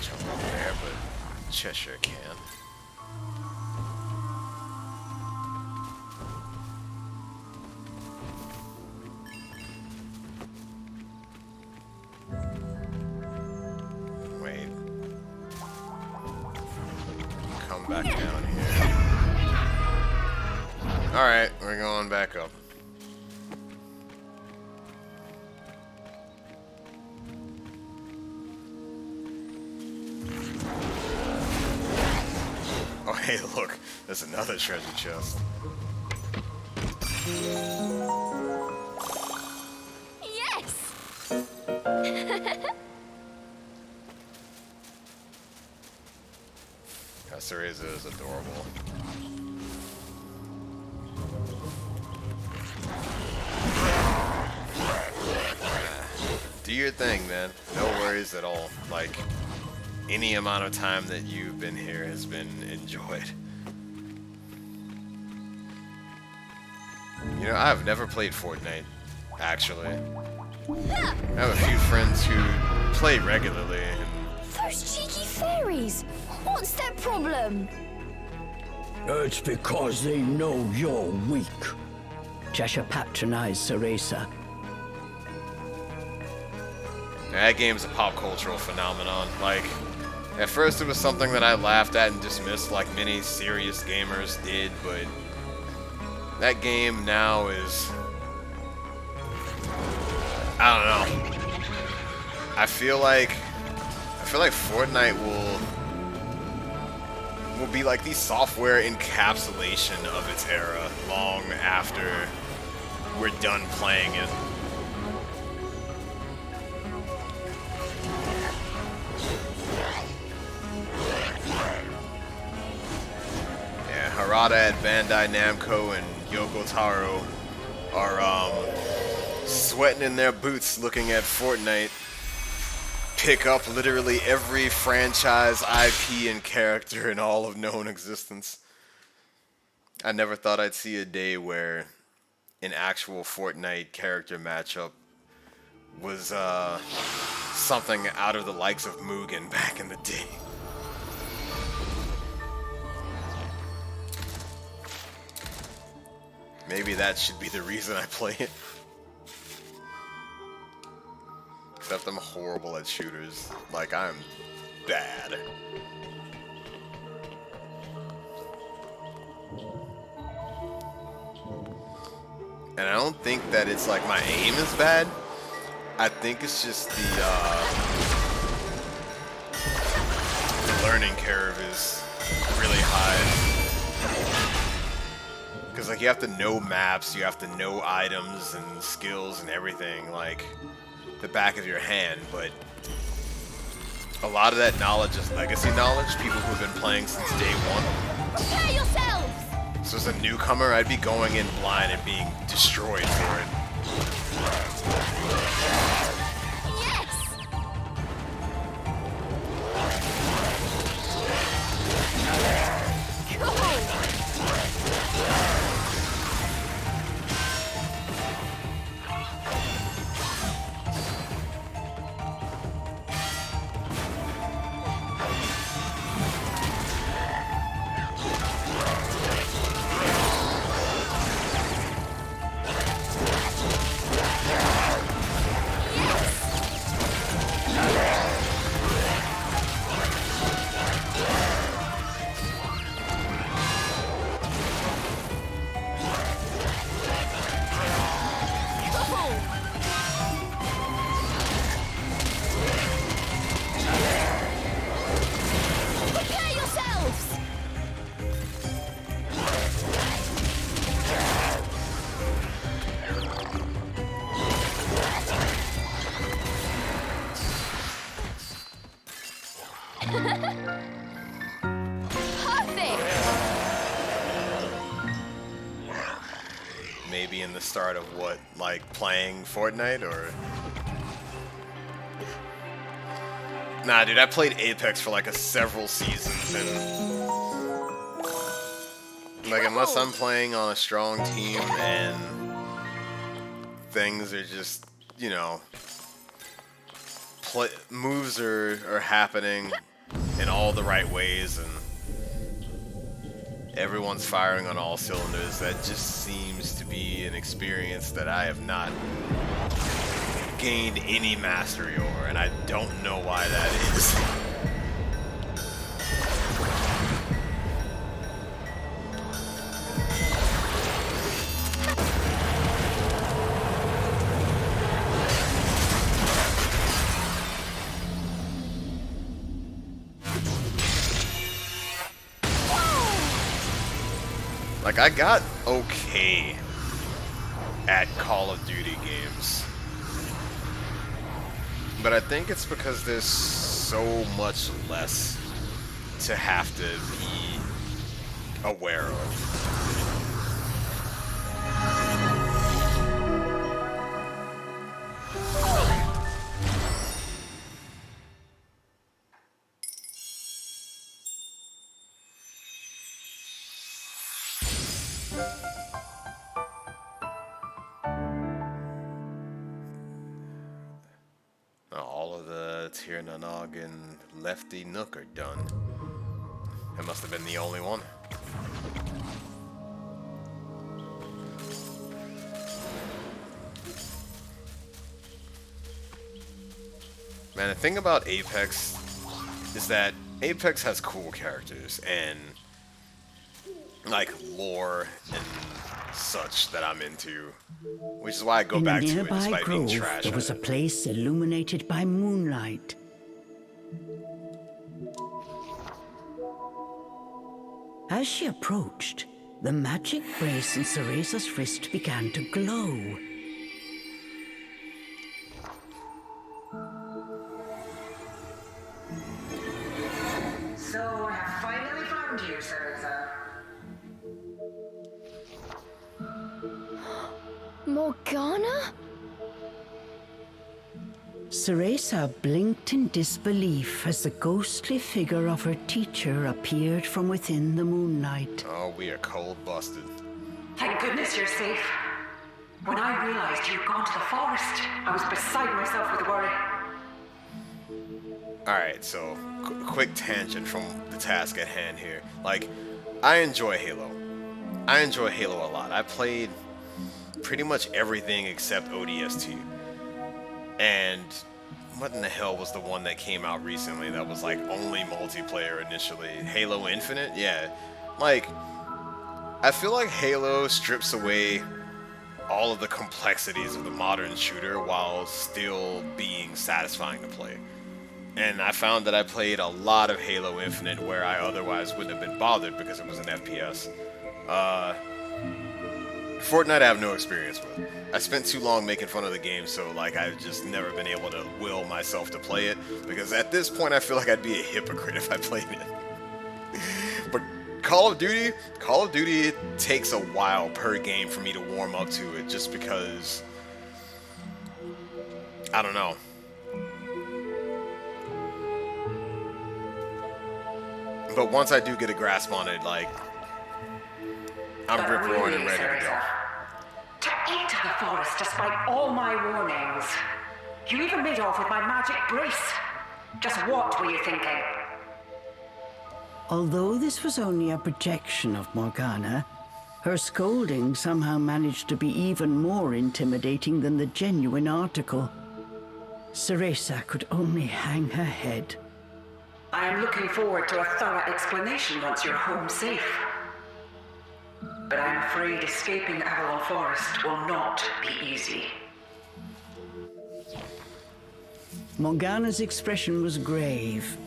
Speaker 1: jump up there, but Cheshire can. Wait. Come back down here. Alright, we're going back up. Oh, hey, look, there's another treasure chest.
Speaker 3: Yes!
Speaker 1: Cereza is adorable. Do your thing, man. No worries at all. Like, any amount of time that you've been here has been enjoyed. You know, I've never played Fortnite, actually. I have a few friends who play regularly, and
Speaker 3: Those cheeky fairies! What's their problem?
Speaker 2: It's because they know you're weak. Cheshire patronized Cereza.
Speaker 1: that game's a pop cultural phenomenon. Like, at first it was something that I laughed at and dismissed like many serious gamers did, but that game now is... I don't know. I feel like Fortnite will be like the software encapsulation of its era long after we're done playing it. Yeah, Harada at Bandai Namco and Yoko Taro are sweating in their boots looking at Fortnite pick up literally every franchise, IP, and character in all of known existence. I never thought I'd see a day where an actual Fortnite character matchup was something out of the likes of Mugen back in the day. Maybe that should be the reason I play it. Except I'm horrible at shooters. Like, I'm bad. And I don't think that it's like my aim is bad. I think it's just the learning curve is really high. Because, like, you have to know maps, you have to know items and skills and everything, like, the back of your hand, but a lot of that knowledge is legacy knowledge, people who've been playing since day one.
Speaker 3: Prepare yourselves!
Speaker 1: So as a newcomer, I'd be going in blind and being destroyed for it.
Speaker 3: Yes! Go!
Speaker 1: Maybe in the start of what, like playing Fortnite, or... Nah, dude, I played Apex for like several seasons, and like, unless I'm playing on a strong team and things are just, you know, moves are happening in all the right ways, and everyone's firing on all cylinders. That just seems to be an experience that I have not gained any mastery over, and I don't know why that is. Like, I got okay at Call of Duty games, but I think it's because there's so much less to have to be aware of. All of the Tir Nanog and Lefty Nook are done. It must have been the only one. Man, the thing about Apex is that Apex has cool characters and like lore and such that I'm into, which is why I go
Speaker 2: In a
Speaker 1: back to it
Speaker 2: nearby
Speaker 1: despite being
Speaker 2: grove,
Speaker 1: trash.
Speaker 2: there was a place illuminated by moonlight. As she approached, the magic brace in Ceresa's wrist began to glow.
Speaker 5: So I have finally found you, Cereza.
Speaker 3: Morgana?
Speaker 2: Ceresa blinked in disbelief as the ghostly figure of her teacher appeared from within the moonlight.
Speaker 1: Oh, we are cold busted.
Speaker 5: Thank goodness you're safe. When I realized you'd gone to the forest, I was beside myself with worry.
Speaker 1: Alright, so quick tangent from the task at hand here. Like, I enjoy Halo. I enjoy Halo a lot. I played pretty much everything except ODST. And what in the hell was the one that came out recently that was like only multiplayer initially? Halo Infinite? Yeah. Like, I feel like Halo strips away all of the complexities of the modern shooter while still being satisfying to play. And I found that I played a lot of Halo Infinite where I otherwise wouldn't have been bothered because it was an FPS. Fortnite I have no experience with. I spent too long making fun of the game, so like I've just never been able to will myself to play it, because at this point I feel like I'd be a hypocrite if I played it. But Call of Duty, it takes a while per game for me to warm up to it, just because, I don't know. But once I do get a grasp on it, like, I'm rip-roaring and ready to go.
Speaker 5: To enter the forest despite all my warnings. You even made off with my magic brace. Just what were you thinking?
Speaker 2: Although this was only a projection of Morgana, her scolding somehow managed to be even more intimidating than the genuine article. Ceresa could only hang her head.
Speaker 5: I am looking forward to a thorough explanation once you're home safe. But I'm afraid escaping Avalon Forest will not be easy.
Speaker 2: Morgana's expression was grave.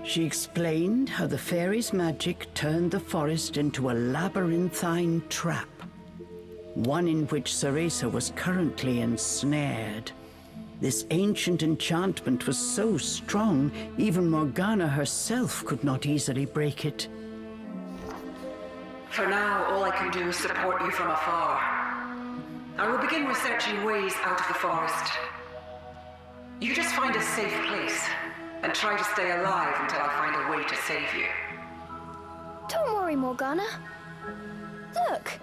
Speaker 2: She explained how the fairy's magic turned the forest into a labyrinthine trap, one in which Ceresa was currently ensnared. This ancient enchantment was so strong, even Morgana herself could not easily break it.
Speaker 5: For now, all I can do is support you from afar. I will begin researching ways out of the forest. You just find a safe place, and try to stay alive until I find a way to save you.
Speaker 3: Don't worry, Morgana. Look,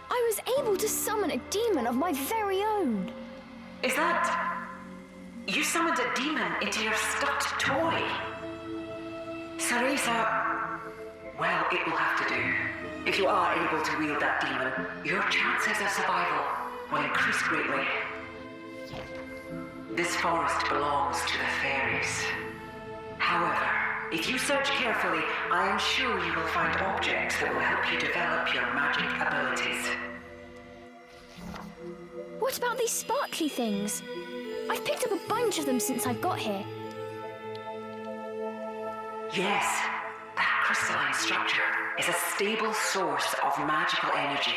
Speaker 3: I was able to summon a demon of my very own.
Speaker 5: Is that... You summoned a demon into your stuffed toy? Cereza, well, it will have to do. If you are able to wield that demon, your chances of survival will increase greatly. This forest belongs to the fairies. However, if you search carefully, I am sure you will find objects that will help you develop your magic abilities.
Speaker 3: What about these sparkly things? I've picked up a bunch of them since I got here.
Speaker 5: Yes, that crystalline structure is a stable source of magical energy.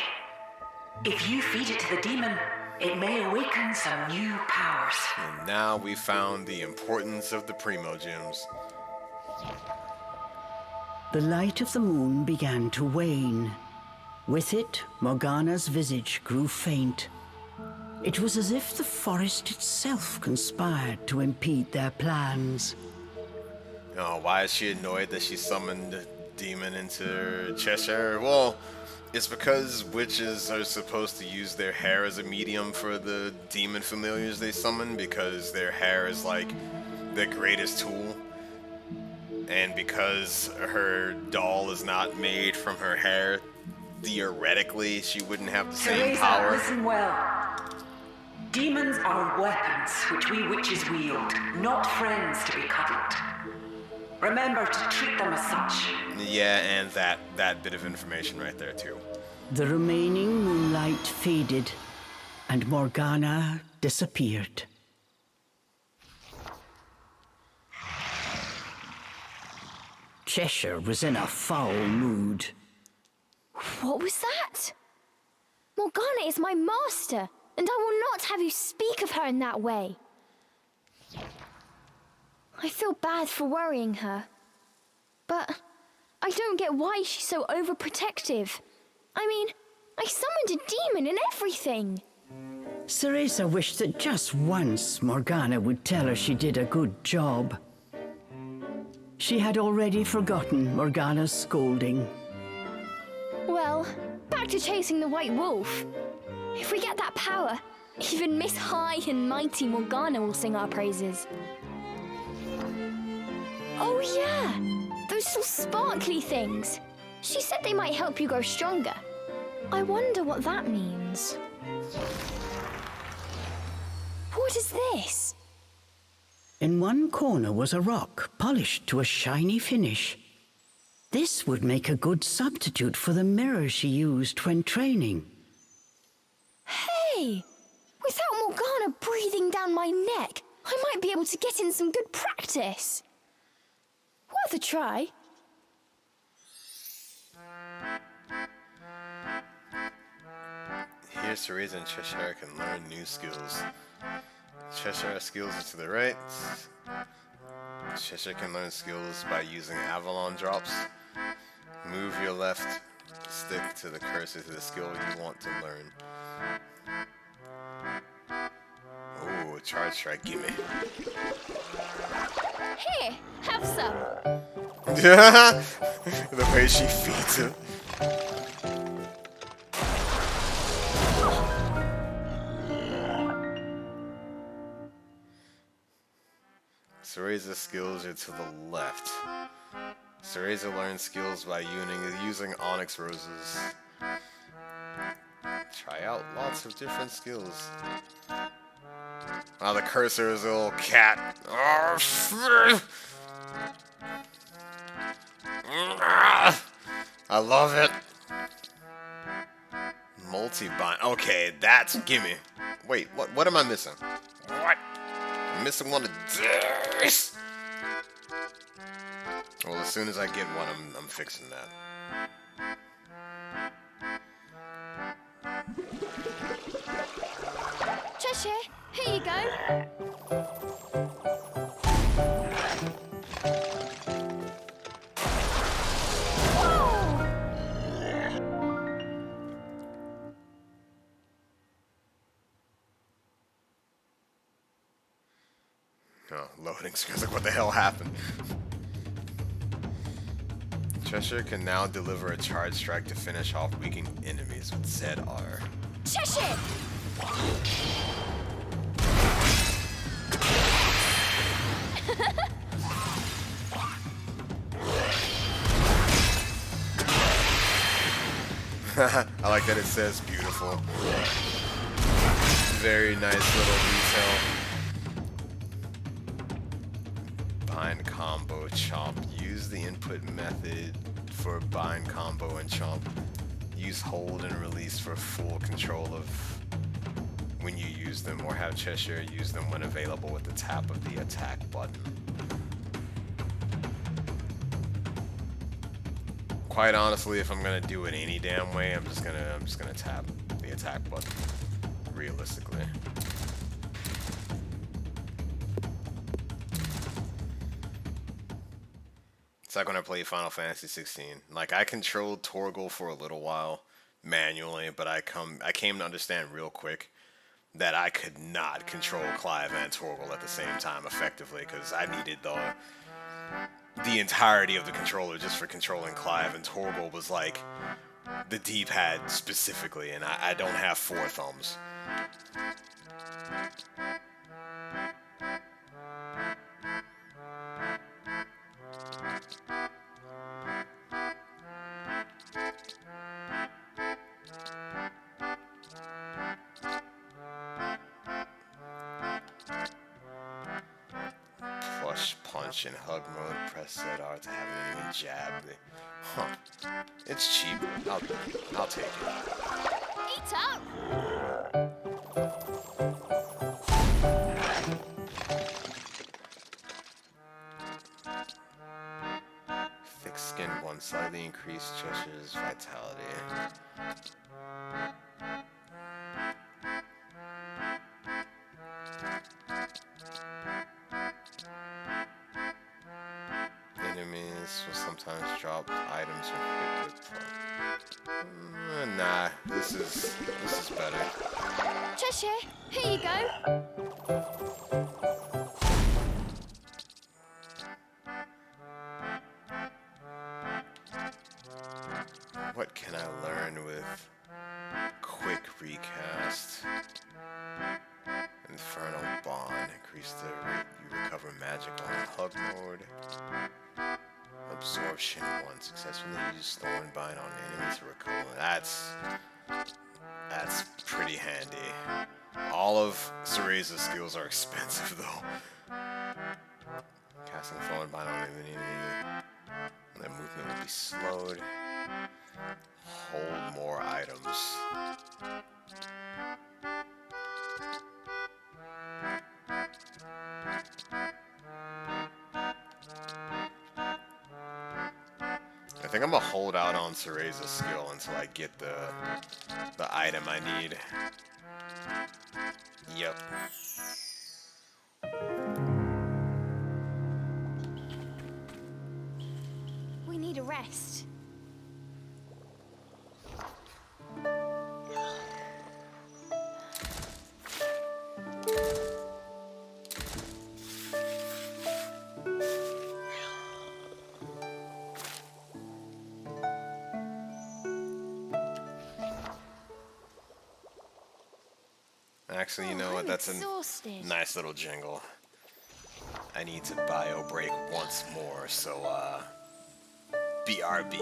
Speaker 5: If you feed it to the demon, it may awaken some new powers.
Speaker 1: And now we found the importance of the Primo Gems.
Speaker 2: The light of the moon began to wane. With it, Morgana's visage grew faint. It was as if the forest itself conspired to impede their plans.
Speaker 1: Oh, why is she annoyed that she summoned a demon into Cheshire? Well, it's because witches are supposed to use their hair as a medium for the demon familiars they summon, because their hair is like their greatest tool. And because her doll is not made from her hair, theoretically she wouldn't have the same
Speaker 5: Cereza,
Speaker 1: power.
Speaker 5: listen well. Demons are weapons which we witches wield, not friends to be cuddled. Remember to treat them as such.
Speaker 1: Yeah, and that bit of information right there too.
Speaker 2: The remaining moonlight faded, and Morgana disappeared. Cheshire was in a foul mood.
Speaker 3: What was that? Morgana is my master, and I will not have you speak of her in that way. I feel bad for worrying her, but I don't get why she's so overprotective. I mean, I summoned a demon and everything.
Speaker 2: Cereza wished that just once Morgana would tell her she did a good job. She had already forgotten Morgana's scolding.
Speaker 3: Well, back to chasing the White Wolf. If we get that power, even Miss High and Mighty Morgana will sing our praises. Oh yeah, those little sparkly things. She said they might help you grow stronger. I wonder what that means. What is this?
Speaker 2: In one corner was a rock, polished to a shiny finish. This would make a good substitute for the mirror she used when training.
Speaker 3: Hey! Without Morgana breathing down my neck, I might be able to get in some good practice. Worth a try.
Speaker 1: Here, Cereza and Cheshire can learn new skills. Cheshire skills are to the right. Cheshire can learn skills by using Avalon drops. Move your left stick to the cursor to the skill you want to learn. Oh, charge strike, gimme.
Speaker 3: Here, have some.
Speaker 1: The way she feeds it. Cereza's skills are to the left. Cereza learns skills by using onyx roses. Try out lots of different skills. Oh, the cursor is a little cat. I love it. Multi-bind. Okay, that's gimme. Wait, what am I missing? What? I'm missing one of this. Well, as soon as I get one, I'm fixing that.
Speaker 3: Cheshire, here you go.
Speaker 1: Oh, loading screens. Like, what the hell happened? Cheshire can now deliver a charge strike to finish off weakened enemies with ZR.
Speaker 3: Cheshire!
Speaker 1: I like that it says beautiful. Very nice little detail. Bind combo chomp. Use the input method for bind combo and chomp. Use hold and release for full control of when you use them, or have Cheshire use them when available with the tap of the attack button. Quite honestly, if I'm gonna do it any damn way, I'm just gonna tap the attack button. Realistically. It's like when I played Final Fantasy 16. Like, I controlled Torgal for a little while manually, but I came to understand real quick that I could not control Clive and Torgal at the same time effectively, because I needed the entirety of the controller just for controlling Clive, and Torgal was like the D-pad specifically, and I don't have 4 thumbs. Plush punch in hug mode. Press ZR to have an enemy jab. Huh. It's cheap. I'll take it.
Speaker 3: Eat up!
Speaker 1: Thick skin one, slightly increased Cheshire's vitality. Enemies will sometimes drop items when hit with nah, this is better.
Speaker 3: Cheshire, here you go.
Speaker 1: What can I learn with quick recast? Infernal Bond. Increase the rate you recover magic on hug mode. Absorption 1. Successfully use Thornbind on enemies to recover. That's pretty handy. All of Cereza's skills are expensive though. Casting Thornbind on enemy. Their movement will be slowed. Hold more items. I think I'm gonna hold out on Cereza's skill until I get the item I need. Yep.
Speaker 3: We need a rest.
Speaker 1: Actually, you know what? That's a
Speaker 3: exhausted.
Speaker 1: nice little jingle. I need to bio break once more, so BRB.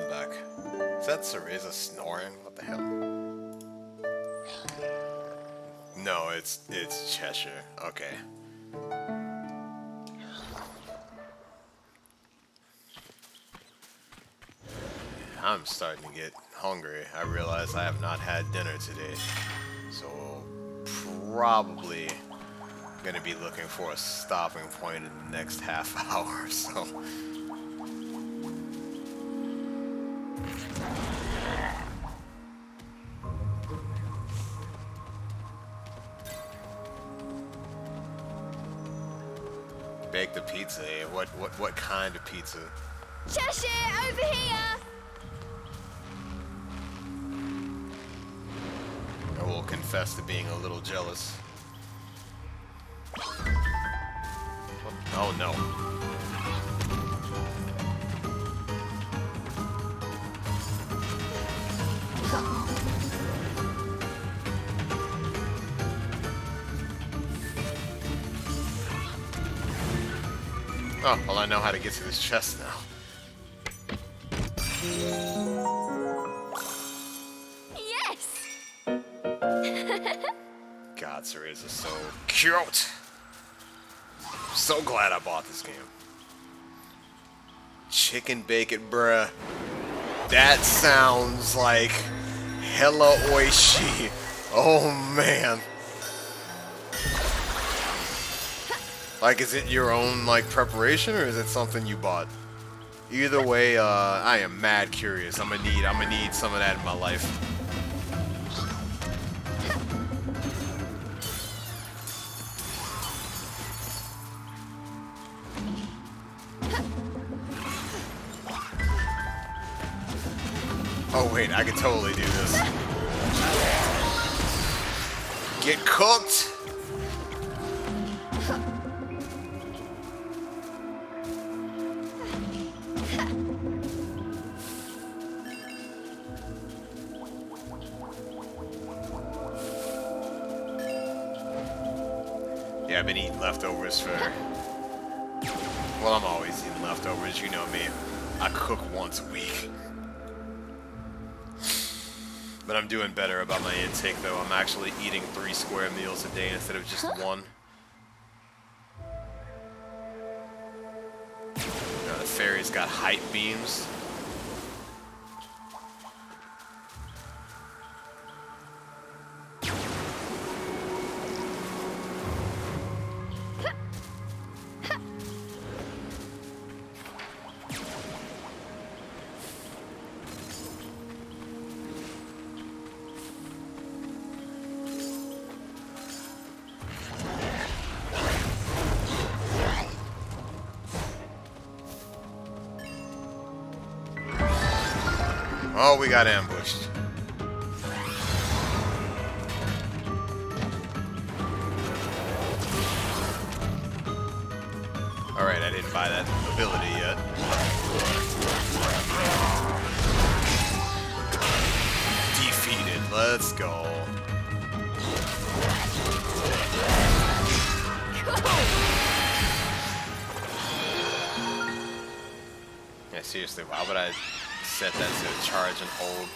Speaker 1: I'm back. Is that Cereza snoring? What the hell? No, it's Cheshire. Okay. I'm starting to get hungry. I realize I have not had dinner today, so probably gonna be looking for a stopping point in the next half hour or so. Bake the pizza. Eh? What kind of pizza?
Speaker 3: Cheshire, over here!
Speaker 1: I will confess to being a little jealous. Oh no. Oh, well, I know how to get to this chest now.
Speaker 3: Yes!
Speaker 1: God, Cereza is so cute. I'm so glad I bought this game. Chicken bacon, bruh. That sounds like hella oishi. Oh man. Like, is it your own like preparation or is it something you bought? Either way, I am mad curious. I'm gonna need some of that in my life. Oh wait, I could totally do this. Get cooked! Yeah, I've been eating leftovers for... Well, I'm always eating leftovers, you know me. I cook once a week. But I'm doing better about my intake, though. I'm actually eating 3 square meals a day instead of just 1. The fairy's got height beams. Oh, we got ambushed. Alright, I didn't buy that ability yet. Defeated. Let's go. Yeah, seriously, why would I set that to charge and hold?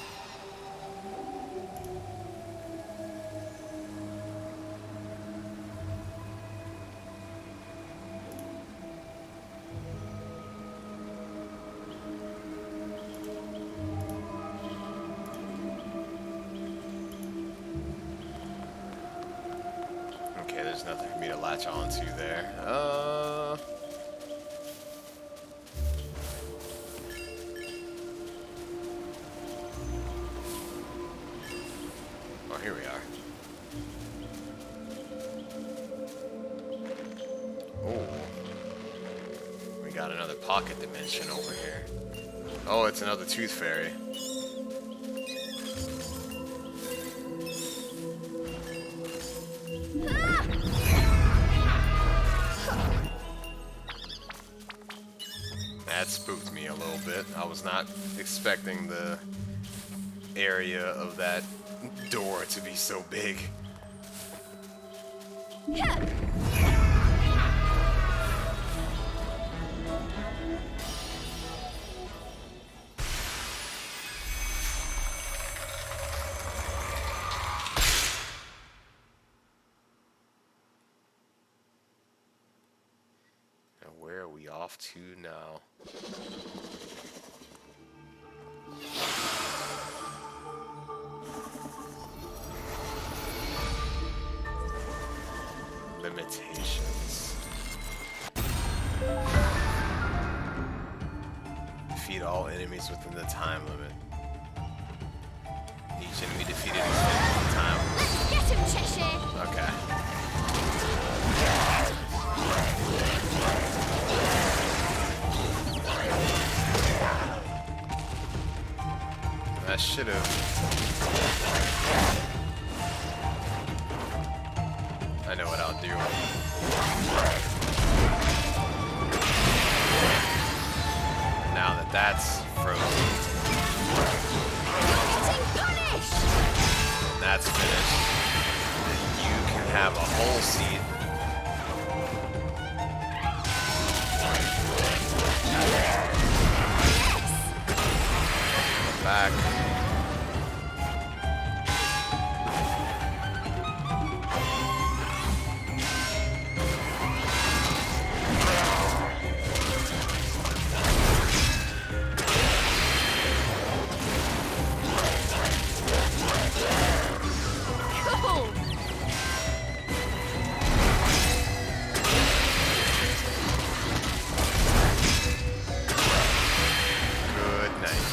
Speaker 1: Okay, there's nothing for me to latch onto there. Oh, here we are. Oh. We got another pocket dimension over here. Oh, it's another tooth fairy. That spooked me a little bit. I was not expecting the area of that door to be so big. off to now. Limitations. Defeat all enemies within the time limit. Each enemy defeated is finished in time.
Speaker 3: Let's get him, Cheshire!
Speaker 1: Okay. That should have. I know what I'll do. Now that that's frozen.
Speaker 3: You're getting punished!
Speaker 1: And that's finished. Then you can have a whole seat. Back.
Speaker 3: Cool!
Speaker 1: Good night.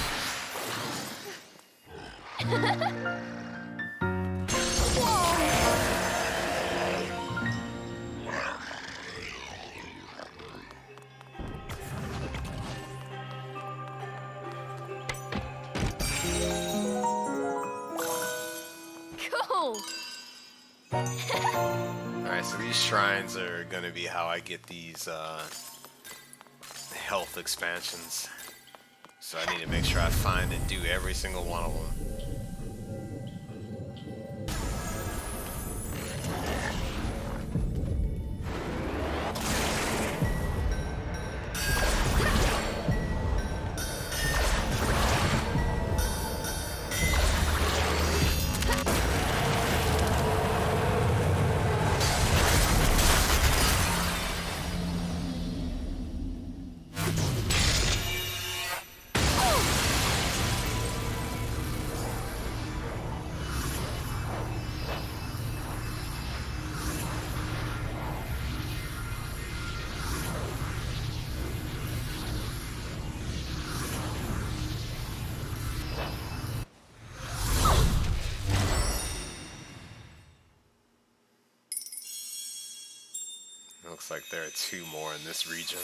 Speaker 3: Cool!
Speaker 1: Alright, so these shrines are gonna be how I get these health expansions. So I need to make sure I find and do every single one of them. Looks like there are 2 more in this region.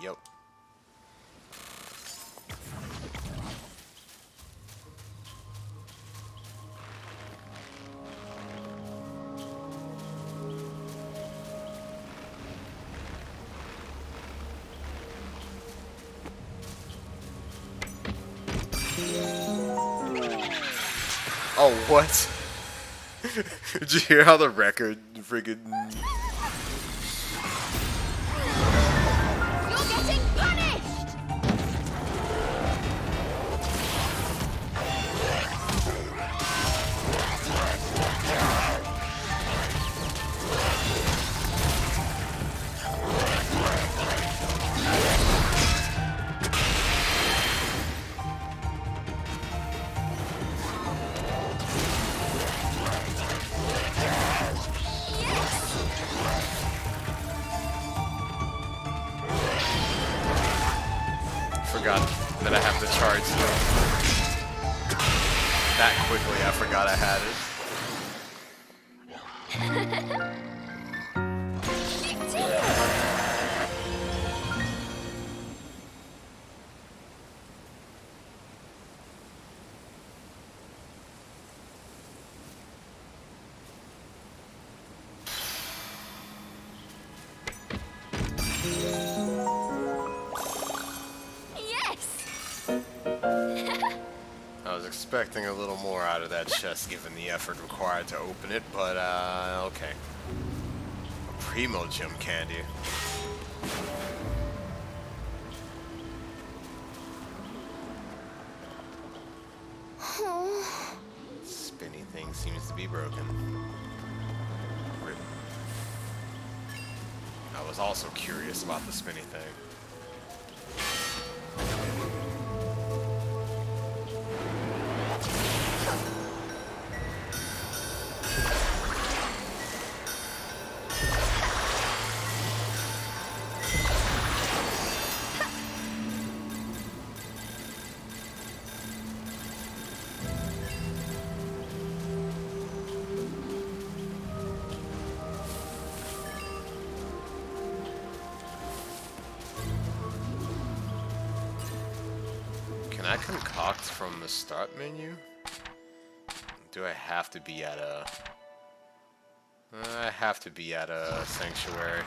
Speaker 1: Yep. Oh, what? Did you hear how the record friggin'
Speaker 3: You're getting punished!
Speaker 1: forgot that I have the charge still. That quickly, I forgot I had it. I was expecting a little more out of that chest given the effort required to open it, but okay. A primo gem candy. Spinny thing seems to be broken. Rip. I was was also curious about the spinny thing. Can I concoct from the start menu? Do I have to be at a... I have to be at a sanctuary.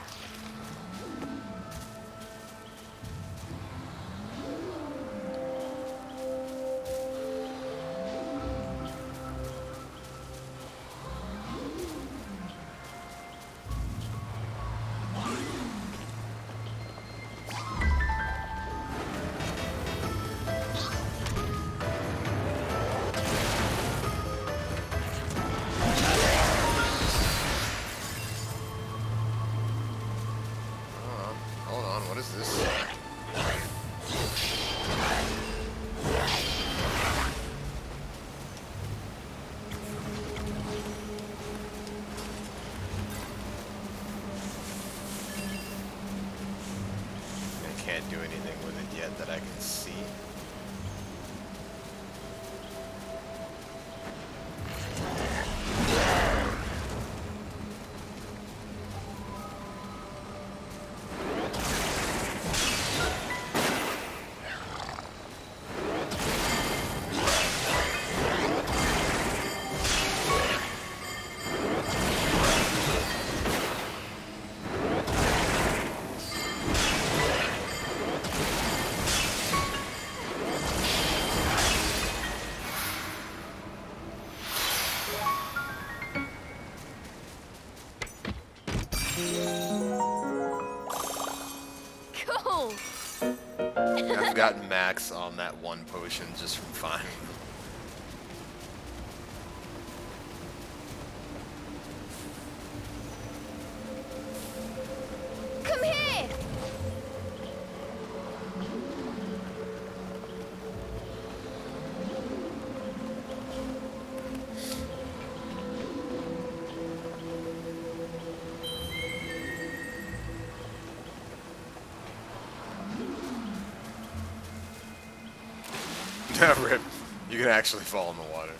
Speaker 1: Hold on, what is this? I can't do anything with it yet that I can see.
Speaker 3: Cool!
Speaker 1: I've got max on that one potion just from finding them.
Speaker 3: Come here!
Speaker 1: Rip. You can actually fall in the water.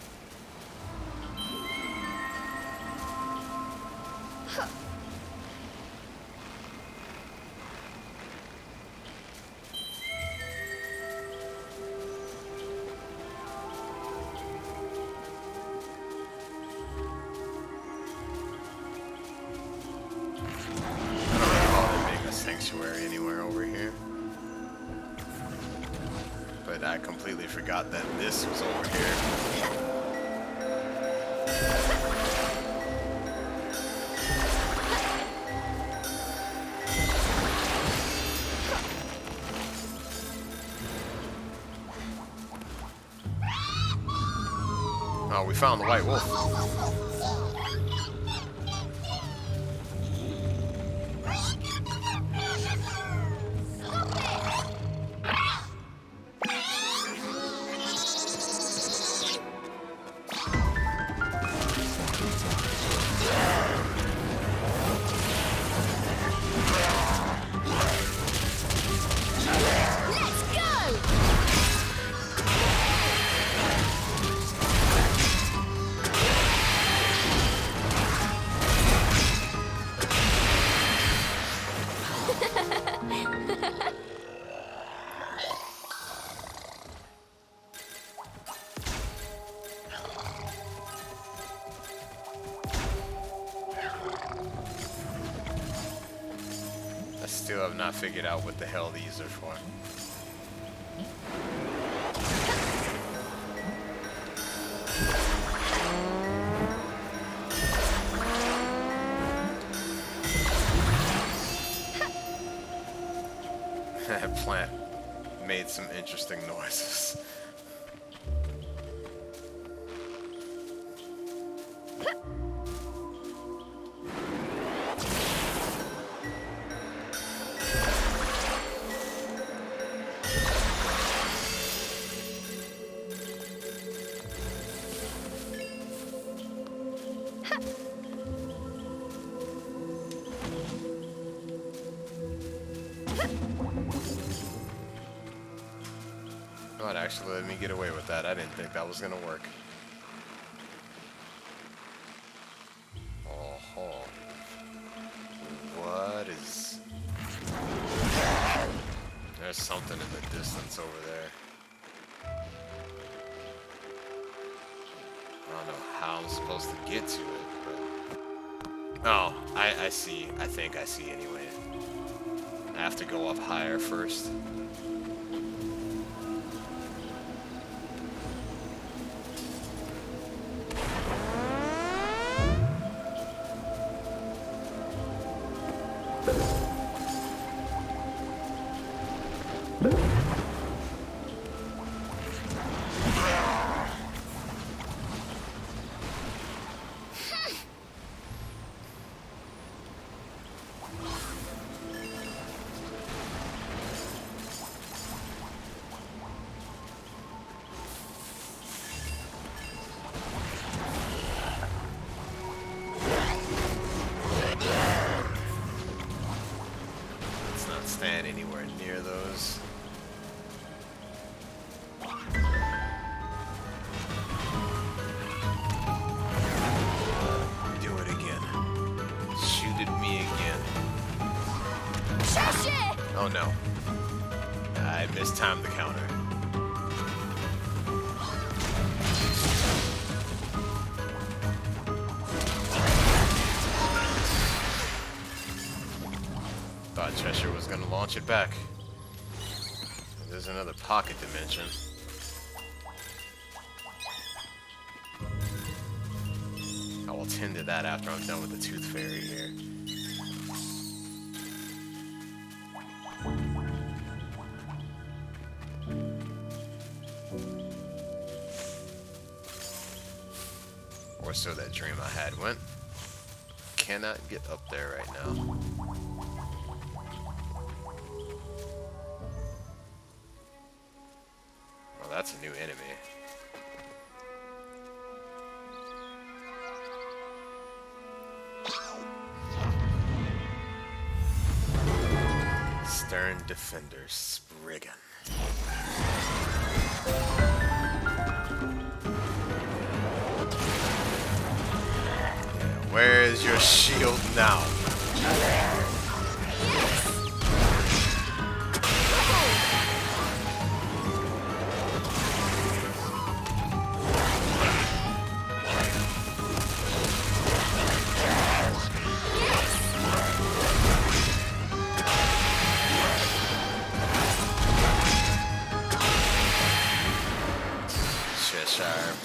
Speaker 1: I don't recall there being a sanctuary anywhere over here. But I completely forgot that this was over here. Oh, we found the white wolf.
Speaker 3: Let's go!
Speaker 1: I still have not figured out what the hell these are for. That plant made some interesting noises. actually let me get away with that. I didn't think that was gonna work. Oh, what is... There's something in the distance over there. I don't know how I'm supposed to get to it, but... Oh, I see. I think I see anyway. I have to go up higher first. Stand anywhere near those. Do it again. Shoot at me again. Oh no. I mistimed the counter. Thought Cheshire was gonna launch it back. There's another pocket dimension. I will tend to that after I'm done with the Tooth Fairy here. Or so that dream I had went. Cannot get up there right now. That's a new enemy. Stern Defender Spriggan. Yeah, where is your shield now?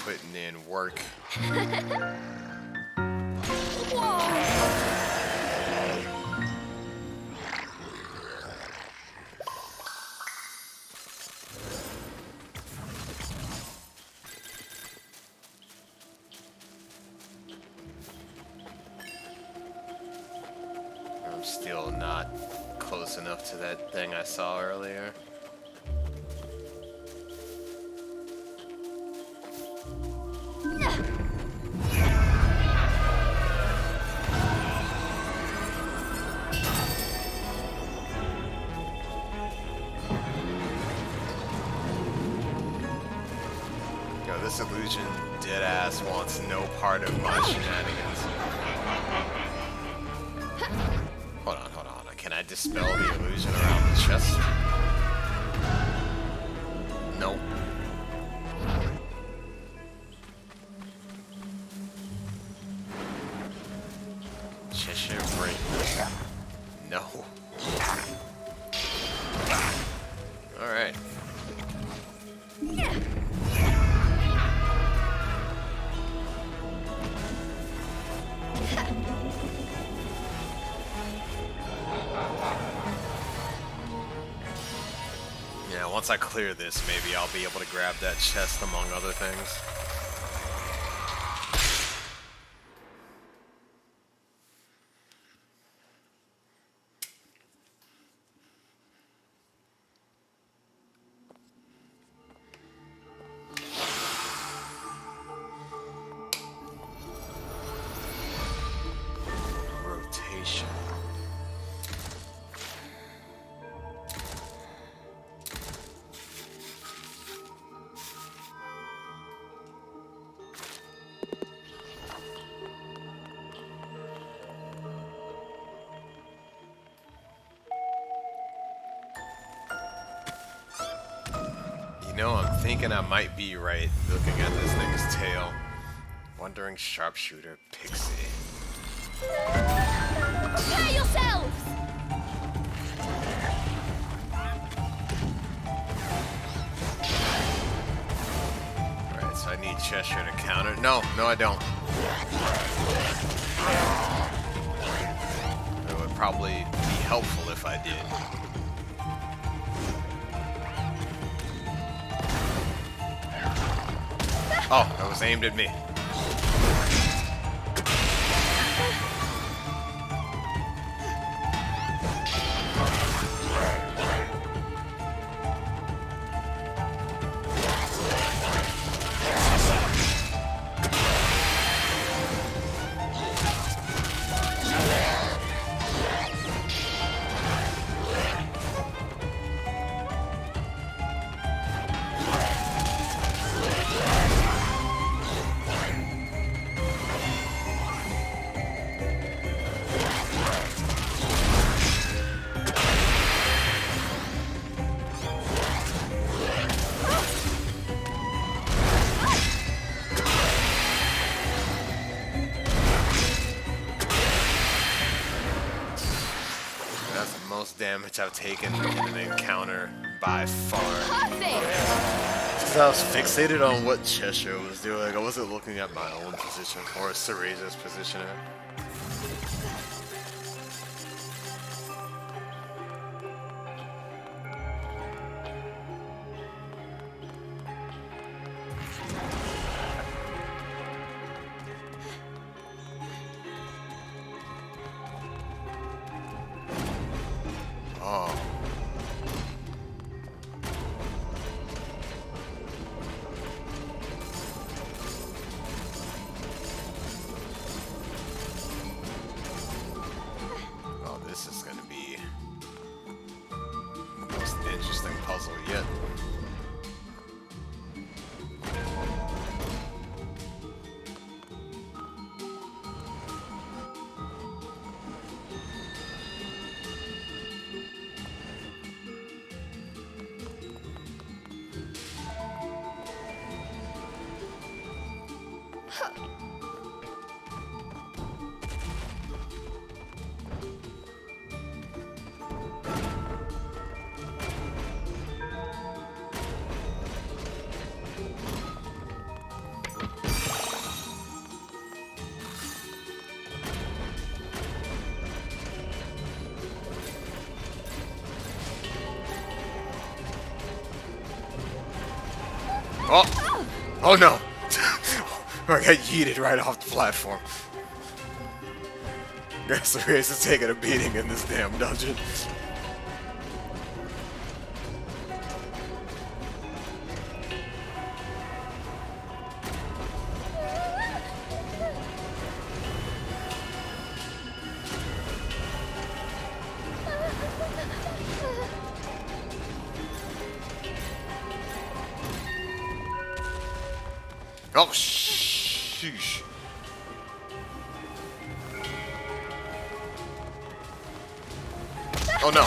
Speaker 1: Putting in work. I'm still not close enough to that thing I saw earlier. This illusion deadass wants no part of my shenanigans. Hold on. Can I dispel the illusion around the chest? Nope. Cheshire break. No. Alright. Yeah, once I clear this, maybe I'll be able to grab that chest among other things. Rotation. thinking I might be right looking at this thing's tail. Wandering sharpshooter pixie.
Speaker 3: Prepare yourselves!
Speaker 1: Alright, so I need Cheshire to counter. No, I don't. It would probably be helpful if I did. Oh, that was aimed at me. Damage I've taken in an encounter by far. Because I was fixated on what Cheshire was doing. I wasn't looking at my own position or Cereza's position. Oh. Oh, this is going to be the most interesting puzzle yet. Oh! Oh no! I got yeeted right off the platform. Guess the race is taking a beating in this damn dungeon. Oh, sheesh. Oh no.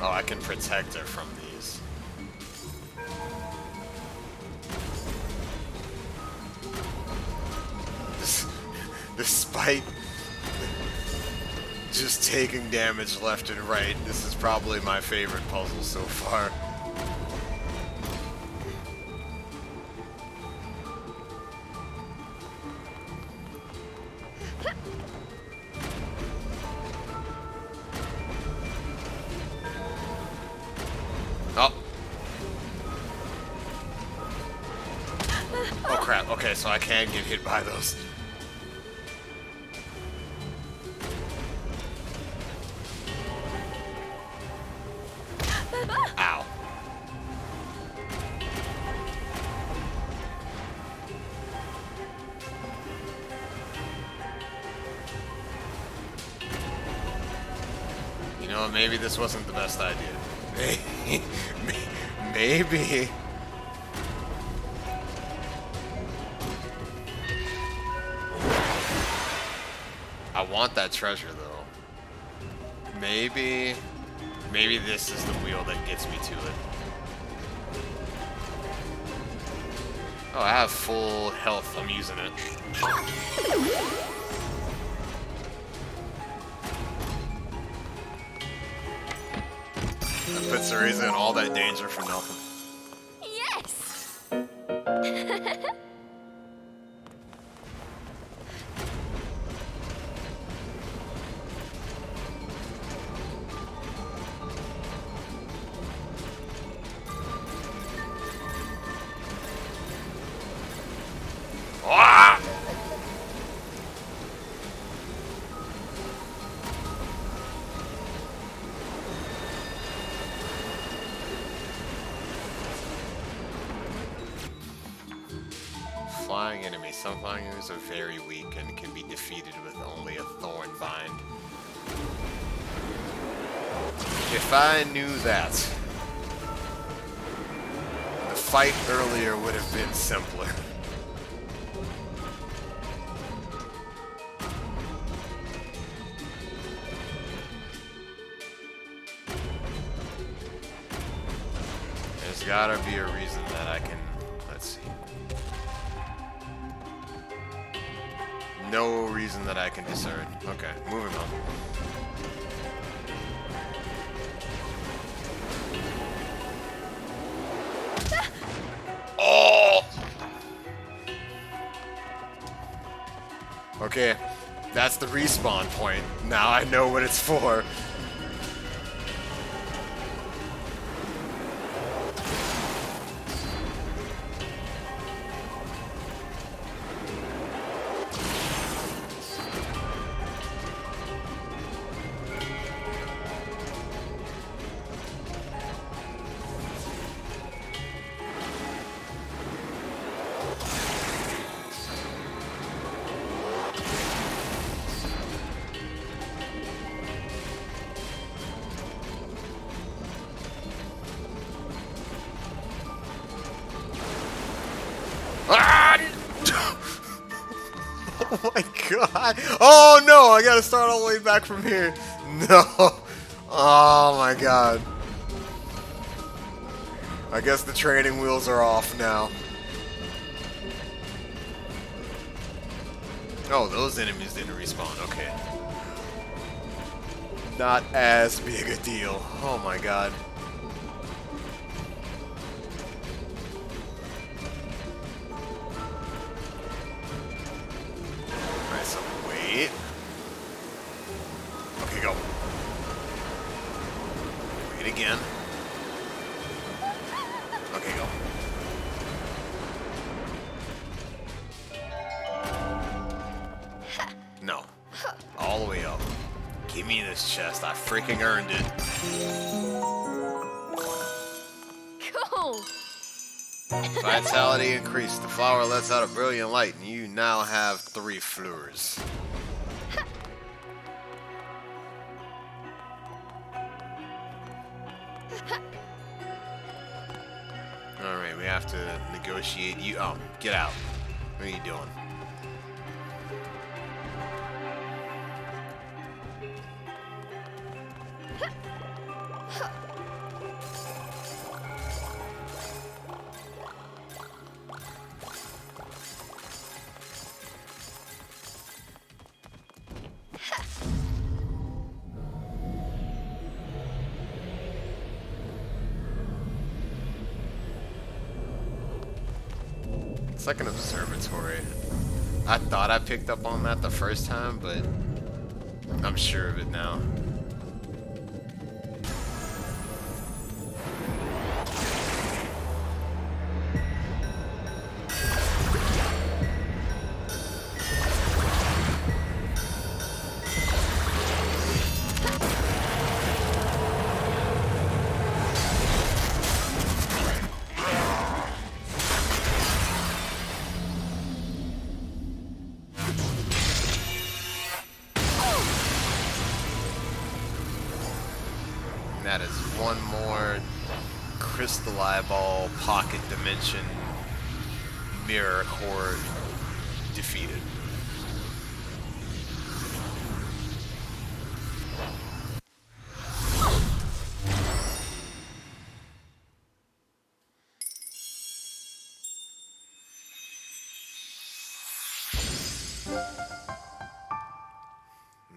Speaker 1: Oh, I can protect her from these. Despite just taking damage left and right, this is probably my favorite puzzle so far. Oh. Oh crap, okay, so I can get hit by those. Ow. maybe this wasn't the best idea. Maybe. I want that treasure though. Maybe this is the wheel that gets me to it. Oh, I have full health. I'm using it. I put Cereza in all that danger for nothing.
Speaker 3: Yes!
Speaker 1: Ah! Flying enemies. Some flying enemies are very weak and can be defeated with only a thorn bind. If I knew that, the fight earlier would have been simpler. There's gotta be a reason that I can, let's see. No reason that I can discern. Okay, moving on. Oh! Okay, that's the respawn point. Now I know what it's for. Ah! Oh my god. Oh no, I gotta start all the way back from here. No. Oh my god. I guess the training wheels are off now. Oh, those enemies didn't respawn. Okay. Not as big a deal. Oh my god. Alright, so wait. Okay, go. Wait again. Okay, go. No. All the way up. Give me this chest. I freaking earned it.
Speaker 3: Cool!
Speaker 1: Vitality increased. The flower lets out a brilliant light, and you now have 3 fleurs. Alright, we have to negotiate you. Oh, get out. What are you doing? It's like an observatory. I thought I picked up on that the first time, but I'm sure of it now. That is one more crystal eyeball pocket dimension mirror core defeated.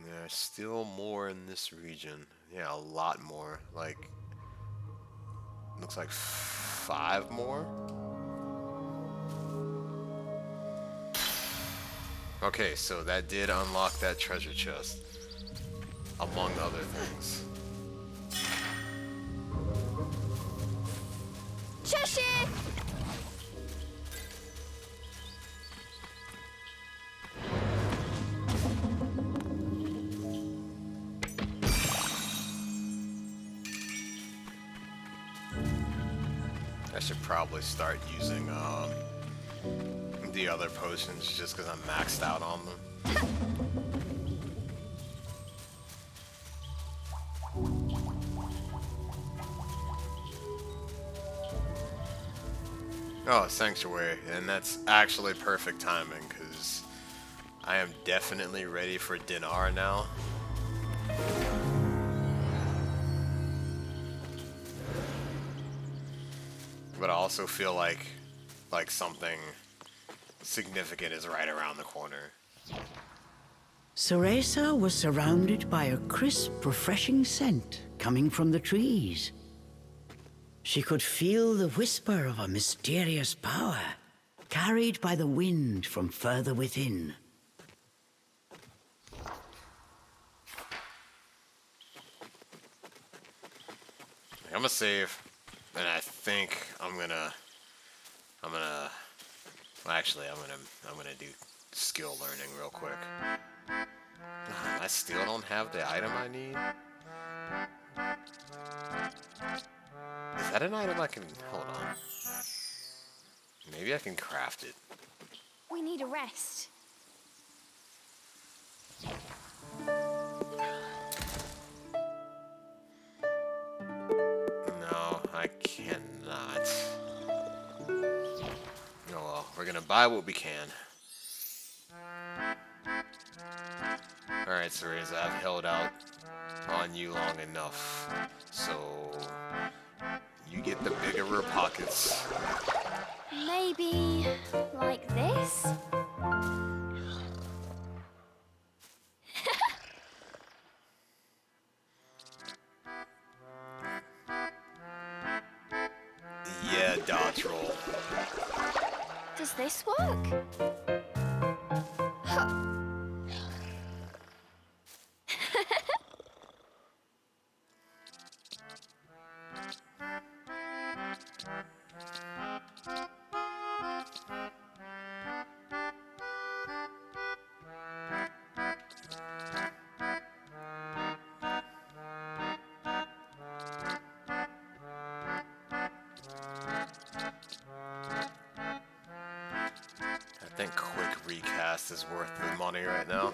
Speaker 1: There's still more in this region. Yeah, a lot more. Like, looks like 5 more. Okay, so that did unlock that treasure chest, among other things.
Speaker 3: Cheshire!
Speaker 1: I should probably start using the other potions just because I'm maxed out on them. Oh, Sanctuary, and that's actually perfect timing because I am definitely ready for Dinar now. But I also feel like something significant is right around the corner.
Speaker 2: Cereza was surrounded by a crisp, refreshing scent coming from the trees. She could feel the whisper of a mysterious power, carried by the wind from further within.
Speaker 1: I'm gonna save, and I think I'm gonna well, actually, I'm gonna do skill learning real quick. I still don't have the item I need. Is that an item I can hold on? Maybe I can craft it.
Speaker 3: We need a rest.
Speaker 1: No, I cannot. Oh well, we're gonna buy what we can. Alright, Cereza, I've held out on you long enough. So, you get the bigger pockets.
Speaker 3: Maybe like this?
Speaker 1: Yeah, dodge roll.
Speaker 3: Does this work? Huh.
Speaker 1: I think quick recast is worth the money right now.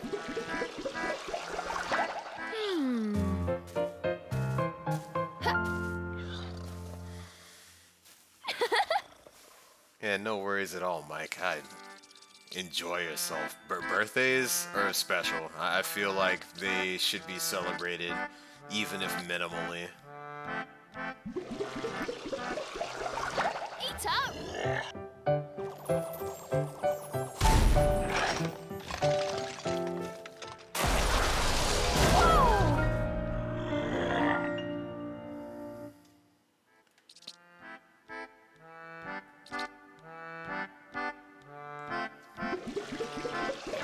Speaker 1: Yeah, no worries at all, Mike. Enjoy yourself. Birthdays are special. I feel like they should be celebrated, even if minimally.
Speaker 3: Eat up!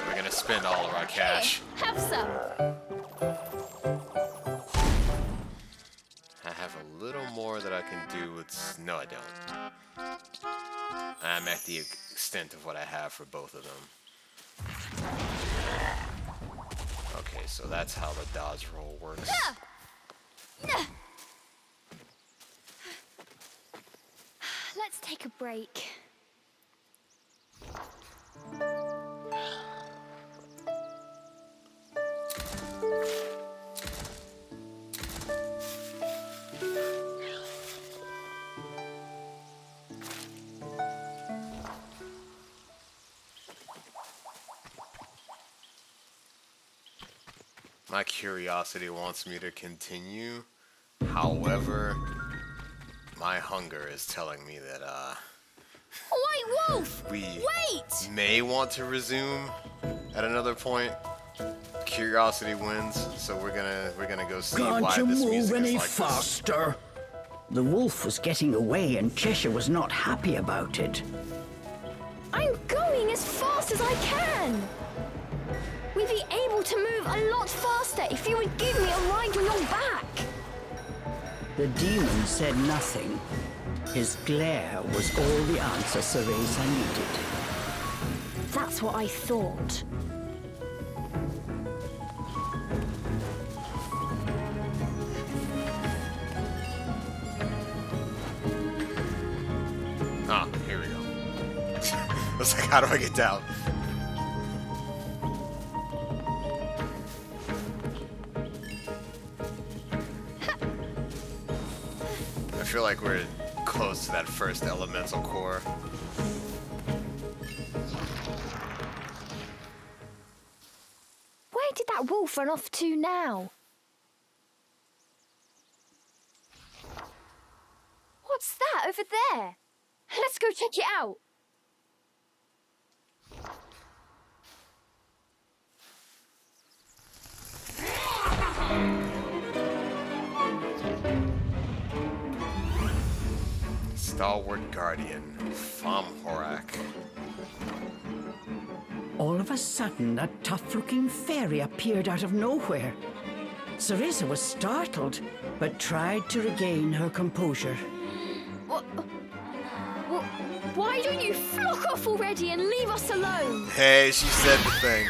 Speaker 1: We're gonna spend all of our cash.
Speaker 3: Here, have some.
Speaker 1: I have a little more that I can do with... No, I don't. I'm at the extent of what I have for both of them. Okay, so that's how the dodge roll works.
Speaker 3: Let's take a break.
Speaker 1: My curiosity wants me to continue. However, my hunger is telling me that
Speaker 3: White Wolf!
Speaker 1: we
Speaker 3: Wait!
Speaker 1: may want to resume at another point. Curiosity wins, so we're gonna go see
Speaker 2: Can't
Speaker 1: why
Speaker 2: you
Speaker 1: this
Speaker 2: move
Speaker 1: music
Speaker 2: any
Speaker 1: is like this.
Speaker 2: faster? The wolf was getting away and Cheshire was not happy about it.
Speaker 3: I'm going as fast as I can. We'd be able to move a lot faster if you would give me a ride on your back.
Speaker 2: The demon said nothing. His glare was all the answer Cereza needed.
Speaker 3: That's what I thought.
Speaker 1: Ah, here we go. I was like, how do I get down? I feel like we're close to that first elemental core.
Speaker 3: Where did that wolf run off to now? What's that over there? Let's go check it out.
Speaker 1: Stalwart Guardian, Famhorak.
Speaker 2: All of a sudden, a tough-looking fairy appeared out of nowhere. Cereza was startled, but tried to regain her composure.
Speaker 3: Why don't you flock off already and leave us alone?
Speaker 1: Hey, she said the thing.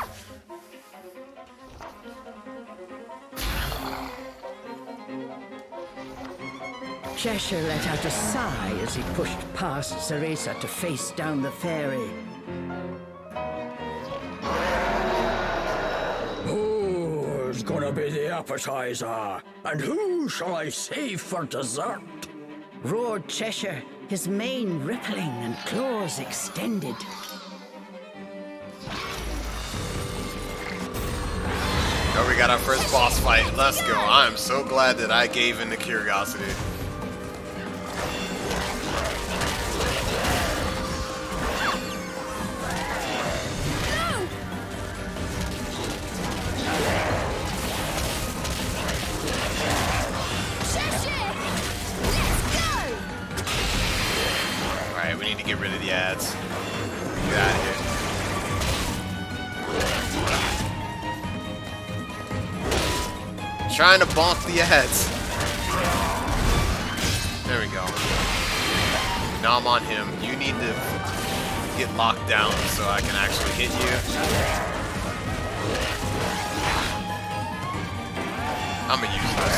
Speaker 2: Cheshire let out a sigh as he pushed past Cereza to face down the fairy. Who's gonna be the appetizer? And who shall I save for dessert? Roared Cheshire, his mane rippling and claws extended.
Speaker 1: Oh, we got our first boss fight. Let's go. I am so glad that I gave in to curiosity. Alright, we need to get rid of the ads. Get out of here. Trying to bonk the ads. There we go. Now I'm on him. You need to get locked down so I can actually hit you. I'm gonna use this.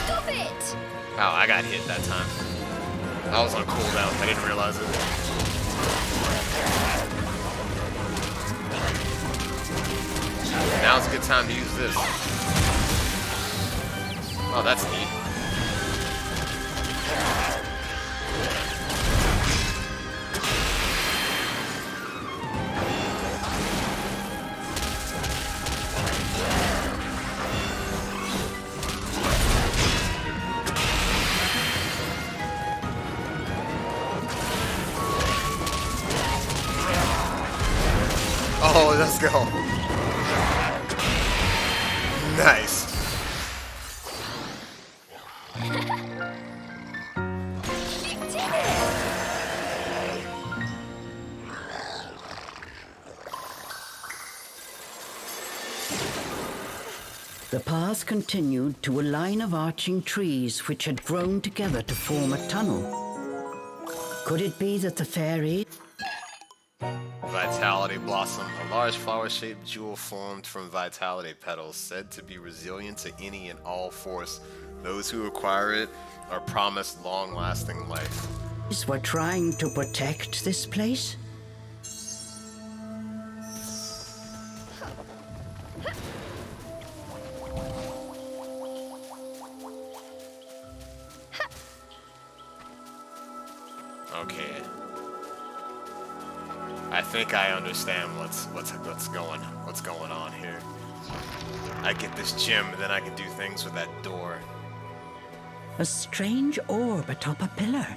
Speaker 3: Stop it!
Speaker 1: Oh, I got hit that time. I was on cooldown. I didn't realize it. Now's a good time to use this. Oh, that's neat. Oh, let's go. Nice.
Speaker 3: You did it!
Speaker 2: The path continued to a line of arching trees which had grown together to form a tunnel. Could it be that the fairy...
Speaker 1: Vitality Blossom, a large flower-shaped jewel formed from vitality petals, said to be resilient to any and all force. Those who acquire it are promised long-lasting life.
Speaker 2: were trying to protect this place?
Speaker 1: Okay. I think I understand what's going on here. I get this gem, and then I can do things with that door.
Speaker 2: A strange orb atop a pillar.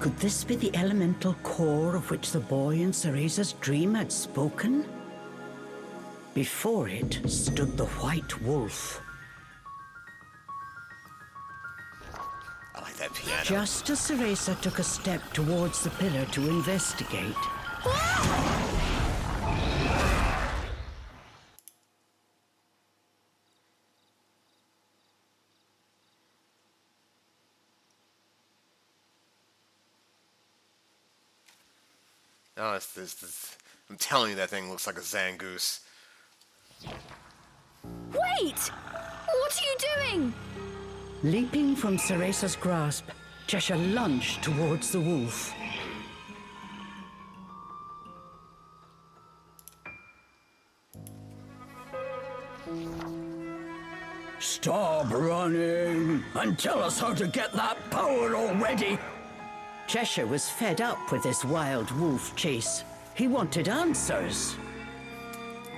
Speaker 2: Could this be the elemental core of which the boy in Cereza's dream had spoken? Before it stood the white wolf.
Speaker 1: I like that piano.
Speaker 2: Just as Cereza took a step towards the pillar to investigate,
Speaker 1: No, it's this. I'm telling you, that thing looks like a Zangoose.
Speaker 3: Wait! What are you doing?
Speaker 2: leaping from Cereza's grasp, Cheshire lunged towards the wolf. Stop running and tell us how to get that power already. Cheshire was fed up with this wild wolf chase. He wanted answers.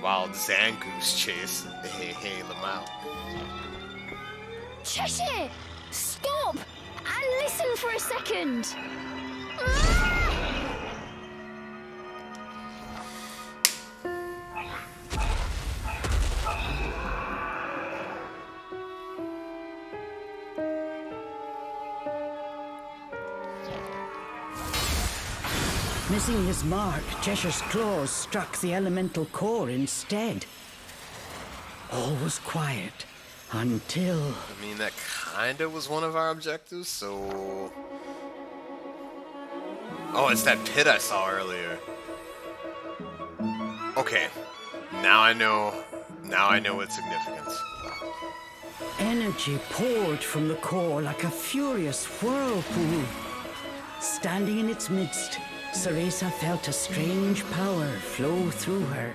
Speaker 1: Wild Zangoose chase. Hey, Lamau.
Speaker 3: Cheshire! Stop! And listen for a second!
Speaker 2: Missing his mark, Cheshire's claws struck the elemental core instead. All was quiet until...
Speaker 1: I mean, that kinda was one of our objectives, so... Oh, it's that pit I saw earlier. Okay. Now I know its significance.
Speaker 2: Energy poured from the core like a furious whirlpool. Standing in its midst, Cereza felt a strange power flow through her.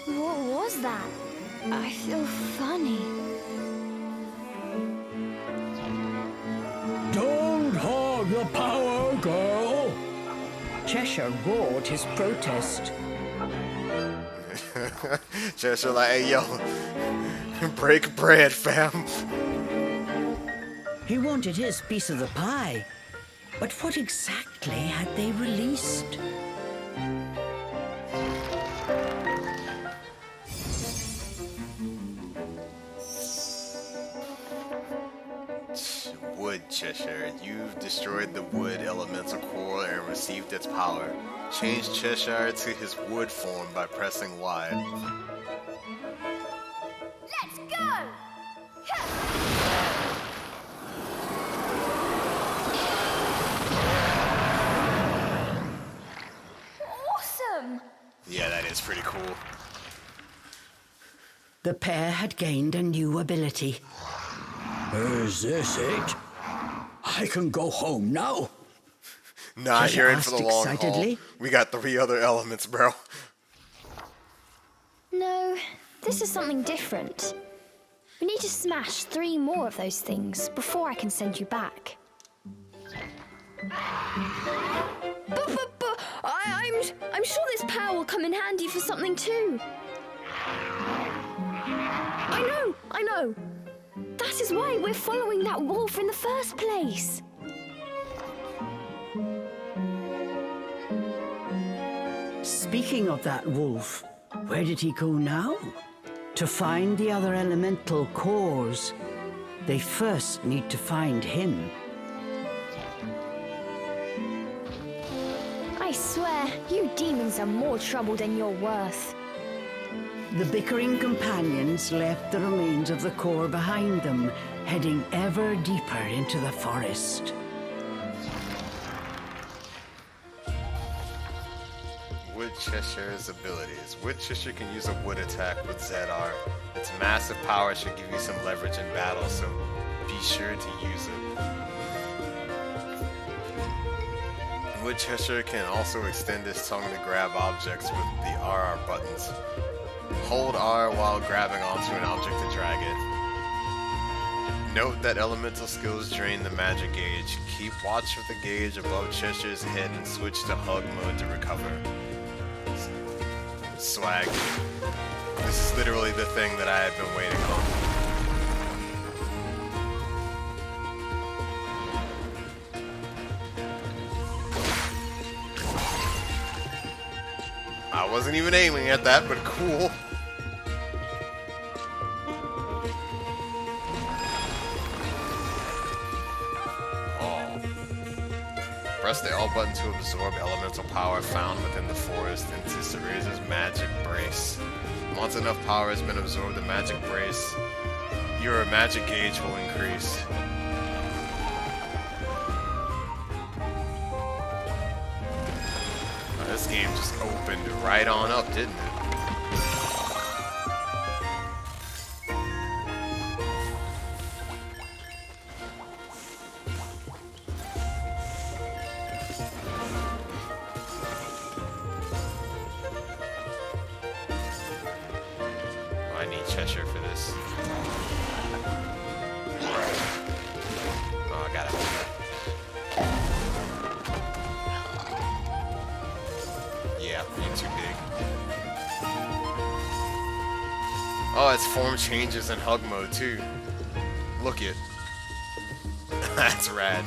Speaker 3: What was that? I feel funny.
Speaker 2: Don't hog the power, girl! Cheshire roared his protest.
Speaker 1: Cheshire like, hey, yo, break bread, fam.
Speaker 2: He wanted his piece of the pie. But what exactly had they released?
Speaker 1: Wood, Cheshire. You've destroyed the wood elemental core and received its power. Change Cheshire to his wood form by pressing Y.
Speaker 3: Let's go! Awesome!
Speaker 1: Yeah, that is pretty cool.
Speaker 2: The pair had gained a new ability. Is this it? I can go home now.
Speaker 1: Nah,
Speaker 2: Cheshire
Speaker 1: you're in for the
Speaker 2: asked
Speaker 1: long
Speaker 2: excitedly.
Speaker 1: haul. We got 3 other elements, bro.
Speaker 3: No, this is something different. We need to smash 3 more of those things before I can send you back. But I'm sure this power will come in handy for something too. I know. That is why we're following that wolf in the first place.
Speaker 2: Speaking of that wolf, where did he go now? To find the other elemental cores, they first need to find him.
Speaker 3: I swear, you demons are more trouble than you're worth.
Speaker 2: The bickering companions left the remains of the core behind them, heading ever deeper into the forest.
Speaker 1: Wood Cheshire's abilities. Wood Cheshire can use a wood attack with ZR. Its massive power should give you some leverage in battle, so be sure to use it. Wood Cheshire can also extend his tongue to grab objects with the RR buttons. Hold R while grabbing onto an object to drag it. Note that elemental skills drain the magic gauge. Keep watch of the gauge above Chester's head and switch to hug mode to recover. Swag. This is literally the thing that I have been waiting on. I wasn't even aiming at that, but cool. Oh. Press the L button to absorb elemental power found within the forest into Cereza's magic brace. Once enough power has been absorbed, the magic brace, your magic gauge will increase. This game just opened right on up, didn't it? Oh, I need Cheshire for this. Oh, I got it. Yeah, you're too big. Oh, its form changes in hug mode too. Look it. That's rad.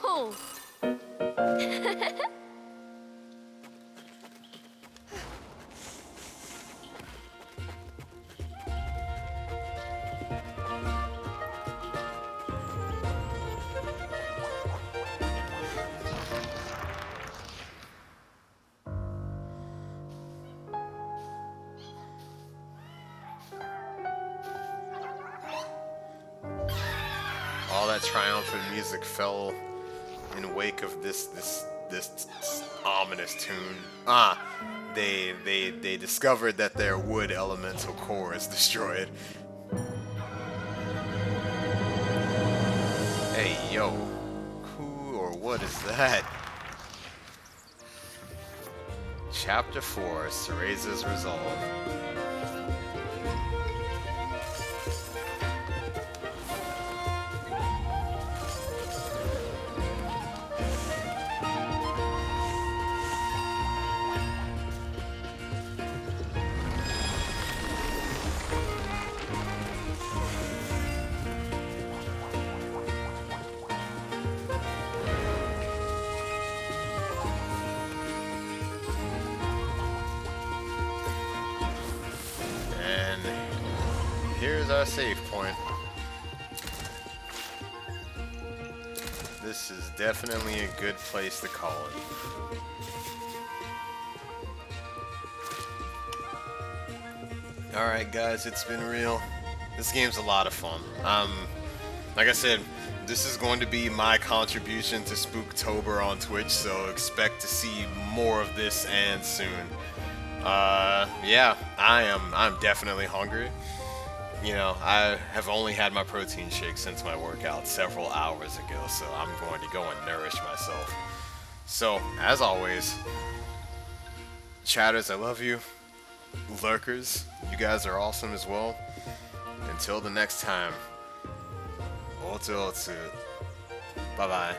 Speaker 3: Cool!
Speaker 1: All that triumphant music fell in wake of this ominous tune. They discovered that their wood elemental core is destroyed. Hey yo, who or what is that? Chapter 4, Cereza's Resolve. Here's our save point. This is definitely a good place to call it. Alright guys, it's been real. This game's a lot of fun. Like I said, this is going to be my contribution to Spooktober on Twitch, so expect to see more of this and soon. Yeah, I'm definitely hungry. You know, I have only had my protein shake since my workout several hours ago, so I'm going to go and nourish myself. So, as always, chatters, I love you. Lurkers, you guys are awesome as well. Until the next time, otu otu. Bye-bye.